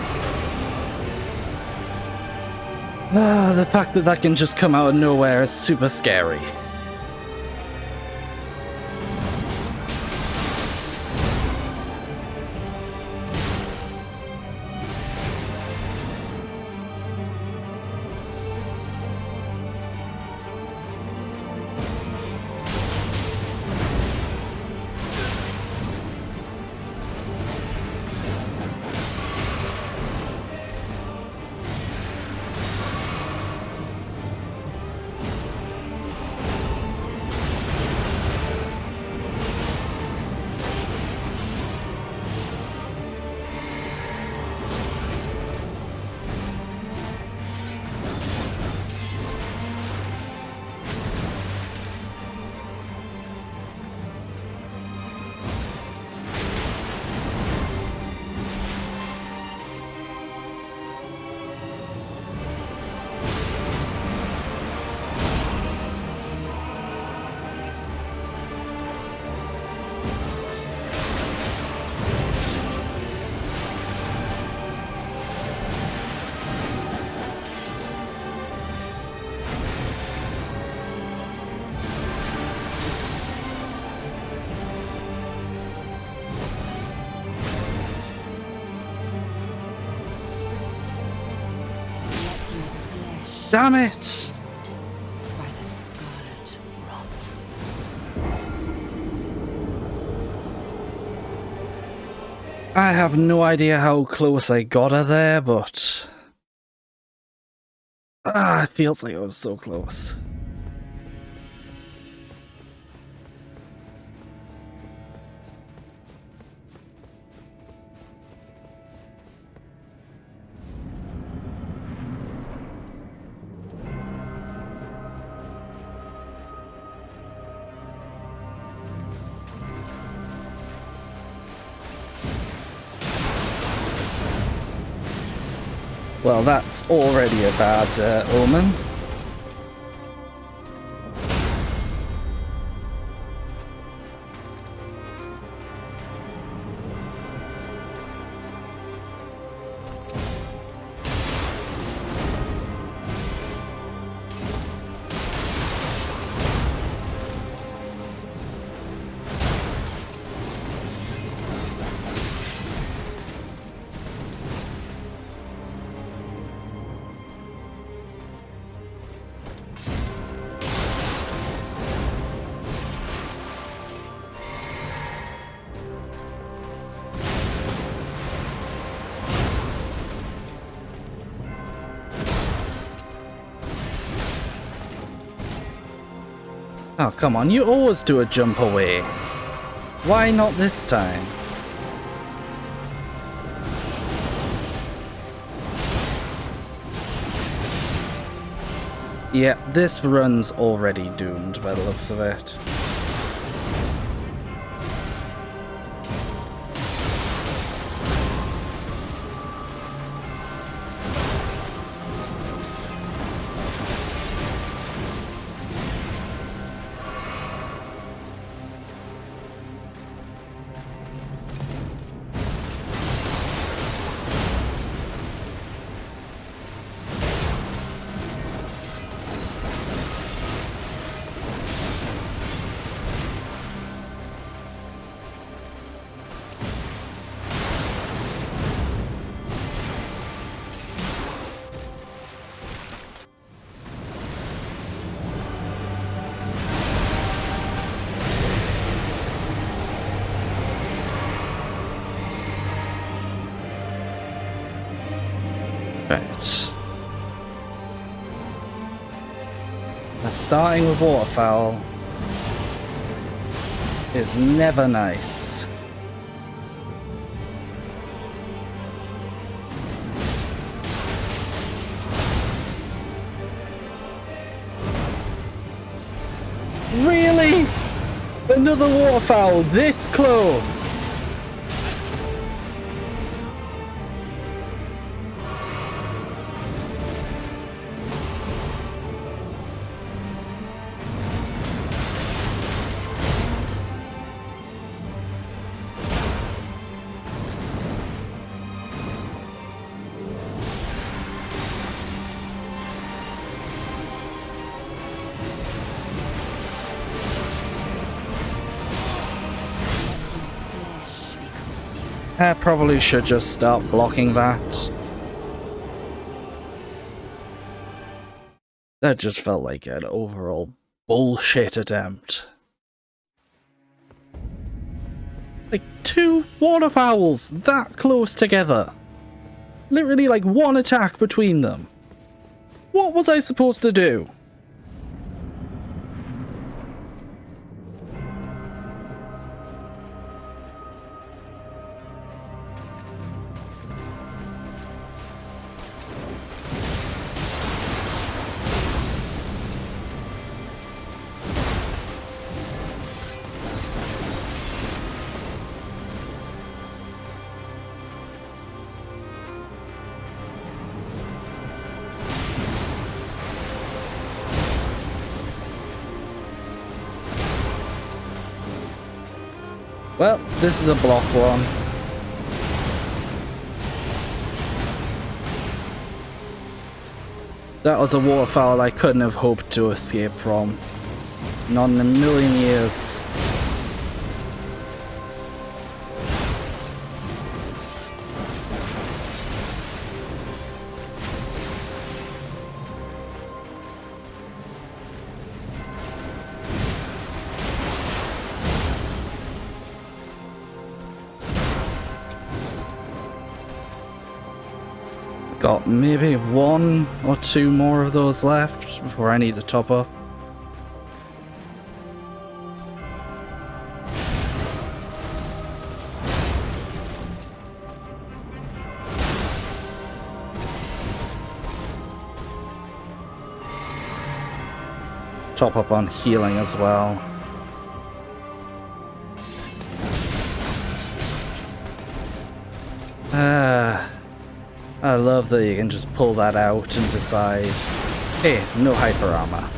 The fact that that can just come out of nowhere is super scary. Damn it! By the scarlet rot. I have no idea how close I got her there, but... it feels like I was so close. Well, that's already a bad omen. Oh, come on, you always do a jump away. Why not this time? Yeah, this run's already doomed by the looks of it. Right. Starting with waterfowl is never nice. Really? Another waterfowl this close? I probably should just start blocking that. That just felt like an overall bullshit attempt. Like 2 waterfowls that close together. Literally like one attack between them. What was I supposed to do? Well, this is a block one. That was a waterfowl I couldn't have hoped to escape from. Not in a million years. Got maybe 1 or 2 more of those left before I need to top up. Top up on healing as well. I love that you can just pull that out and decide, hey, no hyper armor.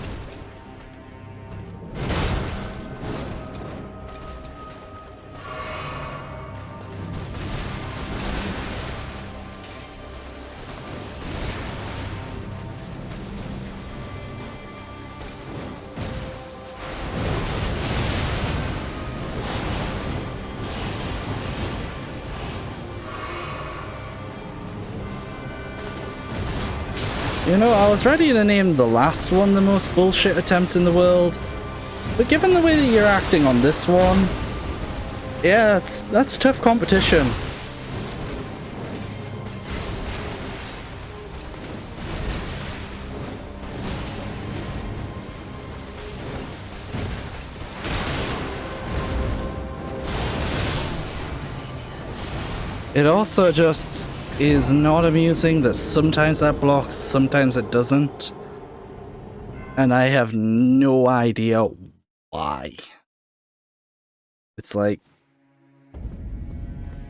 You know, I was ready to name the last one the most bullshit attempt in the world, but given the way that you're acting on this one, yeah, that's tough competition. It also just is not amusing that sometimes that blocks, sometimes it doesn't. And I have no idea why. It's like,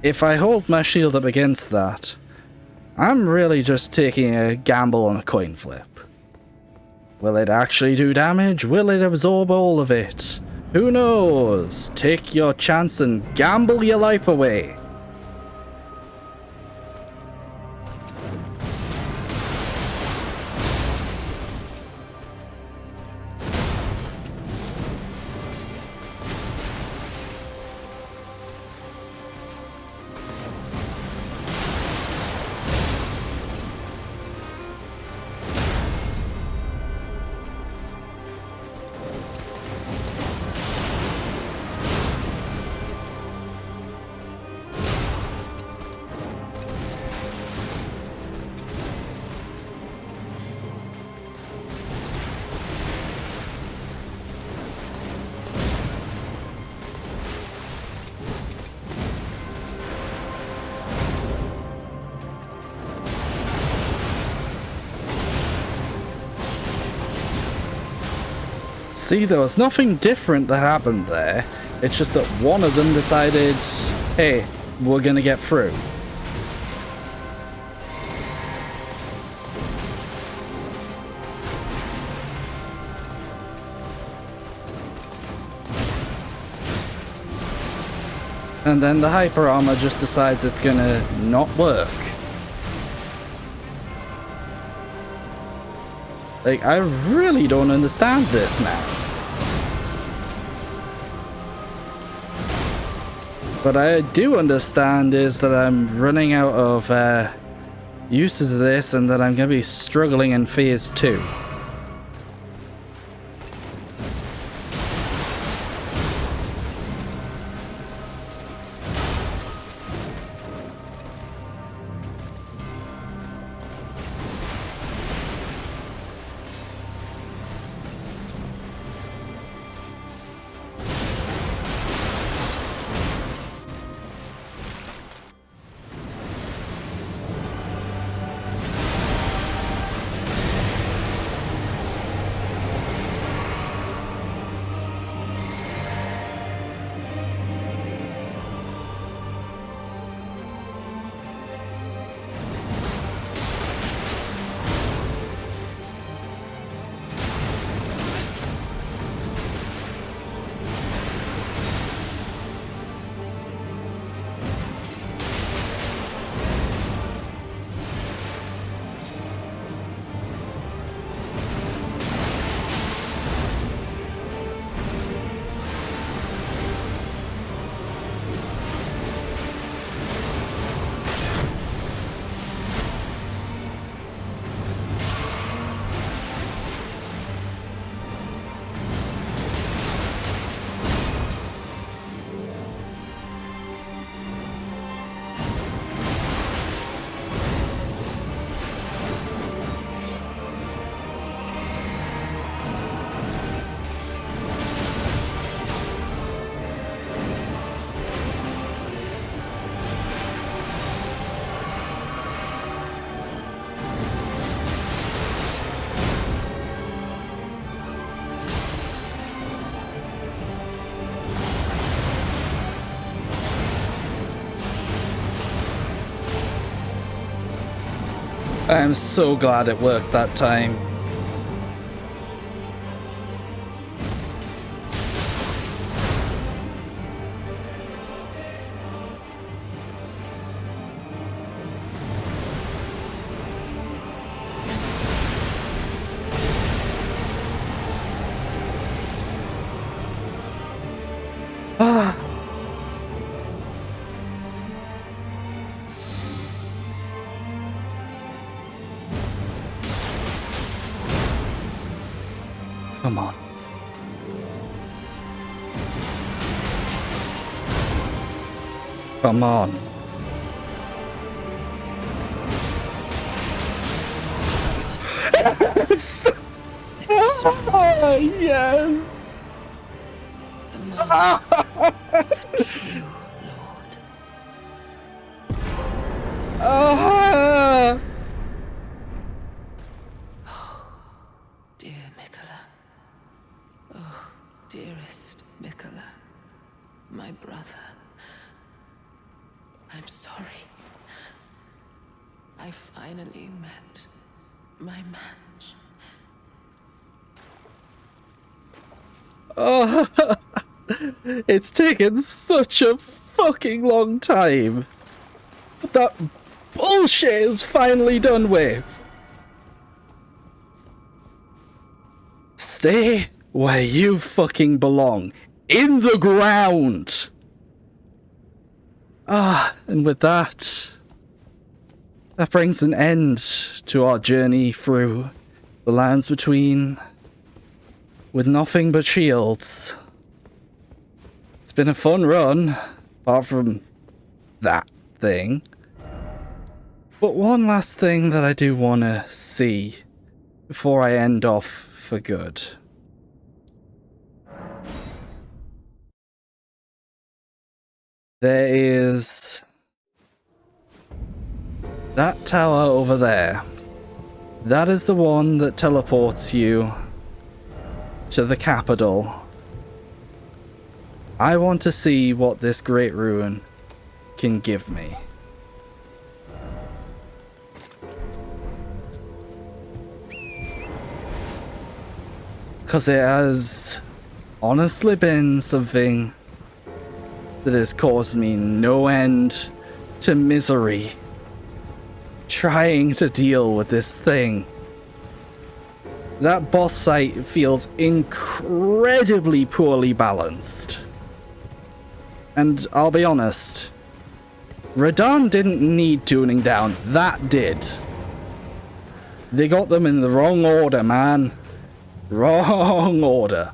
if I hold my shield up against that, I'm really just taking a gamble on a coin flip. Will it actually do damage? Will it absorb all of it? Who knows? Take your chance and gamble your life away. See, there was nothing different that happened there. It's just that one of them decided, hey, we're gonna get through. And then the hyper armor just decides it's gonna not work. Like, I really don't understand this now. What I do understand is that I'm running out of uses of this and that I'm going to be struggling in phase 2. I'm so glad it worked that time. Come on. Come on. Yes! Oh, yes! The moment, the true Lord. Ah! Dear Mikola. Oh, dearest Mikola. My brother. I'm sorry. I finally met my match. Oh, it's taken such a fucking long time. But that bullshit is finally done with. Stay where you fucking belong. In the ground. And with that, that brings an end to our journey through the lands between, with nothing but shields. It's been a fun run, apart from that thing. But one last thing that I do want to see before I end off for good. There is that tower over there. That is the one that teleports you to the capital. I want to see what this great ruin can give me. Because it has honestly been something that has caused me no end to misery trying to deal with this thing. That boss fight feels incredibly poorly balanced. And I'll be honest, Radahn didn't need tuning down, that did. They got them in the wrong order, man. Wrong order.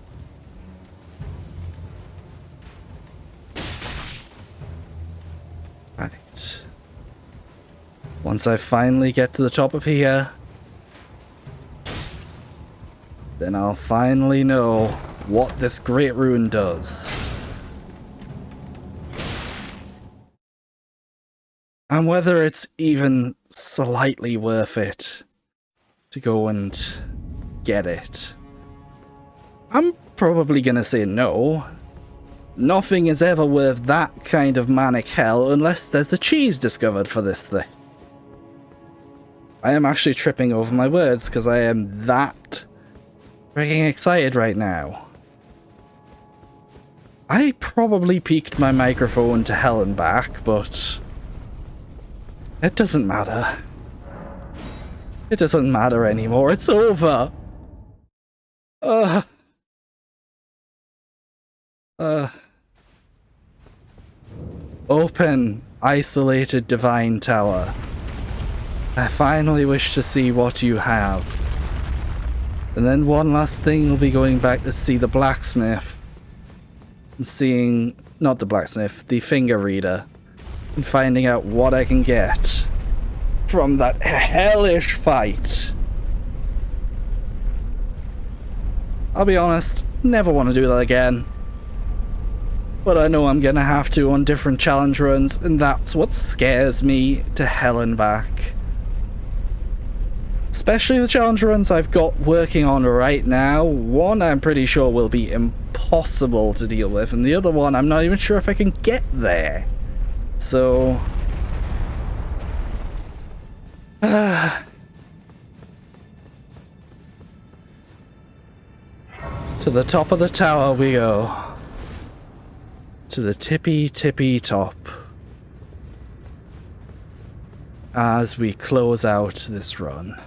Right. Once I finally get to the top of here, then I'll finally know what this great ruin does. And whether it's even slightly worth it to go and get it. I'm probably gonna say no. Nothing is ever worth that kind of manic hell unless there's the cheese discovered for this thing. I am actually tripping over my words because I am that freaking excited right now. I probably peaked my microphone to hell and back, but it doesn't matter. It doesn't matter anymore. It's over. Open, isolated divine tower. I finally wish to see what you have. And then one last thing will be going back to see the blacksmith. And seeing, not the blacksmith, the finger reader. And finding out what I can get from that hellish fight. I'll be honest, never want to do that again. But I know I'm gonna have to on different challenge runs, and that's what scares me to hell and back. Especially the challenge runs I've got working on right now. One I'm pretty sure will be impossible to deal with, and the other one I'm not even sure if I can get there. So... to the top of the tower we go. To the tippy top. As we close out this run.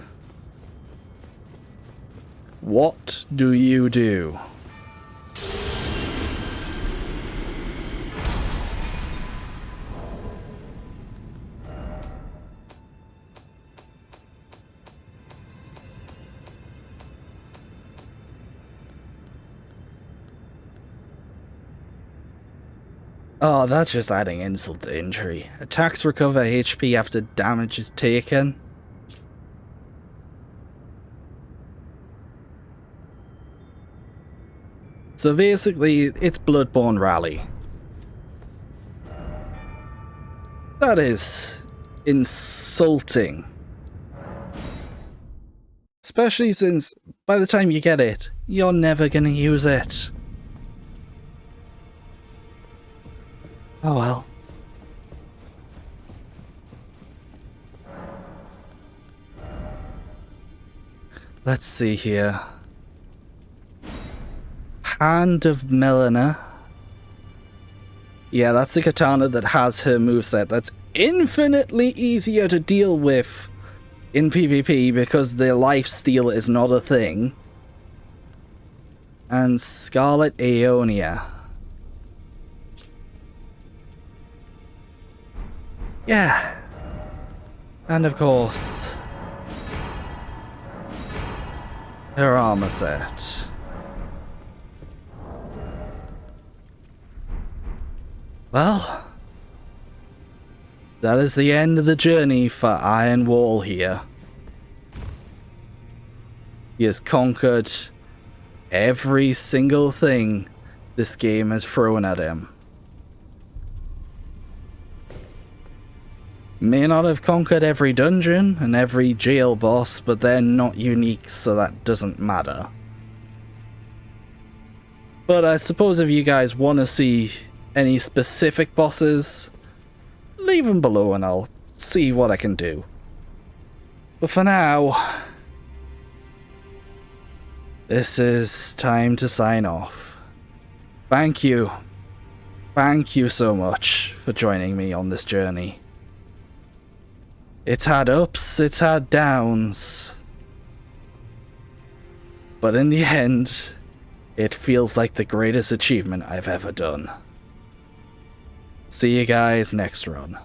What do you do? Oh, that's just adding insult to injury. Attacks recover HP after damage is taken. So basically, it's Bloodborne Rally. That is insulting. Especially since by the time you get it, you're never gonna use it. Oh well. Let's see here. Hand of Malenia. Yeah, that's a katana that has her moveset. That's infinitely easier to deal with in PvP because the lifesteal is not a thing. And Scarlet Aeonia. Yeah. And of course, her armor set. Well, that is the end of the journey for Iron Wall here. He has conquered every single thing this game has thrown at him. May not have conquered every dungeon and every jail boss, but they're not unique, so that doesn't matter. But I suppose if you guys want to see any specific bosses, leave them below and I'll see what I can do. But for now, this is time to sign off. Thank you. Thank you so much for joining me on this journey. It's had ups, it's had downs. But in the end, it feels like the greatest achievement I've ever done. See you guys next run.